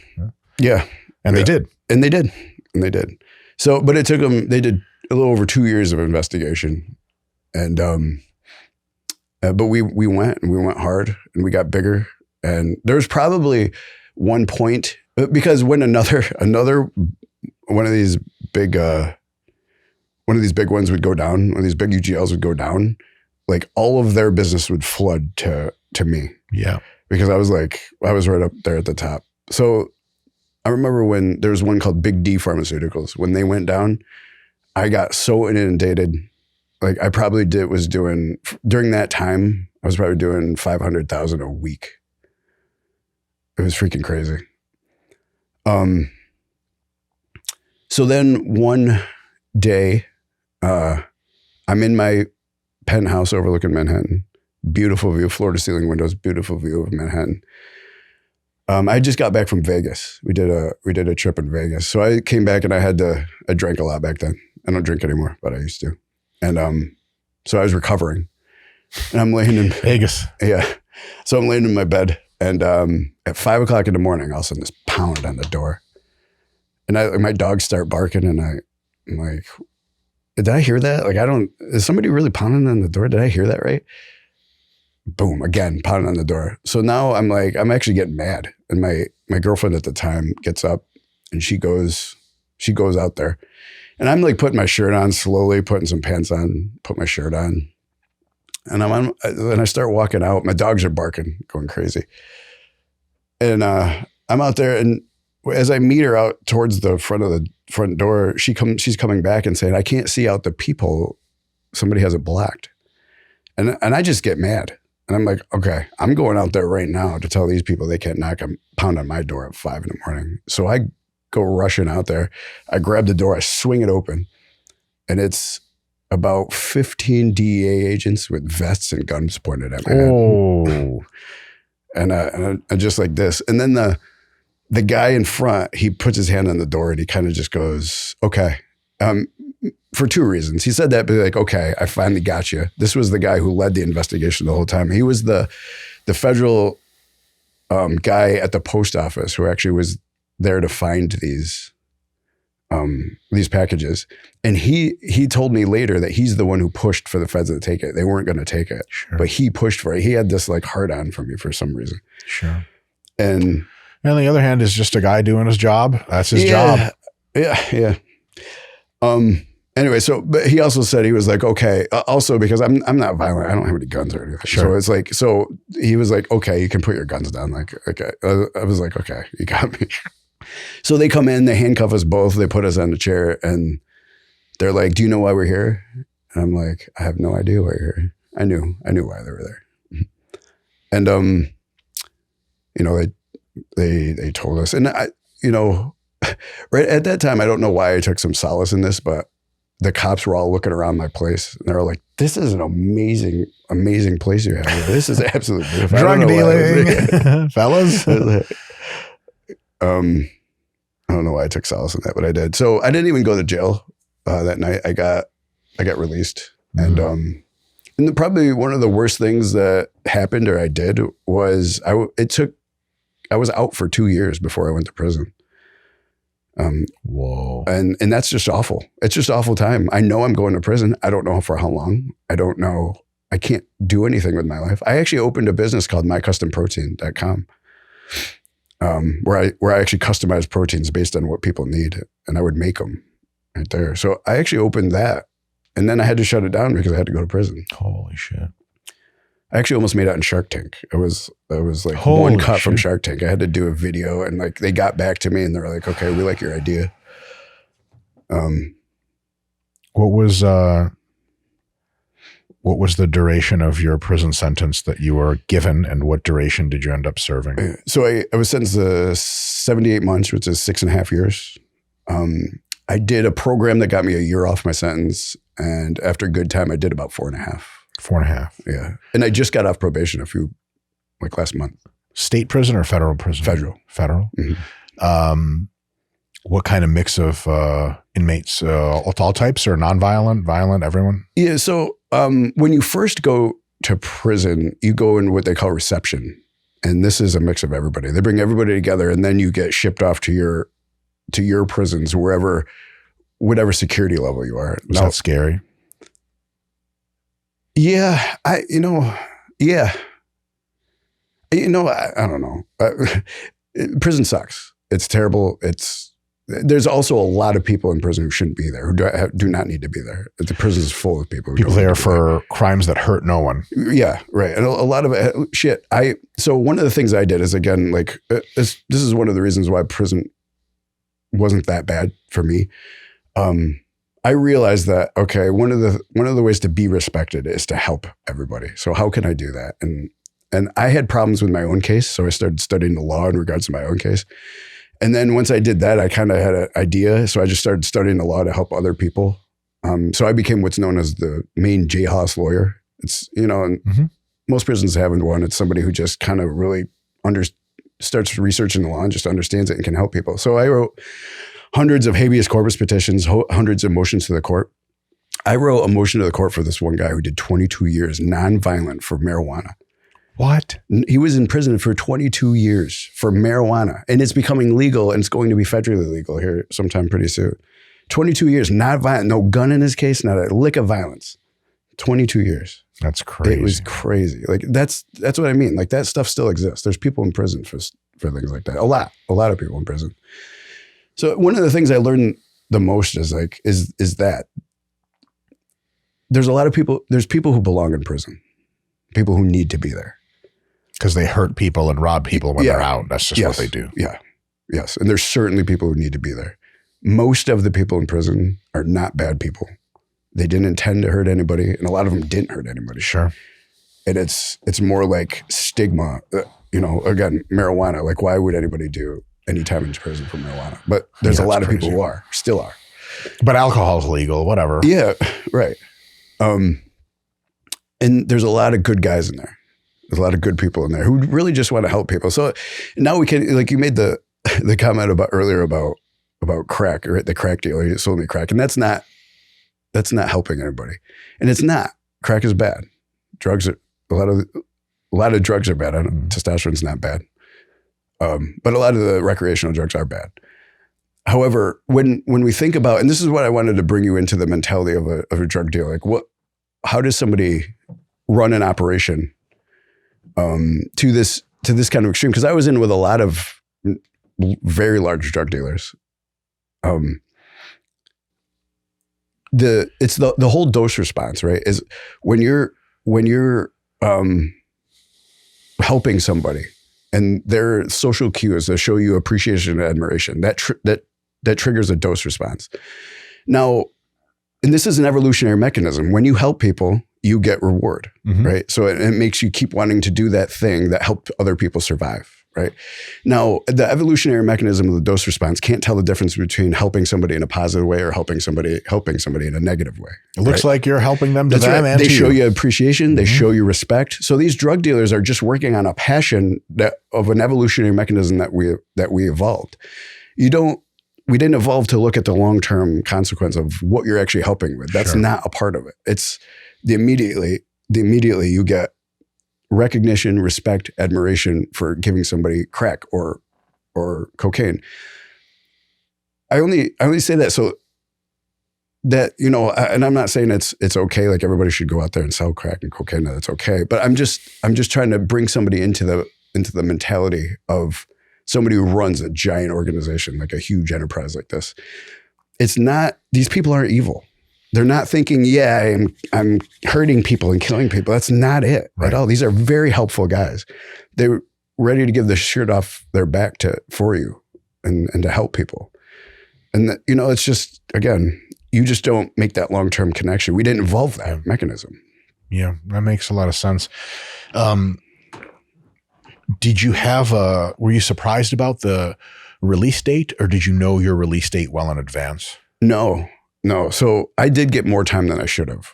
Yeah. And they did. And they did. So, but it took them, they did a little over 2 years of investigation. And, but we went hard, and we got bigger. And there was probably one point, because when another one of these big ones would go down, one of these big UGLs would go down, like all of their business would flood to me. Yeah. Because I was right up there at the top. So I remember when there was one called Big D Pharmaceuticals. When they went down, I got so inundated. Like, I probably was doing, during that time, I was probably doing 500,000 a week. It was freaking crazy. So then one day, I'm in my penthouse overlooking Manhattan. Beautiful view, floor to ceiling windows, beautiful view of Manhattan. I just got back from Vegas. We did a trip in Vegas. So I came back, and I drank a lot back then. I don't drink anymore, but I used to. And so I was recovering, and I'm laying in Vegas. Yeah. So I'm laying in my bed, and at 5 o'clock in the morning, all of a sudden this pound on the door, and my dogs start barking, and I'm like, did I hear that? Like, is somebody really pounding on the door? Did I hear that right? Boom, again, pounding on the door. So now I'm actually getting mad. And my girlfriend at the time gets up, and she goes out there. And I'm like putting my shirt on slowly, putting some pants on, put my shirt on. And then I start walking out. My dogs are barking, going crazy. And I'm out there, and as I meet her out towards the front door, she's coming back and saying, I can't see out the peephole. Somebody has it blocked. And I just get mad. And I'm like, okay, I'm going out there right now to tell these people they can't pound on my door at 5 a.m. So I go rushing out there. I grab the door, I swing it open, and it's about 15 DEA agents with vests and guns pointed at my head. And just like this. And then the guy in front, he puts his hand on the door, and he kind of just goes, okay. For 2 reasons. He said that, but like, okay, I finally got you. This was the guy who led the investigation the whole time. He was the federal guy at the post office who actually was there to find these packages. And he told me later that he's the one who pushed for the feds to take it. They weren't going to take it, sure. But he pushed for it. He had this like hard on for me for some reason. Sure. And on the other hand, is just a guy doing his job. That's his job. Yeah. Anyway, so but he also said he was like, okay, also because I'm not violent, I don't have any guns or anything. Sure. So it's like, so he was like, okay, you can put your guns down. Like, okay, I was like, okay, you got me. So they come in, they handcuff us both, they put us on the chair, and they're like, "Do you know why we're here?" And I'm like, "I have no idea why you're here." I knew why they were there, and you know, they told us, and I, you know, right at that time, I don't know why I took some solace in this, but the cops were all looking around my place, and they were like, "This is an amazing place you have here. This is absolutely beautiful." Drug dealing, fellas. I don't know why I took solace in that, but I did. So I didn't even go to jail that night. I got released, and probably one of the worst things that happened or I did was I was out for 2 years before I went to prison. Whoa. And that's just awful. It's just awful time. I know I'm going to prison. I don't know for how long. I don't know. I can't do anything with my life. I actually opened a business called mycustomprotein.com. Where I actually customized proteins based on what people need, and I would make them right there. So I actually opened that, and then I had to shut it down because I had to go to prison. Holy shit! I actually almost made it on Shark Tank. I was like Holy one cut shit. from Shark Tank. I had to do a video, and like they got back to me, and they were like, "Okay, we like your idea." What was the duration of your prison sentence that you were given, and what duration did you end up serving? So I was sentenced to 78 months, which is 6.5 years. I did a program that got me a year off my sentence, and after a good time, I did about 4.5. 4.5. Yeah, and I just got off probation last month. State prison or federal prison? Federal. Federal. Mm-hmm. What kind of mix of inmates? All types, or nonviolent, violent, everyone? Yeah. So when you first go to prison, you go in what they call reception, and this is a mix of everybody. They bring everybody together, and then you get shipped off to your prisons, whatever security level you are. Was that scary? Yeah, I don't know. Prison sucks. It's terrible. There's also a lot of people in prison who shouldn't be there, who do not need to be there. The prison is full of people. People there for crimes that hurt no one. Yeah, right. And a lot of it, shit. So one of the things I did is, again, like this is one of the reasons why prison wasn't that bad for me. I realized that, okay, one of the ways to be respected is to help everybody. So how can I do that? And I had problems with my own case, so I started studying the law in regards to my own case. And then once I did that, I kind of had an idea. So I just started studying the law to help other people. So I became what's known as the main J-House lawyer. It's, and most prisons have one. It's somebody who just kind of really starts researching the law and just understands it and can help people. So I wrote hundreds of habeas corpus petitions, hundreds of motions to the court. I wrote a motion to the court for this one guy who did 22 years nonviolent for marijuana. What? He was in prison for 22 years for marijuana, and it's becoming legal, and it's going to be federally legal here sometime pretty soon. 22 years, not violent, no gun in his case, not a lick of violence. 22 years. That's crazy. It was crazy. Like that's what I mean. Like that stuff still exists. There's people in prison for things like that. A lot of people in prison. So one of the things I learned the most is that there's a lot of people. There's people who belong in prison, people who need to be there. Because they hurt people and rob people when they're out. That's just what they do. Yeah. Yes. And there's certainly people who need to be there. Most of the people in prison are not bad people. They didn't intend to hurt anybody, and a lot of them didn't hurt anybody. Sure. And it's more like stigma. Again, marijuana. Like, why would anybody do any time in prison for marijuana? But there's a lot of people who still are. But alcohol's legal, whatever. Yeah, right. And there's a lot of good guys in there. There's a lot of good people in there who really just want to help people. So now we can, like you made the comment earlier about crack, right? The crack dealer, he sold me crack. And that's not helping anybody. And it's not. Crack is bad. Drugs are, a lot of drugs are bad. Testosterone's not bad. But a lot of the recreational drugs are bad. However, when we think about, and this is what I wanted to bring you into the mentality of a drug dealer, like how does somebody run an operation to this kind of extreme? Because I was in with a lot of very large drug dealers. it's the whole dose response, right? Is when you're helping somebody and their social cues that show you appreciation and admiration, that triggers a dose response. Now, and this is an evolutionary mechanism. When you help people, you get reward, right? So it makes you keep wanting to do that thing that helped other people survive, right? Now, the evolutionary mechanism of the dose response can't tell the difference between helping somebody in a positive way or helping somebody in a negative way. It looks like you're helping them to That's them right. and They to show you. you appreciation. They show you respect. So these drug dealers are just working on a passion of an evolutionary mechanism that we evolved. We didn't evolve to look at the long-term consequence of what you're actually helping with. That's not a part of it. It's immediately you get recognition, respect, admiration for giving somebody crack or cocaine. I only say that so that, and I'm not saying it's okay. Like everybody should go out there and sell crack and cocaine. That's okay. But I'm just trying to bring somebody into the mentality of somebody who runs a giant organization, like a huge enterprise like this. It's not, these people aren't evil. They're not thinking, I'm hurting people and killing people. That's not it at all. These are very helpful guys. They're ready to give the shirt off their back for you and to help people. And it's just, again, you just don't make that long-term connection. We didn't evolve that mechanism. Yeah, that makes a lot of sense. Did you were you surprised about the release date, or did you know your release date well in advance? No. So I did get more time than I should have.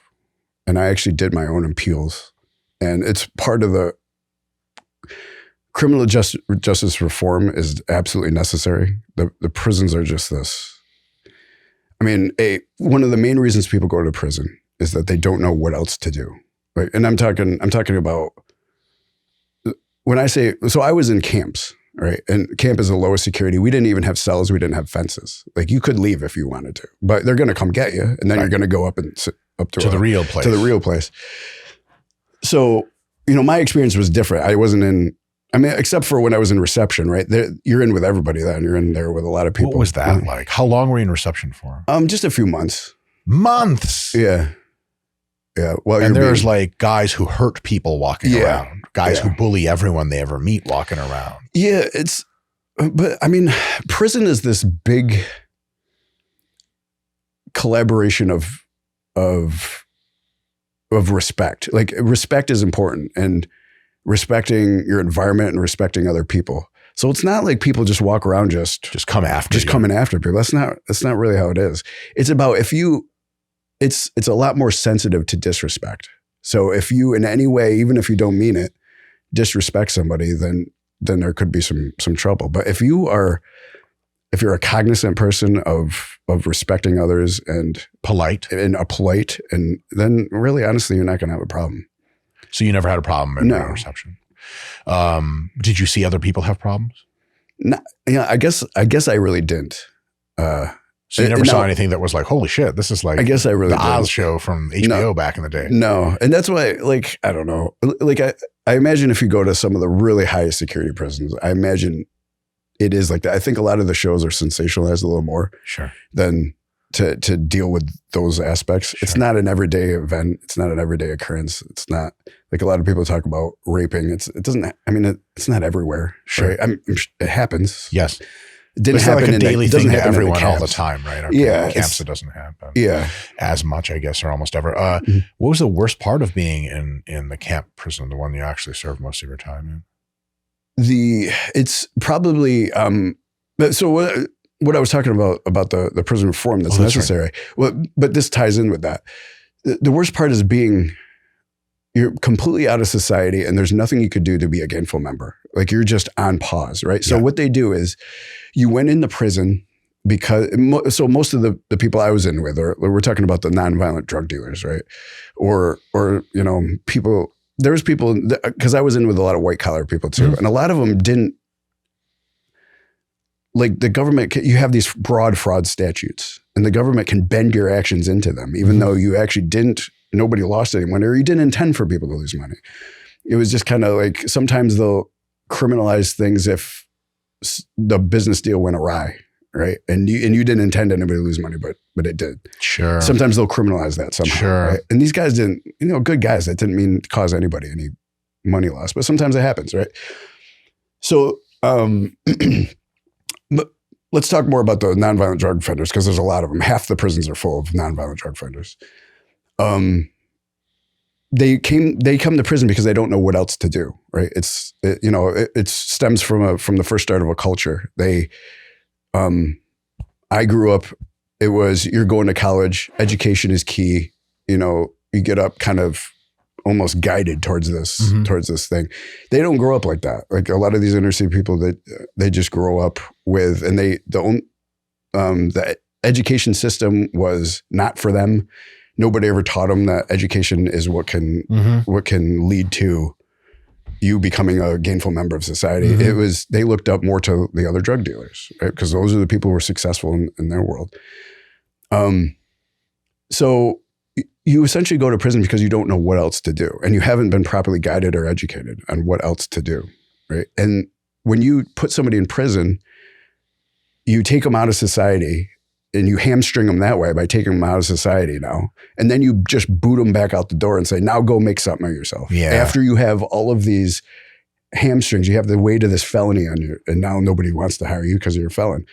And I actually did my own appeals. And it's part of the criminal justice reform is absolutely necessary. The prisons are just this. I mean, one of the main reasons people go to prison is that they don't know what else to do. Right. And I'm talking about when I say, so I was in camps, right? And camp is the lowest security. We didn't even have cells. We didn't have fences. Like you could leave if you wanted to, but they're going to come get you. And then you're going to go up and sit up to the real place. To the real place. So, my experience was different. I wasn't except for when I was in reception, right? You're in with everybody then. You're in there with a lot of people. What was that like? How long were you in reception for? Just a few months. Months? Yeah. Yeah. Well, and there's like guys who hurt people walking around, guys who bully everyone they ever meet walking around. Yeah. But I mean, prison is this big collaboration of respect. Like respect is important, and respecting your environment and respecting other people. So it's not like people just walk around just coming after people. That's not really how it is. It's about it's a lot more sensitive to disrespect. So if you in any way, even if you don't mean it, disrespect somebody, then there could be some trouble. But if you're a cognizant person of respecting others and polite, and then really honestly, you're not going to have a problem. So you never had a problem in reception. Did you see other people have problems? No, I guess I really didn't. So you never saw anything that was like, holy shit, this is like I guess I really the Oz show from HBO back in the day. No. And that's why, like, I don't know. Like I imagine if you go to some of the really highest security prisons, I imagine it is like that. I think a lot of the shows are sensationalized a little more than to deal with those aspects. Sure. It's not an everyday event. It's not an everyday occurrence. It's not like a lot of people talk about raping. It's not everywhere. Sure. Right? it happens. Yes. It didn't happen like a daily thing to everyone all the camps. time, right? Yeah. Camps, it doesn't happen. Yeah. As much, I guess, or almost ever. What was the worst part of being in the camp prison, the one you actually served most of your time in? It's probably, so what I was talking about the prison reform that's necessary. Right. Well, but this ties in with that. The worst part is you're completely out of society and there's nothing you could do to be a gainful member. Like you're just on pause, right? So what they do is you went into prison because, so most of the people I was in with, or we're talking about the nonviolent drug dealers, right? Or people, there's people, because I was in with a lot of white collar people too. And a lot of them didn't, like the government, you have these broad fraud statutes and the government can bend your actions into them, even though you actually nobody lost any money or you didn't intend for people to lose money. It was just kind of like, sometimes they'll criminalize things if the business deal went awry, right? And you didn't intend anybody to lose money, but it did. Sure. Sometimes they'll criminalize that somehow. Sure. Right? And these guys didn't, good guys. That didn't mean to cause anybody any money loss, but sometimes it happens, right? So, but let's talk more about the nonviolent drug offenders because there's a lot of them. Half the prisons are full of nonviolent drug offenders. They come to prison because they don't know what else to do, right? It stems from the first start of a culture. I grew up, it was, you're going to college, education is key. You get up kind of almost guided towards this thing. They don't grow up like that. Like a lot of these inner city people that they just grow up with, and the education system was not for them. Nobody ever taught them that education is what can lead to you becoming a gainful member of society. They looked up more to the other drug dealers, right? Because those are the people who were successful in their world. So you essentially go to prison because you don't know what else to do, and you haven't been properly guided or educated on what else to do, right? And when you put somebody in prison, you take them out of society. And you hamstring them that way by taking them out of society now. And then you just boot them back out the door and say, now go make something of yourself. Yeah. After you have all of these hamstrings, you have the weight of this felony on you, and now nobody wants to hire you because you're a felon.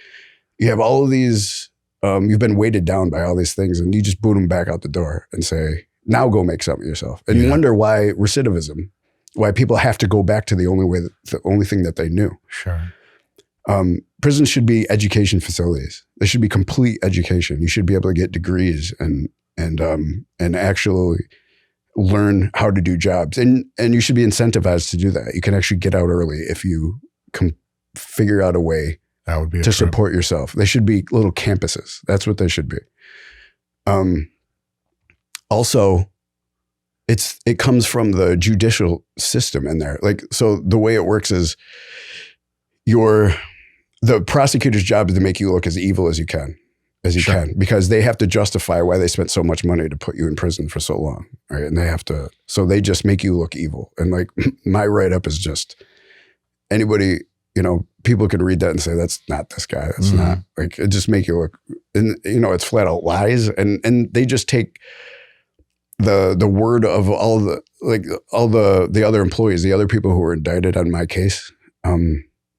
You have all of these, you've been weighted down by all these things, and you just boot them back out the door and say, now go make something of yourself. And you wonder why recidivism, why people have to go back to the only thing that they knew. Sure. Prisons should be education facilities. They should be complete education. You should be able to get degrees and actually learn how to do jobs. And you should be incentivized to do that. You can actually get out early if you can figure out a way that would be to support yourself. They should be little campuses. That's what they should be. Also, it comes from the judicial system in there. Like, so the way it works is the prosecutor's job is to make you look as evil as you can, because they have to justify why they spent so much money to put you in prison for so long, right? And so they just make you look evil. And like my write-up is just anybody, people can read that and say, that's not this guy. That's not, like, it just make you look, and it's flat out lies. And they just take the word of all the other employees, the other people who were indicted on my case.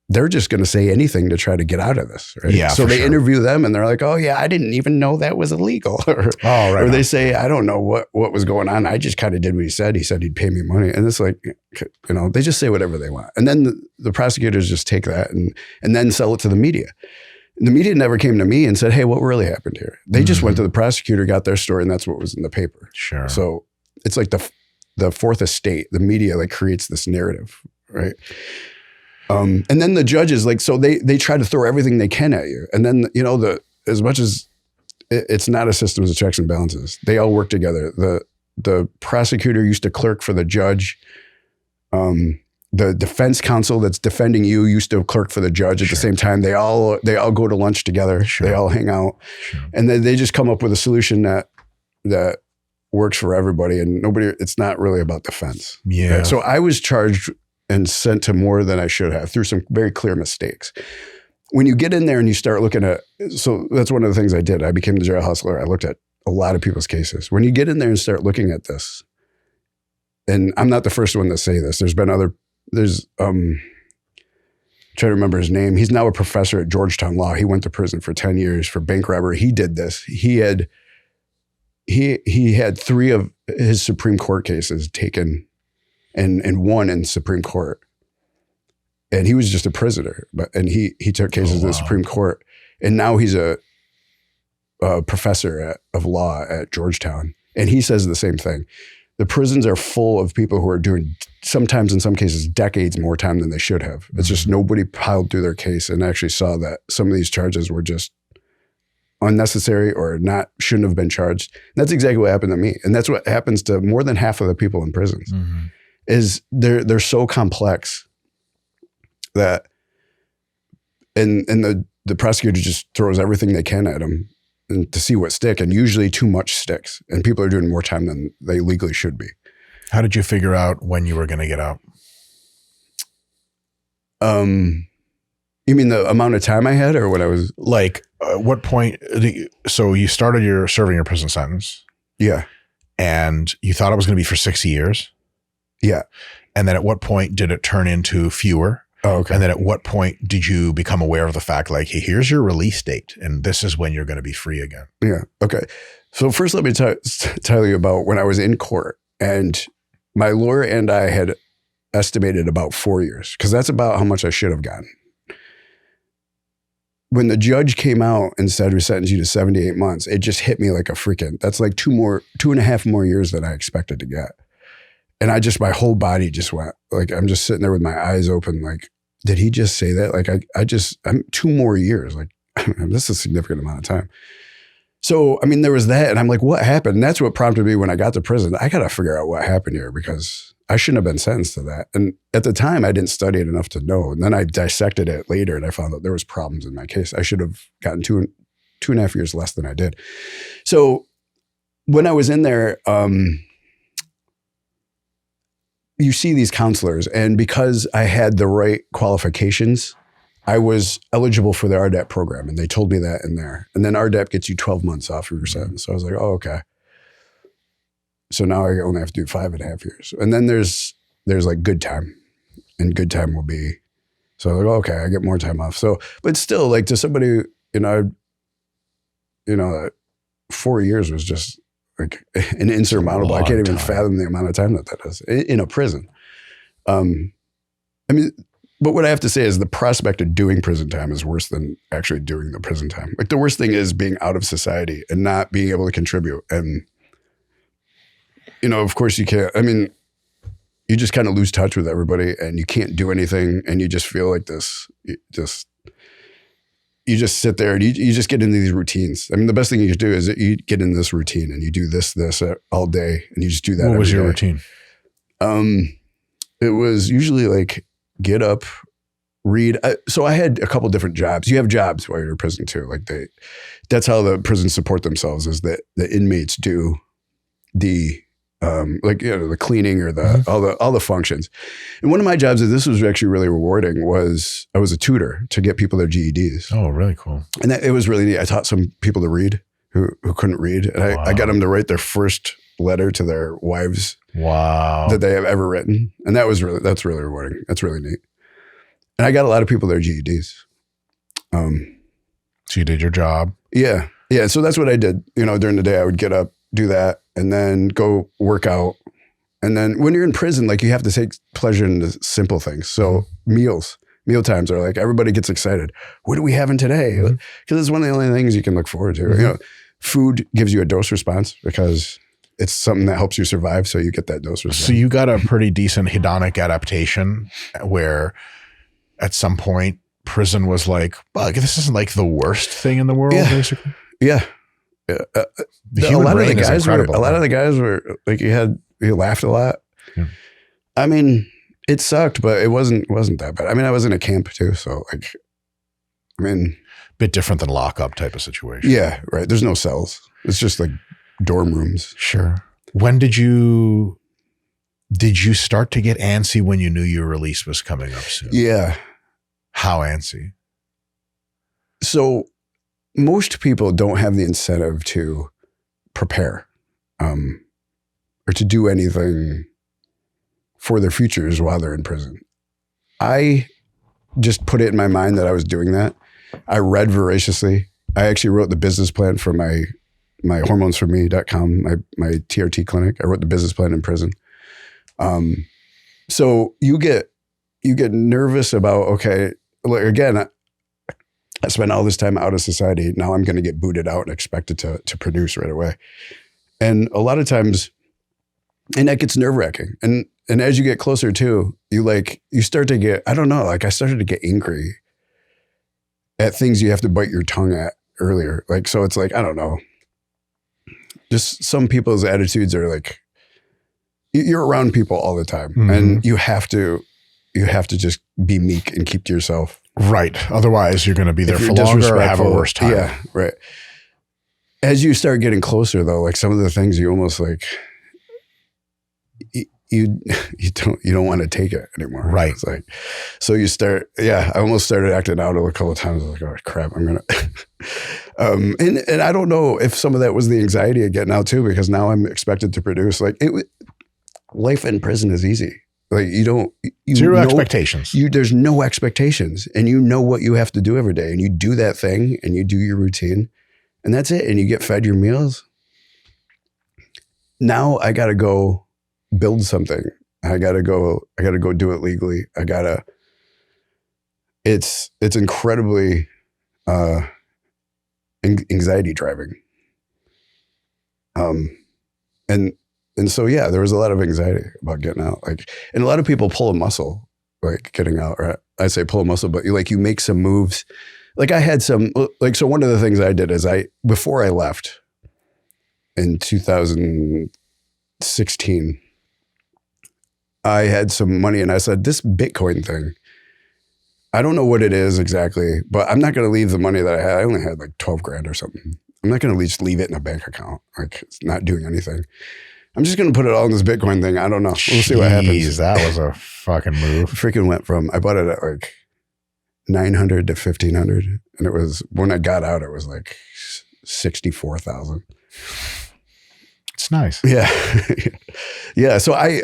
They're just going to say anything to try to get out of this. Right? Yeah. So they interview them and they're like, oh yeah, I didn't even know that was illegal. Or they say, I don't know what was going on. I just kind of did what he said. He said he'd pay me money. And it's like, they just say whatever they want. And then the prosecutors just take that and then sell it to the media. And the media never came to me and said, hey, what really happened here? They just went to the prosecutor, got their story, and that's what was in the paper. Sure. So it's like the fourth estate, the media like creates this narrative, right? And then the judges, like, so they try to throw everything they can at you. And then, as much as it's not a system of checks and balances, they all work together. The prosecutor used to clerk for the judge. The defense counsel that's defending you used to clerk for the judge at the same time. They all go to lunch together. Sure. They all hang out. Sure. And then they just come up with a solution that works for everybody, and it's not really about defense. Yeah. Right? So I was charged and sent to more than I should have through some very clear mistakes. When you get in there and you start looking at, so that's one of the things I did. I became the jail hustler. I looked at a lot of people's cases. When you get in there and start looking at this, and I'm not the first one to say this, trying to remember his name. He's now a professor at Georgetown Law. He went to prison for 10 years for bank robbery. He did this. He had 3 of his Supreme Court cases taken and won in Supreme Court. And he was just a prisoner, and he took cases to the Supreme Court. And now he's a professor of law at Georgetown. And he says the same thing. The prisons are full of people who are doing, sometimes in some cases, decades more time than they should have. It's just nobody piled through their case and actually saw that some of these charges were just unnecessary or shouldn't have been charged. And that's exactly what happened to me. And that's what happens to more than half of the people in prisons. Is they're so complex that, and the prosecutor just throws everything they can at them and to see what stick, and usually too much sticks, and people are doing more time than they legally should be. How did you figure out when you were going to get out? You mean the amount of time I had or what I was? Like, what point? So you started serving your prison sentence. Yeah. And you thought it was going to be for 6 years. Yeah. And then at what point did it turn into fewer? Oh, okay. And then at what point did you become aware of the fact, like, hey, here's your release date, and this is when you're going to be free again? Yeah. Okay. So first, let me tell you about when I was in court, and my lawyer and I had estimated about 4 years, because that's about how much I should have gotten. When the judge came out and said we sentenced you to 78 months, it just hit me like a freaking, that's like 2.5 more years than I expected to get. And my whole body just went, like, I'm just sitting there with my eyes open, like, did he just say that? Like, I'm 2 more years. Like, this is a significant amount of time. So, I mean, there was that. And I'm like, what happened? And that's what prompted me when I got to prison. I got to figure out what happened here, because I shouldn't have been sentenced to that. And at the time, I didn't study it enough to know. And then I dissected it later and I found that there was problems in my case. I should have gotten 2.5 years less than I did. So when I was in there, you see these counselors, and because I had the right qualifications, I was eligible for the RDAP program, and they told me that in there. And then RDAP gets you 12 months off of your sentence. So I was like, oh, okay. So now I only have to do 5.5 years. And then there's like good time, and good time will be, so I'm like, oh, okay, I get more time off. So, but still, like, to somebody, 4 years was just like an insurmountable. I can't even fathom the amount of time that is in a prison. I mean, but what I have to say is the prospect of doing prison time is worse than actually doing the prison time. Like, the worst thing is being out of society and not being able to contribute. And, of course you can't, I mean, you just kind of lose touch with everybody and you can't do anything. And you just feel like this, you just sit there and you just get into these routines. I mean, the best thing you could do is you get in this routine and you do this all day, and you just do that. What was your day. routine? It was usually like get up, read. So I had a couple different jobs. You have jobs while you're in prison too. Like that's how the prisons support themselves, is that the inmates do the the cleaning or all the functions. And one of my jobs, this was actually really rewarding, was I was a tutor to get people their GEDs. Oh, really cool. And it was really neat. I taught some people to read who couldn't read. And I got them to write their first letter to their wives. Wow. That they have ever written. And that's really rewarding. That's really neat. And I got a lot of people their GEDs. So you did your job. Yeah. Yeah. So that's what I did. During the day I would get up, do that, and then go work out. And then when you're in prison, like, you have to take pleasure in the simple things. So meal times are like, everybody gets excited. What are we having today? Because it's one of the only things you can look forward to. Food gives you a dose response because it's something that helps you survive. So you get that dose response. So you got a pretty decent hedonic adaptation where at some point prison was like, well, this isn't like the worst thing in the world, basically. Yeah. The human brain is incredible. A lot of the guys were like, you laughed a lot. Yeah. I mean, it sucked, but it wasn't that bad. I mean, I was in a camp too, so like, I mean, bit different than lockup type of situation. Yeah, right. There's no cells. It's just like dorm rooms. Sure. When did you start to get antsy when you knew your release was coming up soon? Yeah. How antsy? So most people don't have the incentive to prepare or to do anything for their futures while they're in prison. I just put it in my mind that I was doing that. I read voraciously. I actually wrote the business plan for my hormonesforme.com, my TRT clinic. I wrote the business plan in prison. So you get nervous about, okay, like, again, I spent all this time out of society. Now I'm going to get booted out and expected to produce right away. And a lot of times, and that gets nerve wracking. And as you get closer to, you start to get, I don't know, like, I started to get angry at things you have to bite your tongue at earlier. Like, so it's like, I don't know, just some people's attitudes are like, you're around people all the time, and you have to just be meek and keep to yourself. Right. Otherwise, you're going to be there for longer or have a worse time. Yeah, right. As you start getting closer, though, like, some of the things you almost like, you don't want to take it anymore. Right. It's like, so you start, I almost started acting out a couple of times. I was like, oh crap, I'm going to, and I don't know if some of that was the anxiety of getting out too, because now I'm expected to produce. Like life in prison is easy. Like zero expectations. There's no expectations, and you know what you have to do every day, and you do that thing, and you do your routine, and that's it. And you get fed your meals. Now I got to go build something. I got to go do it legally. It's incredibly anxiety driving. And so, there was a lot of anxiety about getting out. Like, and a lot of people pull a muscle, like getting out, or I say pull a muscle, but you make some moves. Like I had some, like, so one of the things I did is before I left in 2016, I had some money and I said, this Bitcoin thing, I don't know what it is exactly, but I'm not going to leave the money that I had. I only had like 12 grand or something. I'm not going to just leave it in a bank account. Like it's not doing anything. I'm just going to put it all in this Bitcoin thing. I don't know. We'll see what happens. That was a fucking move. Freaking went from, I bought it at like 900 to 1500. And it was, when I got out, it was like 64,000. It's nice. Yeah. Yeah. So I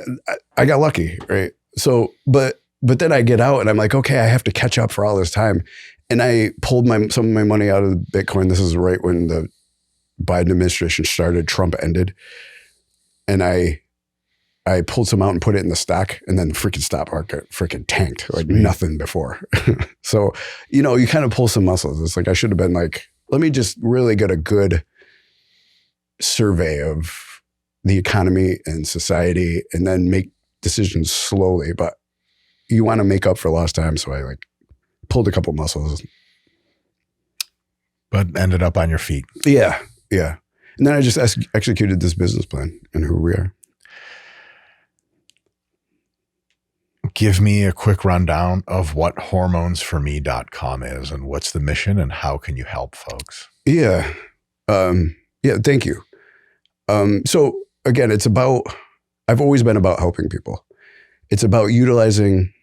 got lucky. Right. So, but then I get out and I'm like, okay, I have to catch up for all this time. And I pulled some of my money out of Bitcoin. This is right when the Biden administration started, Trump ended. And I pulled some out and put it in the stock, and then the freaking stock market freaking tanked like nothing before. So, you kind of pull some muscles. It's like, I should have been like, let me just really get a good survey of the economy and society and then make decisions slowly. But you want to make up for lost time. So I pulled a couple muscles. But ended up on your feet. Yeah. Yeah. And then I just executed this business plan and who we are. Give me a quick rundown of what hormonesforme.com is and what's the mission and how can you help folks? Yeah. Thank you. So again, I've always been about helping people. It's about utilizing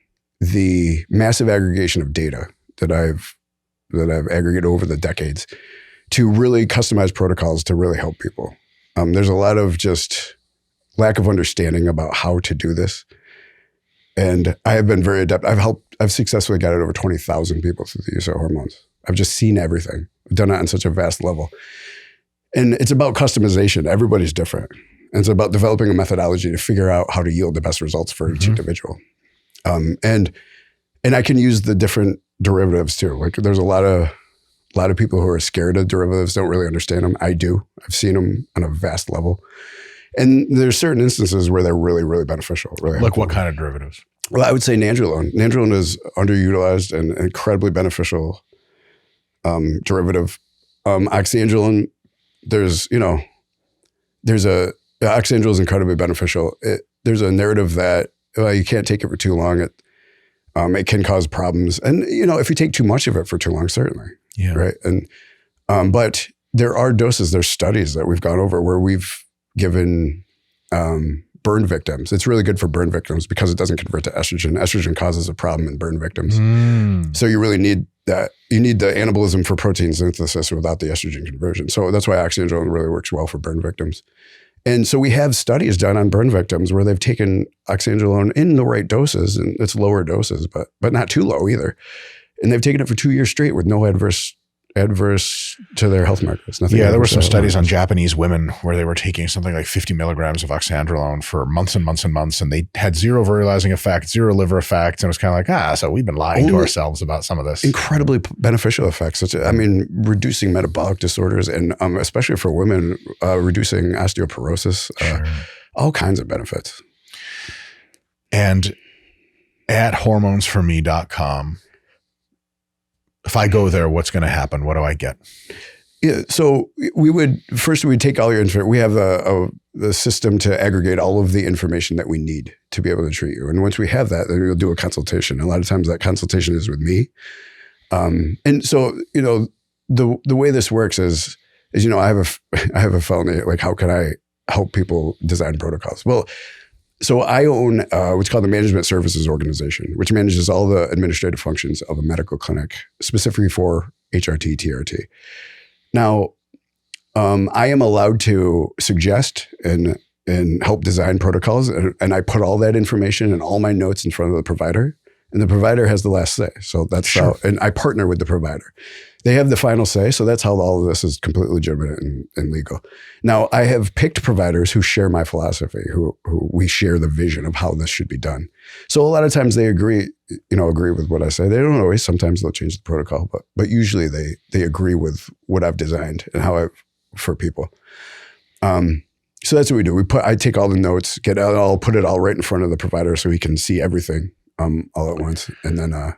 the massive aggregation of data that I've aggregated over the decades to really customize protocols to really help people. There's a lot of just lack of understanding about how to do this. And I have been very adept. I've successfully guided over 20,000 people through the use of hormones. I've just seen everything. I've done it on such a vast level. And it's about customization. Everybody's different. And it's about developing a methodology to figure out how to yield the best results for each individual. And I can use the different derivatives too. Like there's a lot of people who are scared of derivatives, don't really understand them. I do. I've seen them on a vast level. And there's certain instances where they're really, really beneficial. Really like what kind of derivatives? Well, I would say nandrolone. Nandrolone is underutilized and incredibly beneficial derivative. Oxandrolone, oxandrolone is incredibly beneficial. There's a narrative that you can't take it for too long. It can cause problems. And, if you take too much of it for too long, certainly. Yeah. Right. And, but there are doses, there's studies that we've gone over where we've given burn victims. It's really good for burn victims because it doesn't convert to estrogen. Estrogen causes a problem in burn victims. So you really need that. You need the anabolism for protein synthesis without the estrogen conversion. So that's why oxandrolone really works well for burn victims. And so we have studies done on burn victims where they've taken oxandrolone in the right doses, and it's lower doses, but not too low either. And they've taken it for 2 years straight with no adverse to their health markers. There were some studies on Japanese women where they were taking something like 50 milligrams of oxandrolone for months and months and months, and they had zero virilizing effect, zero liver effect, and it was kind of like, so we've been lying to ourselves about some of this. Incredibly beneficial effects, reducing metabolic disorders, and especially for women, reducing osteoporosis, all kinds of benefits. And at hormonesforme.com, if I go there, what's going to happen? What do I get? Yeah, so we'd take all your information. We have the system to aggregate all of the information that we need to be able to treat you. And once we have that, then we'll do a consultation. A lot of times that consultation is with me. And so, the way this works is I have a felony. Like, how can I help people design protocols? Well, So I own what's called the Management Services Organization, which manages all the administrative functions of a medical clinic, specifically for HRT, TRT. Now, I am allowed to suggest and help design protocols, and I put all that information and all my notes in front of the provider, and the provider has the last say. So that's Sure. how, and I partner with the provider. They have the final say, so that's how all of this is completely legitimate and legal. Now, I have picked providers who share my philosophy, who we share the vision of how this should be done. So a lot of times they agree with what I say. They don't always. Sometimes they'll change the protocol, but usually they agree with what I've designed and how for people. So that's what we do. I take all the notes, I'll put it all right in front of the provider so he can see everything all at once, and then.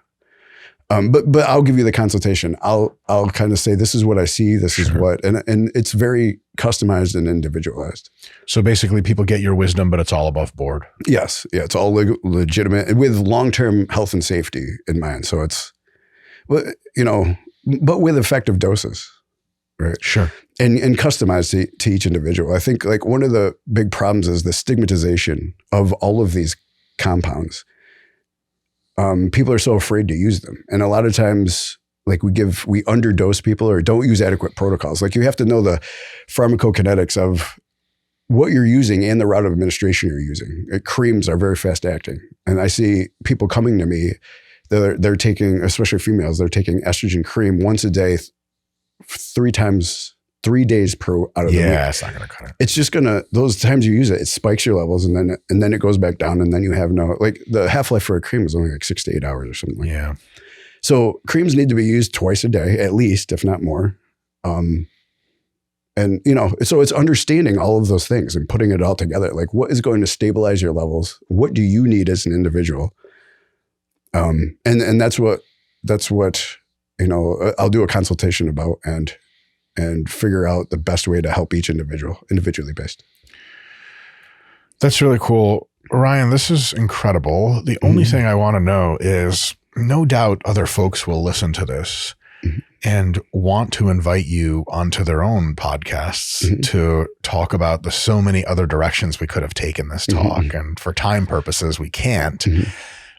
But I'll give you the consultation. I'll kind of say, this is what I see. This is what, and it's very customized and individualized. So basically people get your wisdom, but it's all above board. Yes. Yeah. It's all legitimate with long-term health and safety in mind. So it's, but with effective doses, right? Sure. And customized to each individual. I think like one of the big problems is the stigmatization of all of these compounds. People are so afraid to use them. And a lot of times, like we underdose people or don't use adequate protocols. Like you have to know the pharmacokinetics of what you're using and the route of administration you're using. Creams are very fast acting. And I see people coming to me, they're taking, especially females, they're taking estrogen cream once a day, 3 days per out of the week. Yeah, it's not going to cut it. It's just those times you use it, it spikes your levels and then it goes back down and then you have the half-life for a cream is only like 6 to 8 hours or something like that. So creams need to be used twice a day, at least, if not more. And so it's understanding all of those things and putting it all together. Like what is going to stabilize your levels? What do you need as an individual? And that's what I'll do a consultation about and figure out the best way to help each individually based. That's really cool. Ryan, this is incredible. The only thing I want to know is, no doubt other folks will listen to this and want to invite you onto their own podcasts to talk about the so many other directions we could have taken this talk. And for time purposes, we can't.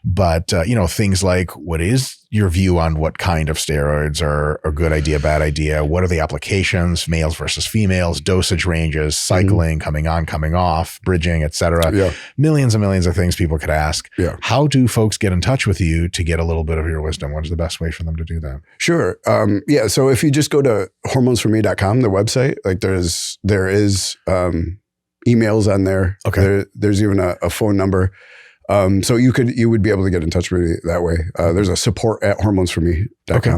But, things like, what is your view on what kind of steroids are a good idea, bad idea? What are the applications, males versus females, dosage ranges, cycling, coming on, coming off, bridging, et cetera? Yeah. Millions and millions of things people could ask. Yeah. How do folks get in touch with you to get a little bit of your wisdom? What is the best way for them to do that? Sure. So if you just go to hormonesforme.com, the website, like there is emails on there. Okay. There's even a phone number. So you would be able to get in touch with me that way. There's a support at hormonesforme.com. Okay.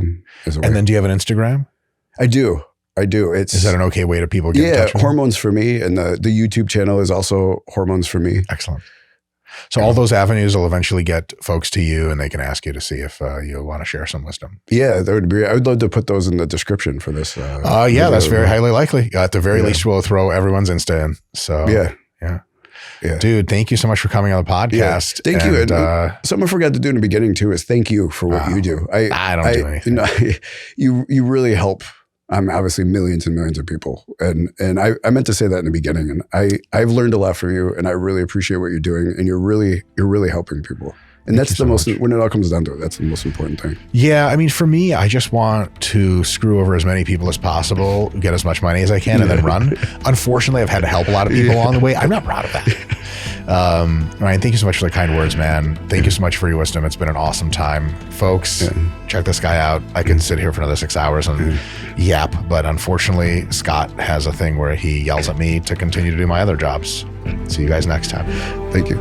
And then do you have an Instagram? I do. Is that an okay way to people get in touch with Hormones for Me, and the YouTube channel is also Hormones for Me. Excellent. So all those avenues will eventually get folks to you, and they can ask you to see if you want to share some wisdom. Yeah, that would be. I would love to put those in the description for this. That's very highly likely. At the very least, we'll throw everyone's Insta in. So yeah. Dude, thank you so much for coming on the podcast. Yeah, thank you. And something I forgot to do in the beginning too is thank you for what you do. I don't do anything. You really help. Obviously millions and millions of people, and I meant to say that in the beginning. And I've learned a lot from you, and I really appreciate what you're doing. And you're really helping people. And that's the most, when it all comes down to it, that's the most important thing. Yeah. I mean, for me, I just want to screw over as many people as possible, get as much money as I can, and then run. Unfortunately, I've had to help a lot of people along the way. I'm not proud of that. Ryan, thank you so much for the kind words, man. Thank you so much for your wisdom. It's been an awesome time. Folks, check this guy out. I can sit here for another 6 hours and yap, but unfortunately, Scott has a thing where he yells at me to continue to do my other jobs. See you guys next time. Thank you.